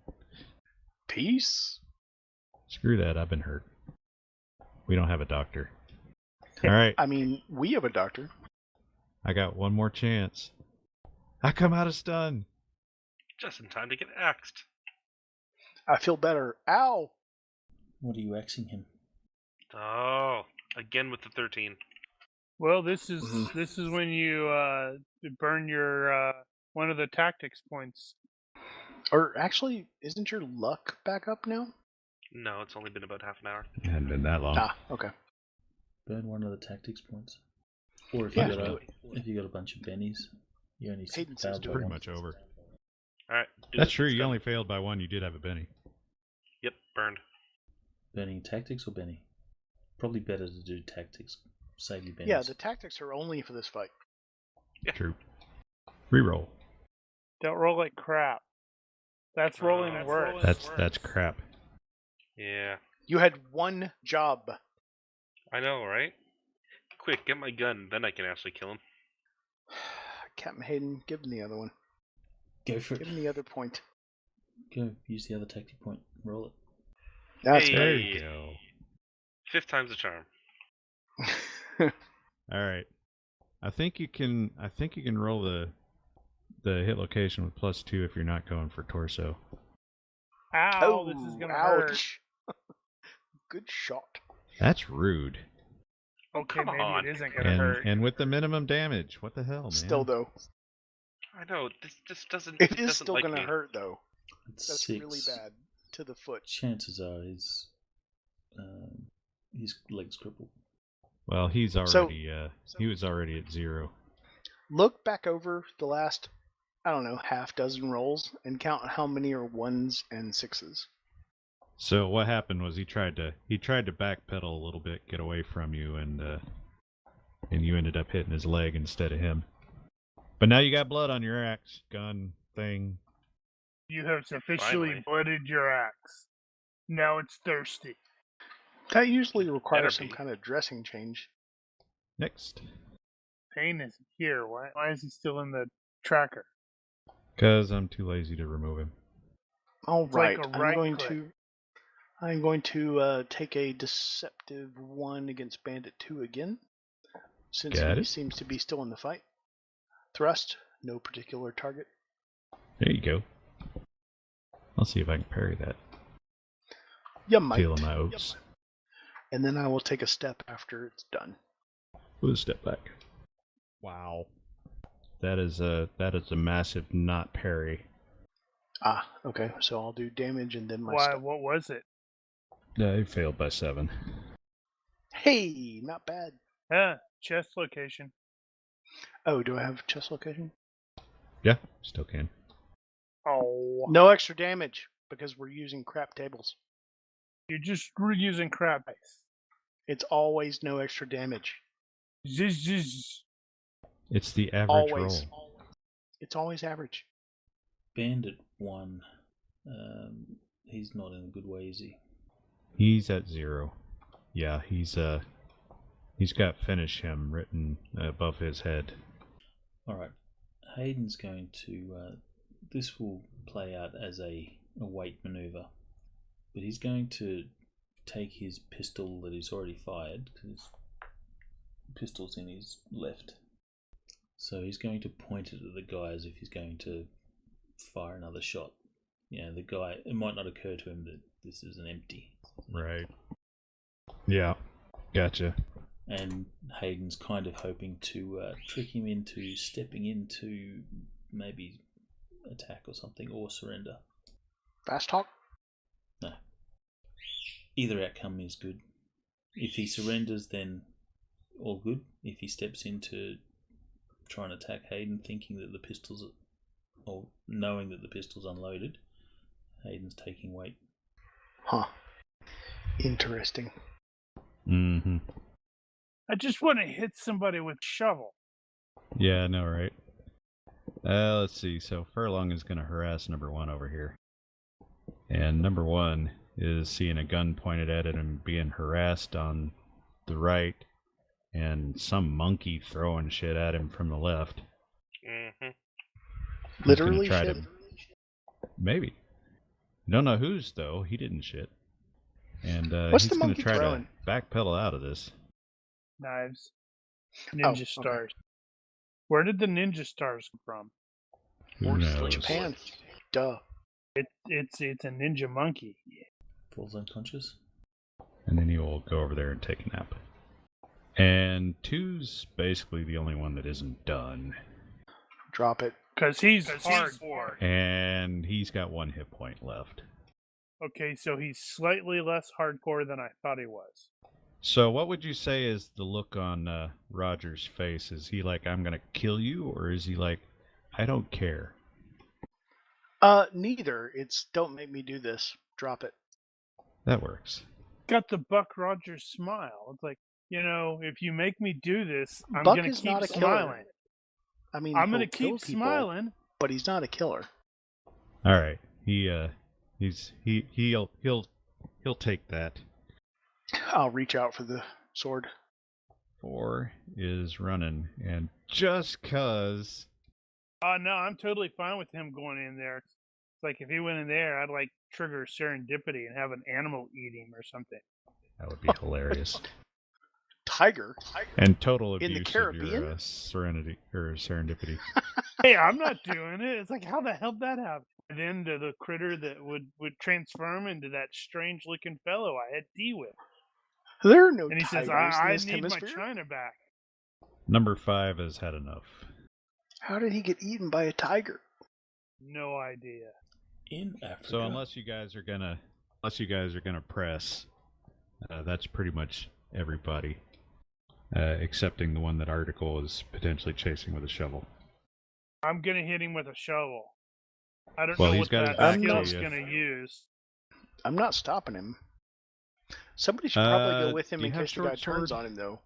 Peace. Screw that. I've been hurt. We don't have a doctor. All right. I mean, we have a doctor. I got one more chance. I come out of stun. Just in time to get axed. I feel better. Ow! What are you axing him? Oh, again with the 13. Well, this is when you burn your one of the tactics points. Or actually, isn't your luck back up now? No, it's only been about half an hour. It hadn't been that long. Ah, okay. Burn one of the tactics points. Or if Yeah. you got a bunch of bennies, you only Hayden says failed do by it. Pretty one. much over. Alright. That's true. You only failed by one. You did have a Benny. Yep, burned. Burning tactics or Benny? Probably better to do tactics. Save your bennies. Yeah, the tactics are only for this fight. Yeah. True. Reroll. Don't roll like crap. That's rolling worse. That's crap. Yeah. You had one job. I know, right? Quick, get my gun, then I can actually kill him. Captain Hayden, give him the other one. Go for Give it. him the other point. Go. Use the other tactic point. Roll it. That's Hey. There you go. 5th time's the charm. better. All right. I think you can roll the hit location with +2 if you're not going for torso. Ow, this is gonna hurt. ouch. Good shot. That's rude. Okay, Come maybe on. it isn't gonna hurt. And with the minimum damage. What the hell, man? Still, though. I know, this doesn't... It this is doesn't still like going to me. hurt, though. It's That's 6. really bad. To the foot. Chances are his leg's crippled. Well, he's already he was already at 0. Look back over the last, I don't know, half dozen rolls and count how many are 1s and 6s. So what happened was he tried to backpedal a little bit, get away from you, and you ended up hitting his leg instead of him. But now you got blood on your axe gun thing. You have officially Finally. blooded your axe. Now it's thirsty. That usually requires Better some be. kind of dressing change. Next. Payne isn't here. Why is he still in the tracker? Because I'm too lazy to remove him. All It's like right, a I'm right going click. to take a deceptive 1 against Bandit 2 again, since Got he it. seems to be still in the fight. Thrust, no particular target. There you go. I'll see if I can parry that. You might. Feeling my oats. And then I will take a step after it's done. With a step back. Wow. That is a massive not parry. Ah, okay. So I'll do damage and then my Why? step. What was it? Yeah, he failed by 7. Hey, not bad. Chest location. Oh, do I have chest location? Yeah, still can. Oh, No extra damage because we're using crap tables. you're just reusing crap base. It's always no extra damage. Zzz. It's the average Always. roll. It's always average. Bandit 1. He's not in a good way, is he? He's at 0. Yeah, he's got finish him written above his head. Alright. Hayden's going to... this will play out as a weight maneuver. But he's going to take his pistol that he's already fired, because his pistol's in his left. So he's going to point it at the guy as if he's going to fire another shot. You know, the guy, it might not occur to him that this is an empty. Right. Yeah. Gotcha. And Hayden's kind of hoping to trick him into stepping into maybe attack or something, or surrender. Fast talk? No. Either outcome is good. If he surrenders, then all good. If he steps in to try and attack Hayden thinking that the pistol's, or knowing that the pistol's unloaded, Hayden's taking weight. Huh. Interesting. Mm-hmm. I just want to hit somebody with shovel. Yeah, I know, right? Let's see. So Furlong is going to harass number 1 over here. And number 1 is seeing a gun pointed at it and being harassed on the right, and some monkey throwing shit at him from the left. Mm-hmm. He's Literally gonna try shit? Maybe. Don't know whose, though. He didn't shit. And What's he's the going to monkey try throwing? to backpedal out of this. Knives. Oh, Ninja okay. stars. Where did the ninja stars come from? Who Or knows? sling Japan. swords. Duh. It's a ninja monkey. Falls unconscious. And then he will go over there and take a nap. And 2's basically the only one that isn't done. Drop it. Because he's hardcore. And he's got 1 hit point left. Okay, so he's slightly less hardcore than I thought he was. So, what would you say is the look on Roger's face? Is he like, I'm going to kill you? Or is he like, I don't care? Neither. It's don't make me do this. Drop it. That works. Got the Buck Rogers smile. It's like, if you make me do this, I'm Buck going to is keep not a smiling. killer. I mean, I'm going going to keep smiling. But he's not a killer. All right. He'll take that. I'll reach out for the sword. 4 is running, and just cause. No, I'm totally fine with him going in there. It's like if he went in there, I'd like trigger serendipity and have an animal eat him or something. That would be hilarious. Tiger? And total In the abuse of Caribbean? your serenity or serendipity. Hey, I'm not doing it. It's like, how the hell did that happen? And then the critter that would transform into that strange looking fellow I had tea with. There are no And he tigers says, in I this need hemisphere. my China back. Number 5 has had enough. How did he get eaten by a tiger? No idea. In Africa. So unless you guys are gonna press, that's pretty much everybody, excepting the one that Article is potentially chasing with a shovel. I'm gonna hit him with a shovel. I don't Well, know he's what got that his back to skill's you. gonna use. I'm not stopping him. Somebody should probably go with him do in you have case the guy short turns sword? on him, though.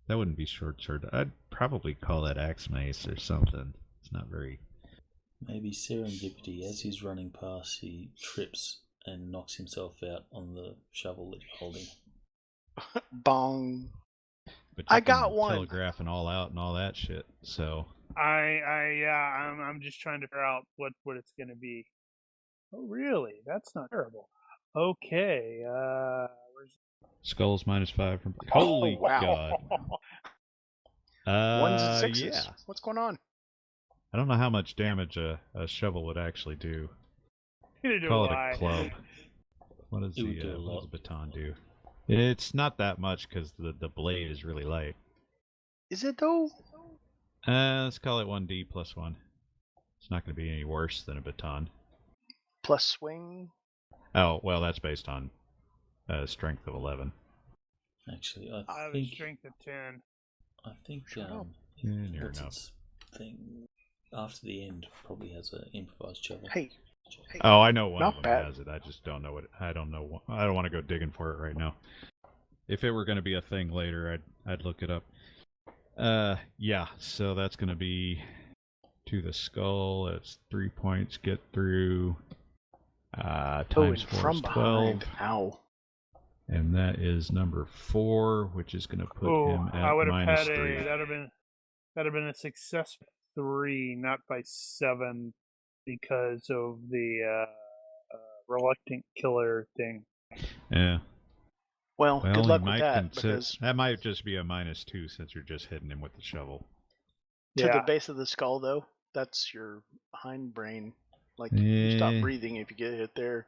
That wouldn't be short sword. I'd probably call that axe mace or something. It's not very. Maybe serendipity. As he's running past, he trips and knocks himself out on the shovel that you're holding. Bong. But I you can got one. Telegraph and all out and all that shit. So I'm just trying to figure out what it's gonna be. Oh, really? That's not terrible. Okay. Where's... skulls -5 from. Holy wow. God. Ones and sixes. Yeah. What's going on? I don't know how much damage a shovel would actually do. Neither do Call it I. a club. What does It would do a what does lot. the baton do? It's not that much because the blade is really light. Is it, though? Let's call it 1d plus 1. It's not going to be any worse than a baton. Plus swing? Oh, well, that's based on strength of 11. Actually, I have a think strength of 10. I think Shut up. Near what's enough. its thing after the end probably has an improvised shovel. Hey. Oh, I know one Not of them bad. has it. I just don't know what. I don't know. I don't want to go digging for it right now. If it were going to be a thing later, I'd look it up. Yeah. So that's going to be to the skull. It's 3 points. Get through. Times and 4 from is 12. behind. Ow. And that is number 4, which is going to put him I at would have had -3. that'd have been a success 3, not by 7, because of the reluctant killer thing. Yeah. Well, Well, good luck you with might that, because that might just be a -2 since you're just hitting him with the shovel. to the Yeah. base of the skull, though, that's your hindbrain. Like, you stop Eh. breathing if you get hit there.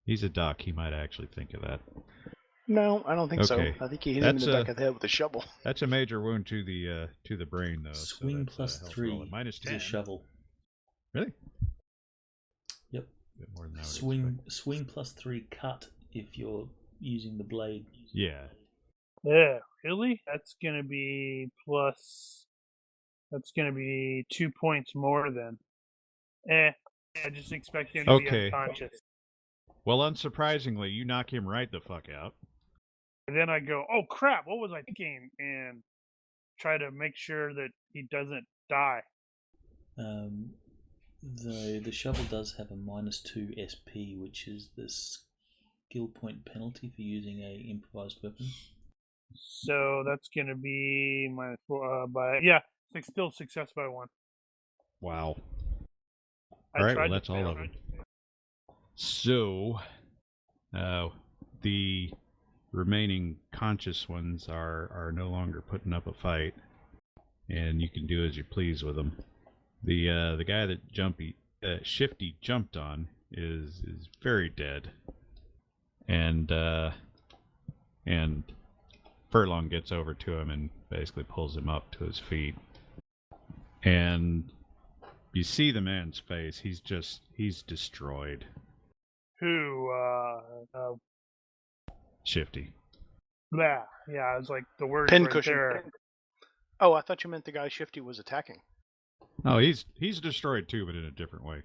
He's a doc. He might actually think of that. No, I don't think Okay. so. I think he hit him in That's the back of the head with a shovel. That's a major wound to the brain, though. Swing so that's plus a health 3 roll at is -10. a shovel. Really? Yep. A bit more than I would Swing plus 3 cut if you're using the blade. Yeah. Yeah, really? That's gonna be 2 points more than. I just expect him to be Okay. unconscious. Well, unsurprisingly, you knock him right the fuck out. And then I go, oh crap, what was I thinking? And try to make sure that he doesn't die. The shovel does have a -2 SP, which is the skill point penalty for using a improvised weapon. So that's gonna be still success by 1. Wow. I All right, tried well, to that's all fail. of them. So, the remaining conscious ones are no longer putting up a fight, and you can do as you please with them. The guy that Shifty jumped on is very dead, and Furlong gets over to him and basically pulls him up to his feet, and you see the man's face. He's destroyed. Who? Shifty. Yeah, I was like the words right Pincushion. there. Oh, I thought you meant the guy Shifty was attacking. Oh, he's destroyed too, but in a different way.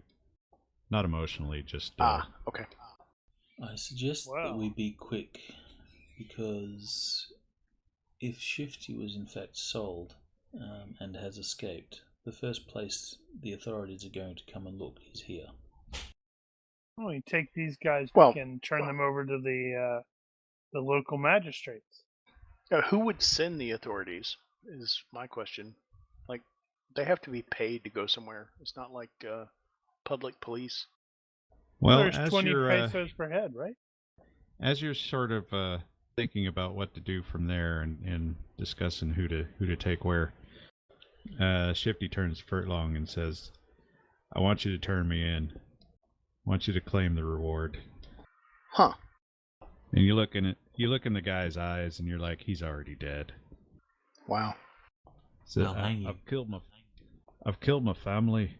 Not emotionally, just Okay. I suggest that we be quick, because if Shifty was in fact sold and has escaped, the first place the authorities are going to come and look is here. Well, you take these guys back and turn them over to the local magistrates. Who would send the authorities is my question. Like, they have to be paid to go somewhere. It's not like public police. Well, there's as 20 you're, pesos per head, right? As you're sort of thinking about what to do from there and discussing who to take where, Shifty turns to Furlong and says, "I want you to turn me in. I want you to claim the reward." Huh. And you look in the guy's eyes, and you're like, he's already dead. Wow. So I've killed my family.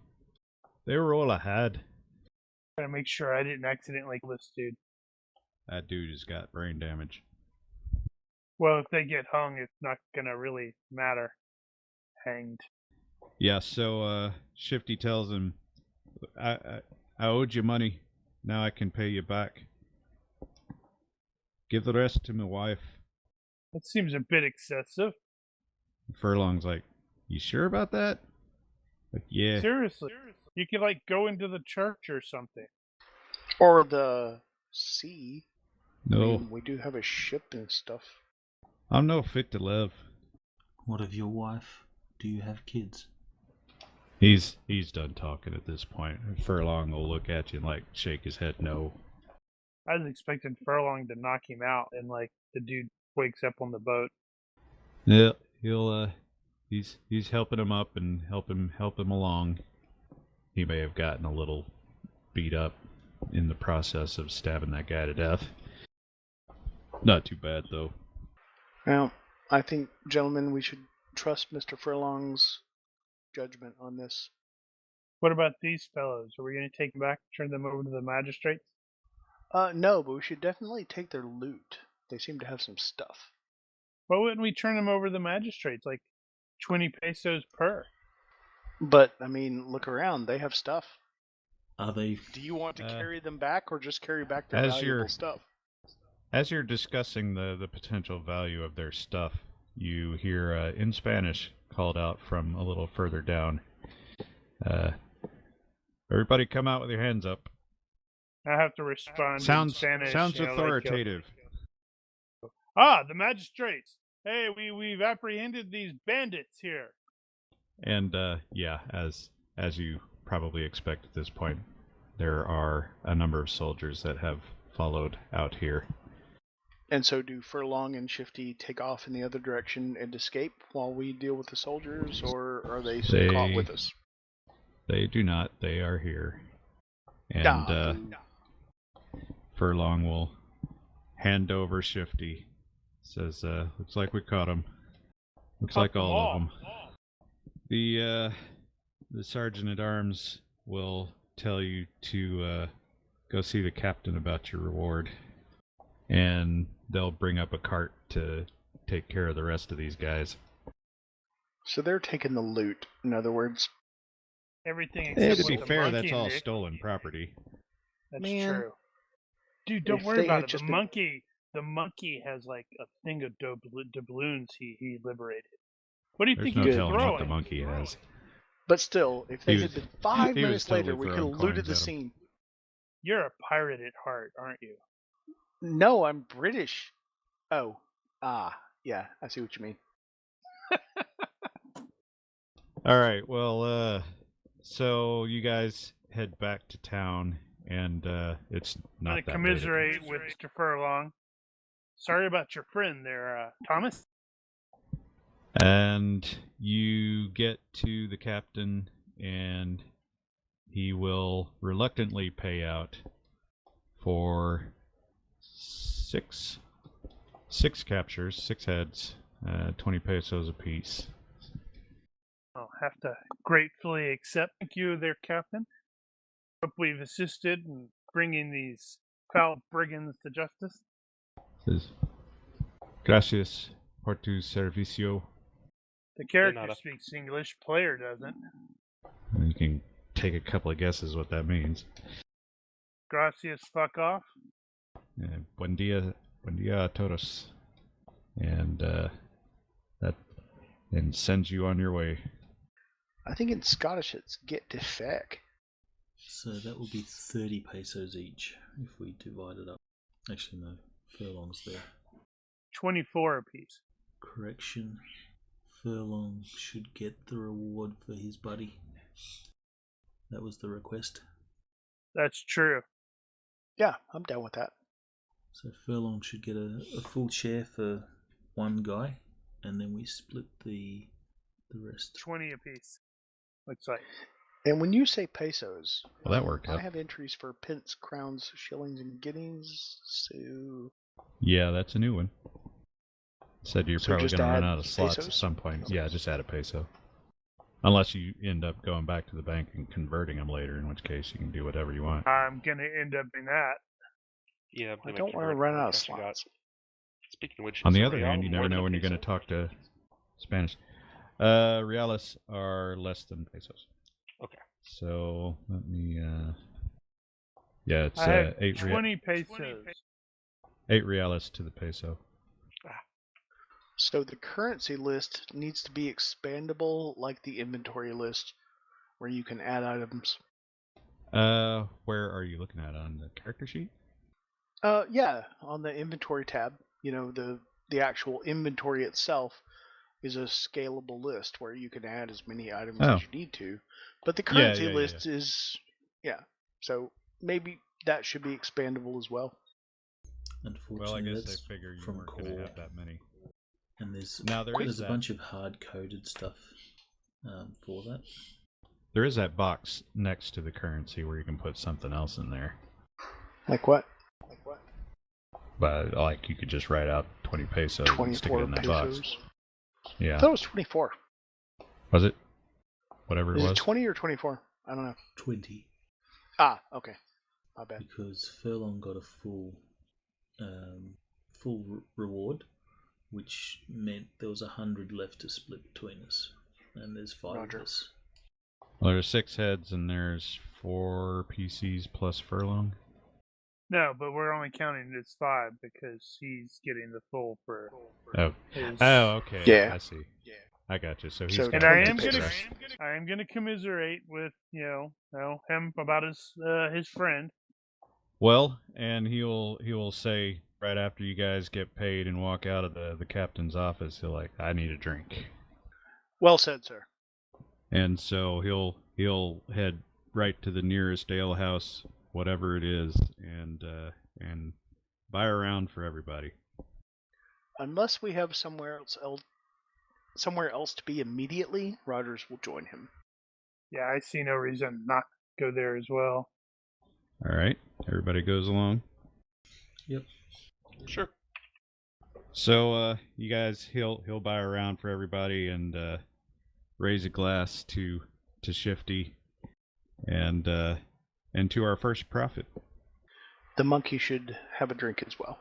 They were all I had. Gotta make sure I didn't accidentally kill this dude. That dude has got brain damage. Well, if they get hung, it's not gonna really matter. Hanged. Yeah, so Shifty tells him, I owed you money. Now I can pay you back. Give the rest to my wife. That seems a bit excessive. Furlong's like, you sure about that? Like, yeah. Seriously. You could, like, go into the church or something. Or the sea. No. I mean, we do have a ship and stuff. I'm no fit to live. What of your wife? Do you have kids? He's done talking at this point. Furlong will look at you and, like, shake his head no. I was expecting Furlong to knock him out, and, like, the dude wakes up on the boat. Yeah, he's helping him up and help him along. He may have gotten a little beat up in the process of stabbing that guy to death. Not too bad, though. Well, I think, gentlemen, we should trust Mr. Furlong's judgment on this. What about these fellows? Are we going to take them back, turn them over to the magistrates? No, but we should definitely take their loot. They seem to have some stuff. Why wouldn't we turn them over to the magistrates? Like 20 pesos per. But, I mean, look around. They have stuff. Are they... Do you want to carry them back or just carry back their valuable stuff? As you're discussing the potential value of their stuff, you hear in Spanish called out from a little further down. Everybody come out with your hands up. I have to respond in Spanish. Sounds authoritative. The magistrates. Hey, we've apprehended these bandits here. And yeah, as you probably expect at this point, there are a number of soldiers that have followed out here. And so do Furlong and Shifty take off in the other direction and escape while we deal with the soldiers, or are they caught with us? They do not. They are here. And Furlong will hand over Shifty. Says, looks like we caught him. Looks like all of them. The sergeant at arms will tell you to go see the captain about your reward, and they'll bring up a cart to take care of the rest of these guys. So they're taking the loot, in other words. Everything except to be fair, monkey, that's all Nick. Stolen property. That's true. Dude, don't worry about it. The monkey has like a thing of doubloons he liberated. What do you think There's he's no telling throwing? what the monkey has. But still, if they had been 5 minutes later, totally we could have throwing looted coins the at him. scene. You're a pirate at heart, aren't you? No, I'm British. Oh. Yeah, I see what you mean. Alright, well, so you guys head back to town, and it's not that late. Commiserate with Mr. Furlong. Sorry about your friend there, Thomas. And you get to the captain, and he will reluctantly pay out for six captures, 6 heads, 20 pesos apiece. I'll have to gratefully accept. Thank you there, Captain. Hope we've assisted in bringing these foul brigands to justice. Says, gracias por tu servicio. The character nada. speaks English, player doesn't. And you can take a couple of guesses what that means. Gracias, fuck off. Buen dia a todos. And and sends you on your way. I think in Scottish it's get to feck. So that will be 30 pesos each if we divide it up. Actually, no. Furlong's there. 24 apiece. Correction. Furlong should get the reward for his buddy. That was the request. That's true. Yeah, I'm down with that. So Furlong should get a full share for one guy, and then we split the rest. 20 apiece. Looks like. And when you say pesos, Well, that worked I out. have entries for pence, crowns, shillings, and guineas. So Yeah, that's a new one. Said you're So probably just going to run add out of slots pesos? at some point. Yeah, just add a peso. Unless you end up going back to the bank and converting them later, in which case you can do whatever you want. I'm going to end up in that. Yeah, I don't want to run out of slots. Speaking of which, On is the a other real hand, you more never than know a when you're going to peso? talk to Spanish. Reales are less than pesos. Okay. So let me. Yeah, it's I have 8 20 pesos. 8 reales to the peso. So the currency list needs to be expandable like the inventory list, where you can add items. Where are you looking at on the character sheet? Yeah, on the inventory tab, the actual inventory itself is a scalable list where you can add as many items Oh. as you need to. But the Yeah, currency yeah, yeah, list is, so maybe that should be expandable as well. Unfortunately, Well, I guess that's they figure you from weren't going to core. have that many. And there's Now there's a that. bunch of hard-coded stuff for that. There is that box next to the currency where you can put something else in there. Like what? But like you could just write out 20 pesos and stick it 24 in that pesos. box. I Yeah. thought it was 24. Was it? Whatever it Is was. it 20 or 24? I don't know. 20. Ah, okay. My bad. Because Furlong got a full reward, which meant there was 100 left to split between us, and there's 5 Roger. of us. Well, there's 6 heads and there's 4 PCs plus furlong. No, but we're only counting it as 5 because he's getting the full for Oh. his... Oh, okay. Yeah. I see. I got you. So he's So got And 20 I am pesos. gonna commiserate with him about his friend. Well, and he'll say right after you guys get paid and walk out of the captain's office, he'll like, I need a drink. Well said, sir. And so he'll head right to the nearest ale house, whatever it is, and buy a round for everybody. Unless we have somewhere else to be immediately, Rogers will join him. Yeah, I see no reason not to go there as well. All right, everybody goes along. Yep. Sure. So you guys, he'll buy a round for everybody and raise a glass to Shifty and to our first prophet. The monkey should have a drink as well.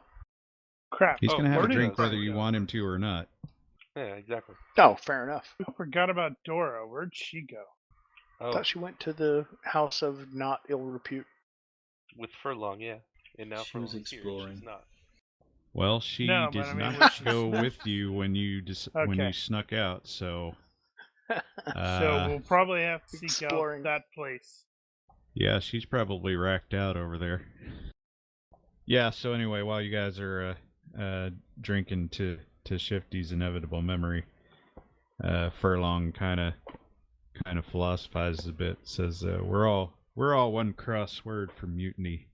Crap. He's gonna have a Marty drink does. whether you want him to or not. Yeah, exactly. Oh, fair enough. I forgot about Dora. Where'd she go? Oh, I thought she went to the house of not ill repute. with Furlong, yeah. And now She was Furlong's here, exploring. she's not. Well, she No, did but I mean, not was she go snuck- with you when you when Okay. you snuck out. So So we'll probably have to seek exploring. out that place. yeah, she's probably racked out over there. Yeah. So anyway, while you guys are drinking to Shifty's inevitable memory, Furlong kind of philosophizes a bit. Says we're all one cross word from mutiny,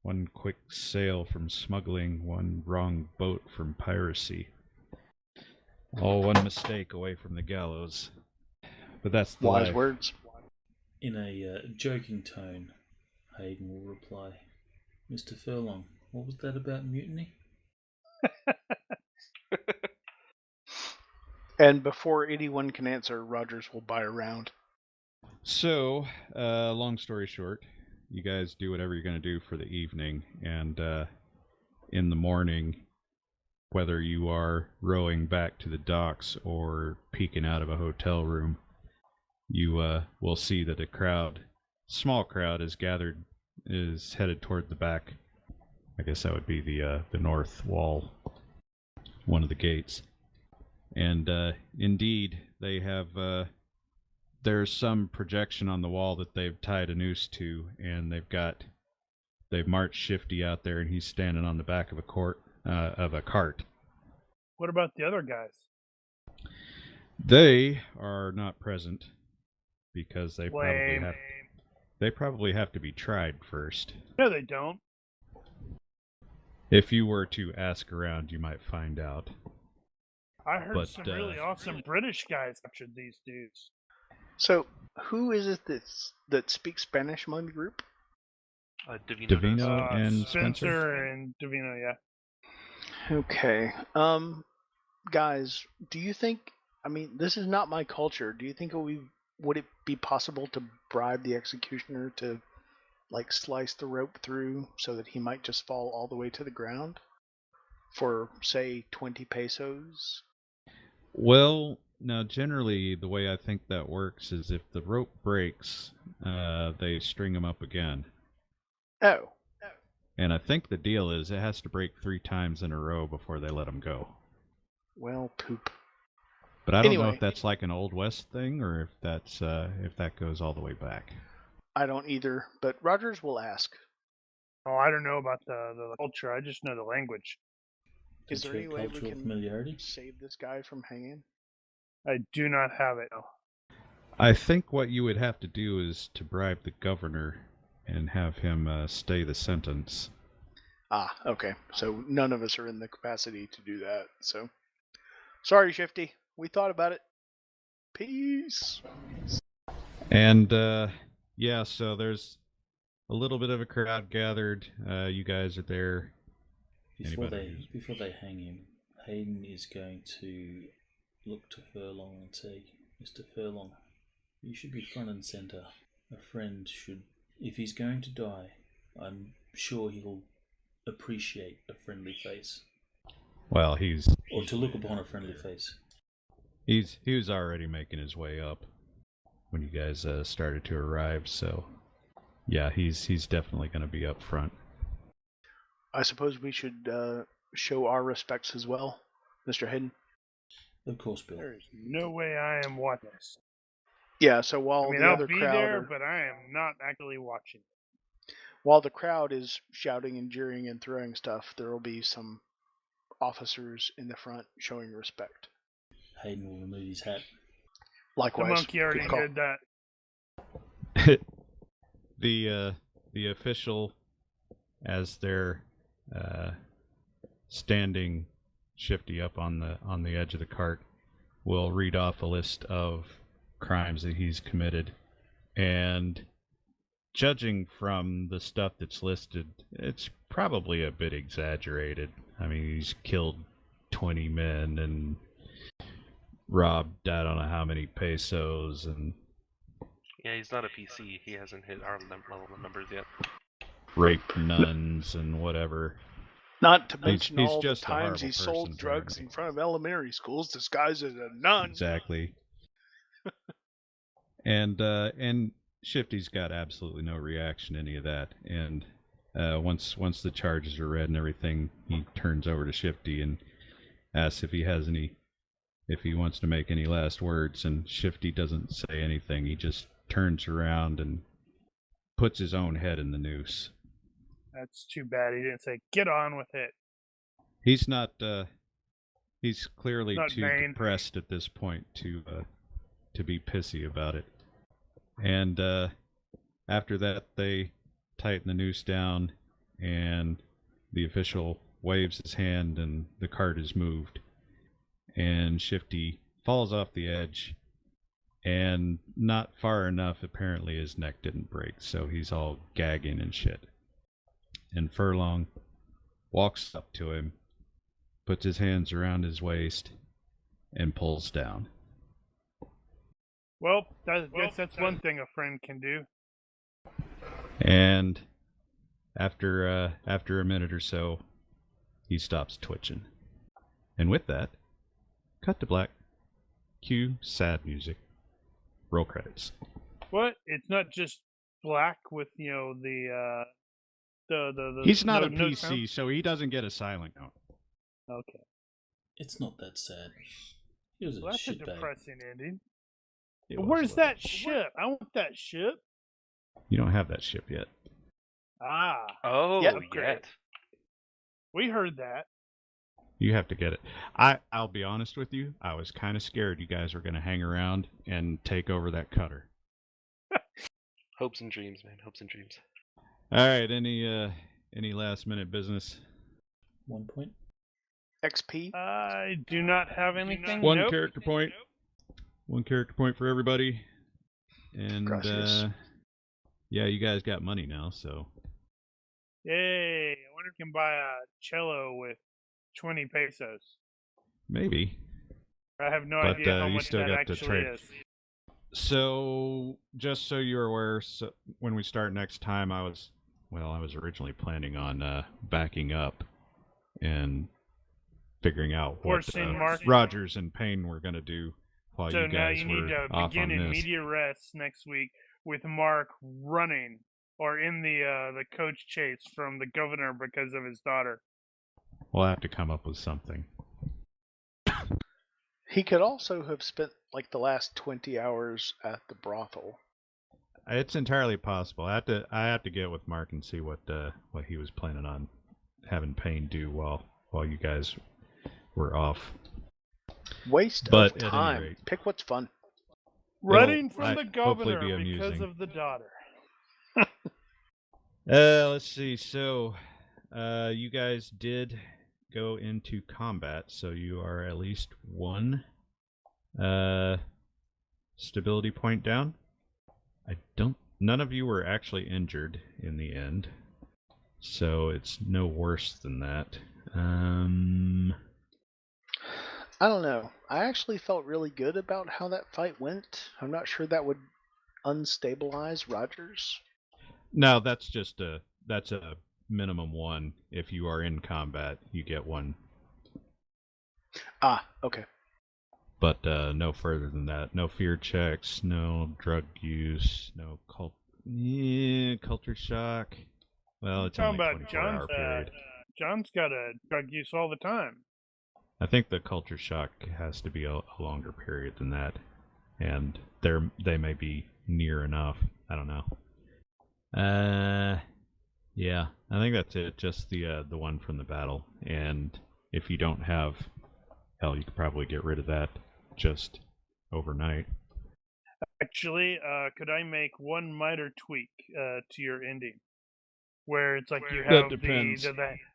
one quick sail from smuggling, one wrong boat from piracy. All one mistake away from the gallows. But that's the Wise life. words. In a joking tone, Hayden will reply, Mr. Furlong, what was that about mutiny? And before anyone can answer, Rogers will buy a round. So, long story short, you guys do whatever you're going to do for the evening, and in the morning, whether you are rowing back to the docks or peeking out of a hotel room, you will see that a small crowd is headed toward the back. I guess that would be the north wall, one of the gates. And indeed, they have there's some projection on the wall that they've tied a noose to, and they've marched Shifty out there, and he's standing on the back of a cart. What about the other guys? They are not present because they Lame. probably have to be tried first. No, they don't. If you were to ask around, you might find out. I heard some really awesome British guys captured these dudes. So, who is it that speaks Spanish among the group? Divino. And Spencer and Divino, yeah. Okay. Guys, do you think? I mean, this is not my culture. Do you think would it be possible to bribe the executioner to, like, slice the rope through so that he might just fall all the way to the ground for, say, 20 pesos? Well, now generally the way I think that works is if the rope breaks, they string him up again. Oh. And I think the deal is it has to break 3 times in a row before they let him go. Well, poop. But I don't know Anyway. if that's like an Old West thing or if that goes all the way back. I don't either, but Rogers will ask. Oh, I don't know about the culture. I just know the language. Is there any way we Cultural can familiarity? save this guy from hanging? I do not have it. No. I think what you would have to do is to bribe the governor and have him stay the sentence. Ah, okay. So none of us are in the capacity to do that. So, sorry, Shifty. We thought about it. Peace. And yeah, so there's a little bit of a crowd gathered. You guys are there. Before they hang him, Hayden is going to look to Furlong and say, Mr. Furlong, you should be front and centre. A friend should, if he's going to die, I'm sure he'll appreciate a friendly face. Well, or to look upon a friendly face. He was already making his way up when you guys started to arrive, so yeah, he's definitely going to be up front. I suppose we should show our respects as well, Mr. Hayden. Of course, Bill. There is no way I am watching this. Yeah, so while I mean, the I'll other be crowd there, but I am not actually watching. While the crowd is shouting and jeering and throwing stuff, there will be some officers in the front showing respect. Hayden will remove his hat. Likewise. The monkey already good call. did that. The official, as they're standing Shifty up on the edge of the cart, will read off a list of crimes that he's committed, and judging from the stuff that's listed, it's probably a bit exaggerated. I mean, he's killed 20 men and robbed I don't know how many pesos, and Yeah, he's not a PC. He hasn't hit our level of numbers yet. raped nuns and whatever. Not to mention he's all the just a times horrible he person, sold drugs apparently. in front of elementary schools disguised as a nun. Exactly. And Shifty's got absolutely no reaction to any of that. And once the charges are read and everything, he turns over to Shifty and asks if he wants to make any last words. And Shifty doesn't say anything. He just turns around and puts his own head in the noose. That's too bad he didn't say, get on with it. He's not. He's clearly Not too vain. depressed at this point to be pissy about it. And after that, they tighten the noose down, and the official waves his hand, and the cart is moved. And Shifty falls off the edge, and not far enough. Apparently, his neck didn't break, so he's all gagging and shit. And Furlong walks up to him, puts his hands around his waist, and pulls down. Well, I guess that's one thing a friend can do. And after a minute or so, he stops twitching. And with that, cut to black. Cue sad music. Roll credits. What? It's not just black with the He's not a no PC, sound? so he doesn't get a silent note. Okay. It's not that sad. He was Well, a that's a shitbag. depressing ending. It was Where's a little. that ship? I want that ship. You don't have that ship yet. Ah, Oh, Yep. yet. we heard that. You have to get it. I'll be honest with you. I was kind of scared you guys were going to hang around and take over that cutter. Hopes and dreams, man. Hopes and dreams. All right. Any last minute business? 1 point. XP. I do not have anything. One Nope. character point. One character point for everybody. And Gracias. yeah, you guys got money now, so Yay! I wonder if you can buy a cello with 20 pesos. maybe. I have no But, idea how you much still that got to actually trade. is. So just so you're aware, so when we start next time, I was originally planning on backing up and figuring out what Forcing Mark. Rogers and Payne were going to do while So you now guys you were need to off begin on in this. media res next week with Mark running or in the coach chase from the governor because of his daughter. We'll have to come up with something. He could also have spent like the last 20 hours at the brothel. It's entirely possible. I have to get with Mark and see what he was planning on having Payne do while you guys were off. Waste But of at any time. rate- Pick what's fun. Running It'll, from the hopefully governor be because amusing. of the daughter. Let's see. So, you guys did go into combat, so you are at least one stability point down. None of you were actually injured in the end, so it's no worse than that. I don't know. I actually felt really good about how that fight went. I'm not sure that would unstabilize Rogers. No, that's a minimum one. If you are in combat, you get one. Ah, okay. But no further than that. No fear checks, no drug use, no culture shock. Well, it's only a Talking about 24-hour period. John's got a drug use all the time. I think the culture shock has to be a longer period than that, and they may be near enough. I don't know. Yeah, I think that's it. Just the one from the battle, and if you don't have, hell, you could probably get rid of that just overnight. Actually, could I make one minor tweak to your ending, where it's like you That have depends.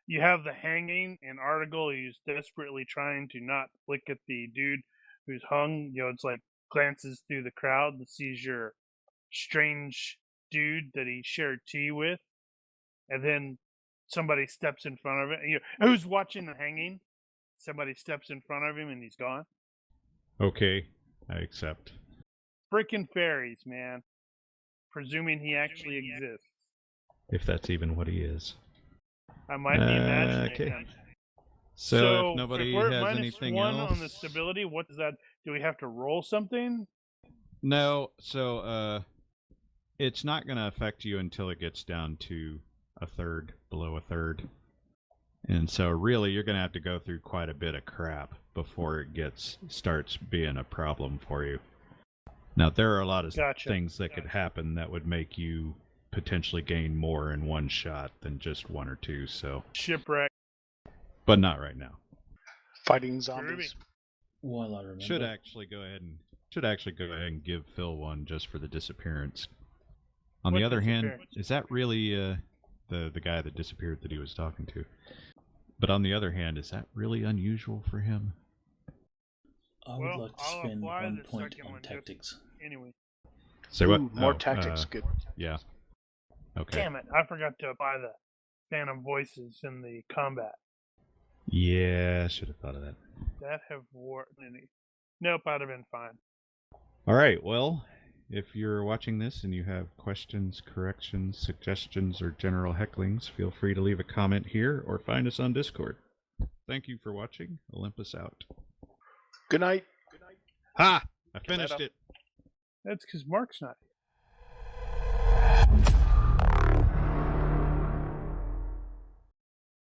you have the hanging, and Article who's desperately trying to not look at the dude who's hung. It's like glances through the crowd and sees your strange dude that he shared tea with, and then somebody steps in front of it. Who's watching the hanging? Somebody steps in front of him and he's gone. Okay, I accept. Frickin' fairies, man. Presuming he actually exists. If that's even what he is. I might be imagining okay. him. So if nobody we're at has minus anything one else on the stability, what does that? Do we have to roll something? No, so it's not going to affect you until it gets down to a third, below a third. And so really you're going to have to go through quite a bit of crap before it starts being a problem for you. Now there are a lot of things that could happen that would make you potentially gain more in one shot than just one or two, so Shipwreck. but not right now. Fighting zombies. While I remember. Should actually go ahead and give Phil one just for the disappearance. On the other hand, is that really the guy that disappeared that he was talking to? But on the other hand, is that really unusual for him? I would like to spend apply 1 the point second on one tactics. Anyway. Say what? More tactics, good. Yeah. Okay. Damn it! I forgot to apply the phantom voices in the combat. Yeah, I should have thought of that. That have worked. Nope, I'd have been fine. All right. Well, If you're watching this and you have questions, corrections, suggestions, or general hecklings, feel free to leave a comment here or find us on Discord. Thank you for watching. Olympus out. Good night. Ha! I finished it. That's because Mark's not here.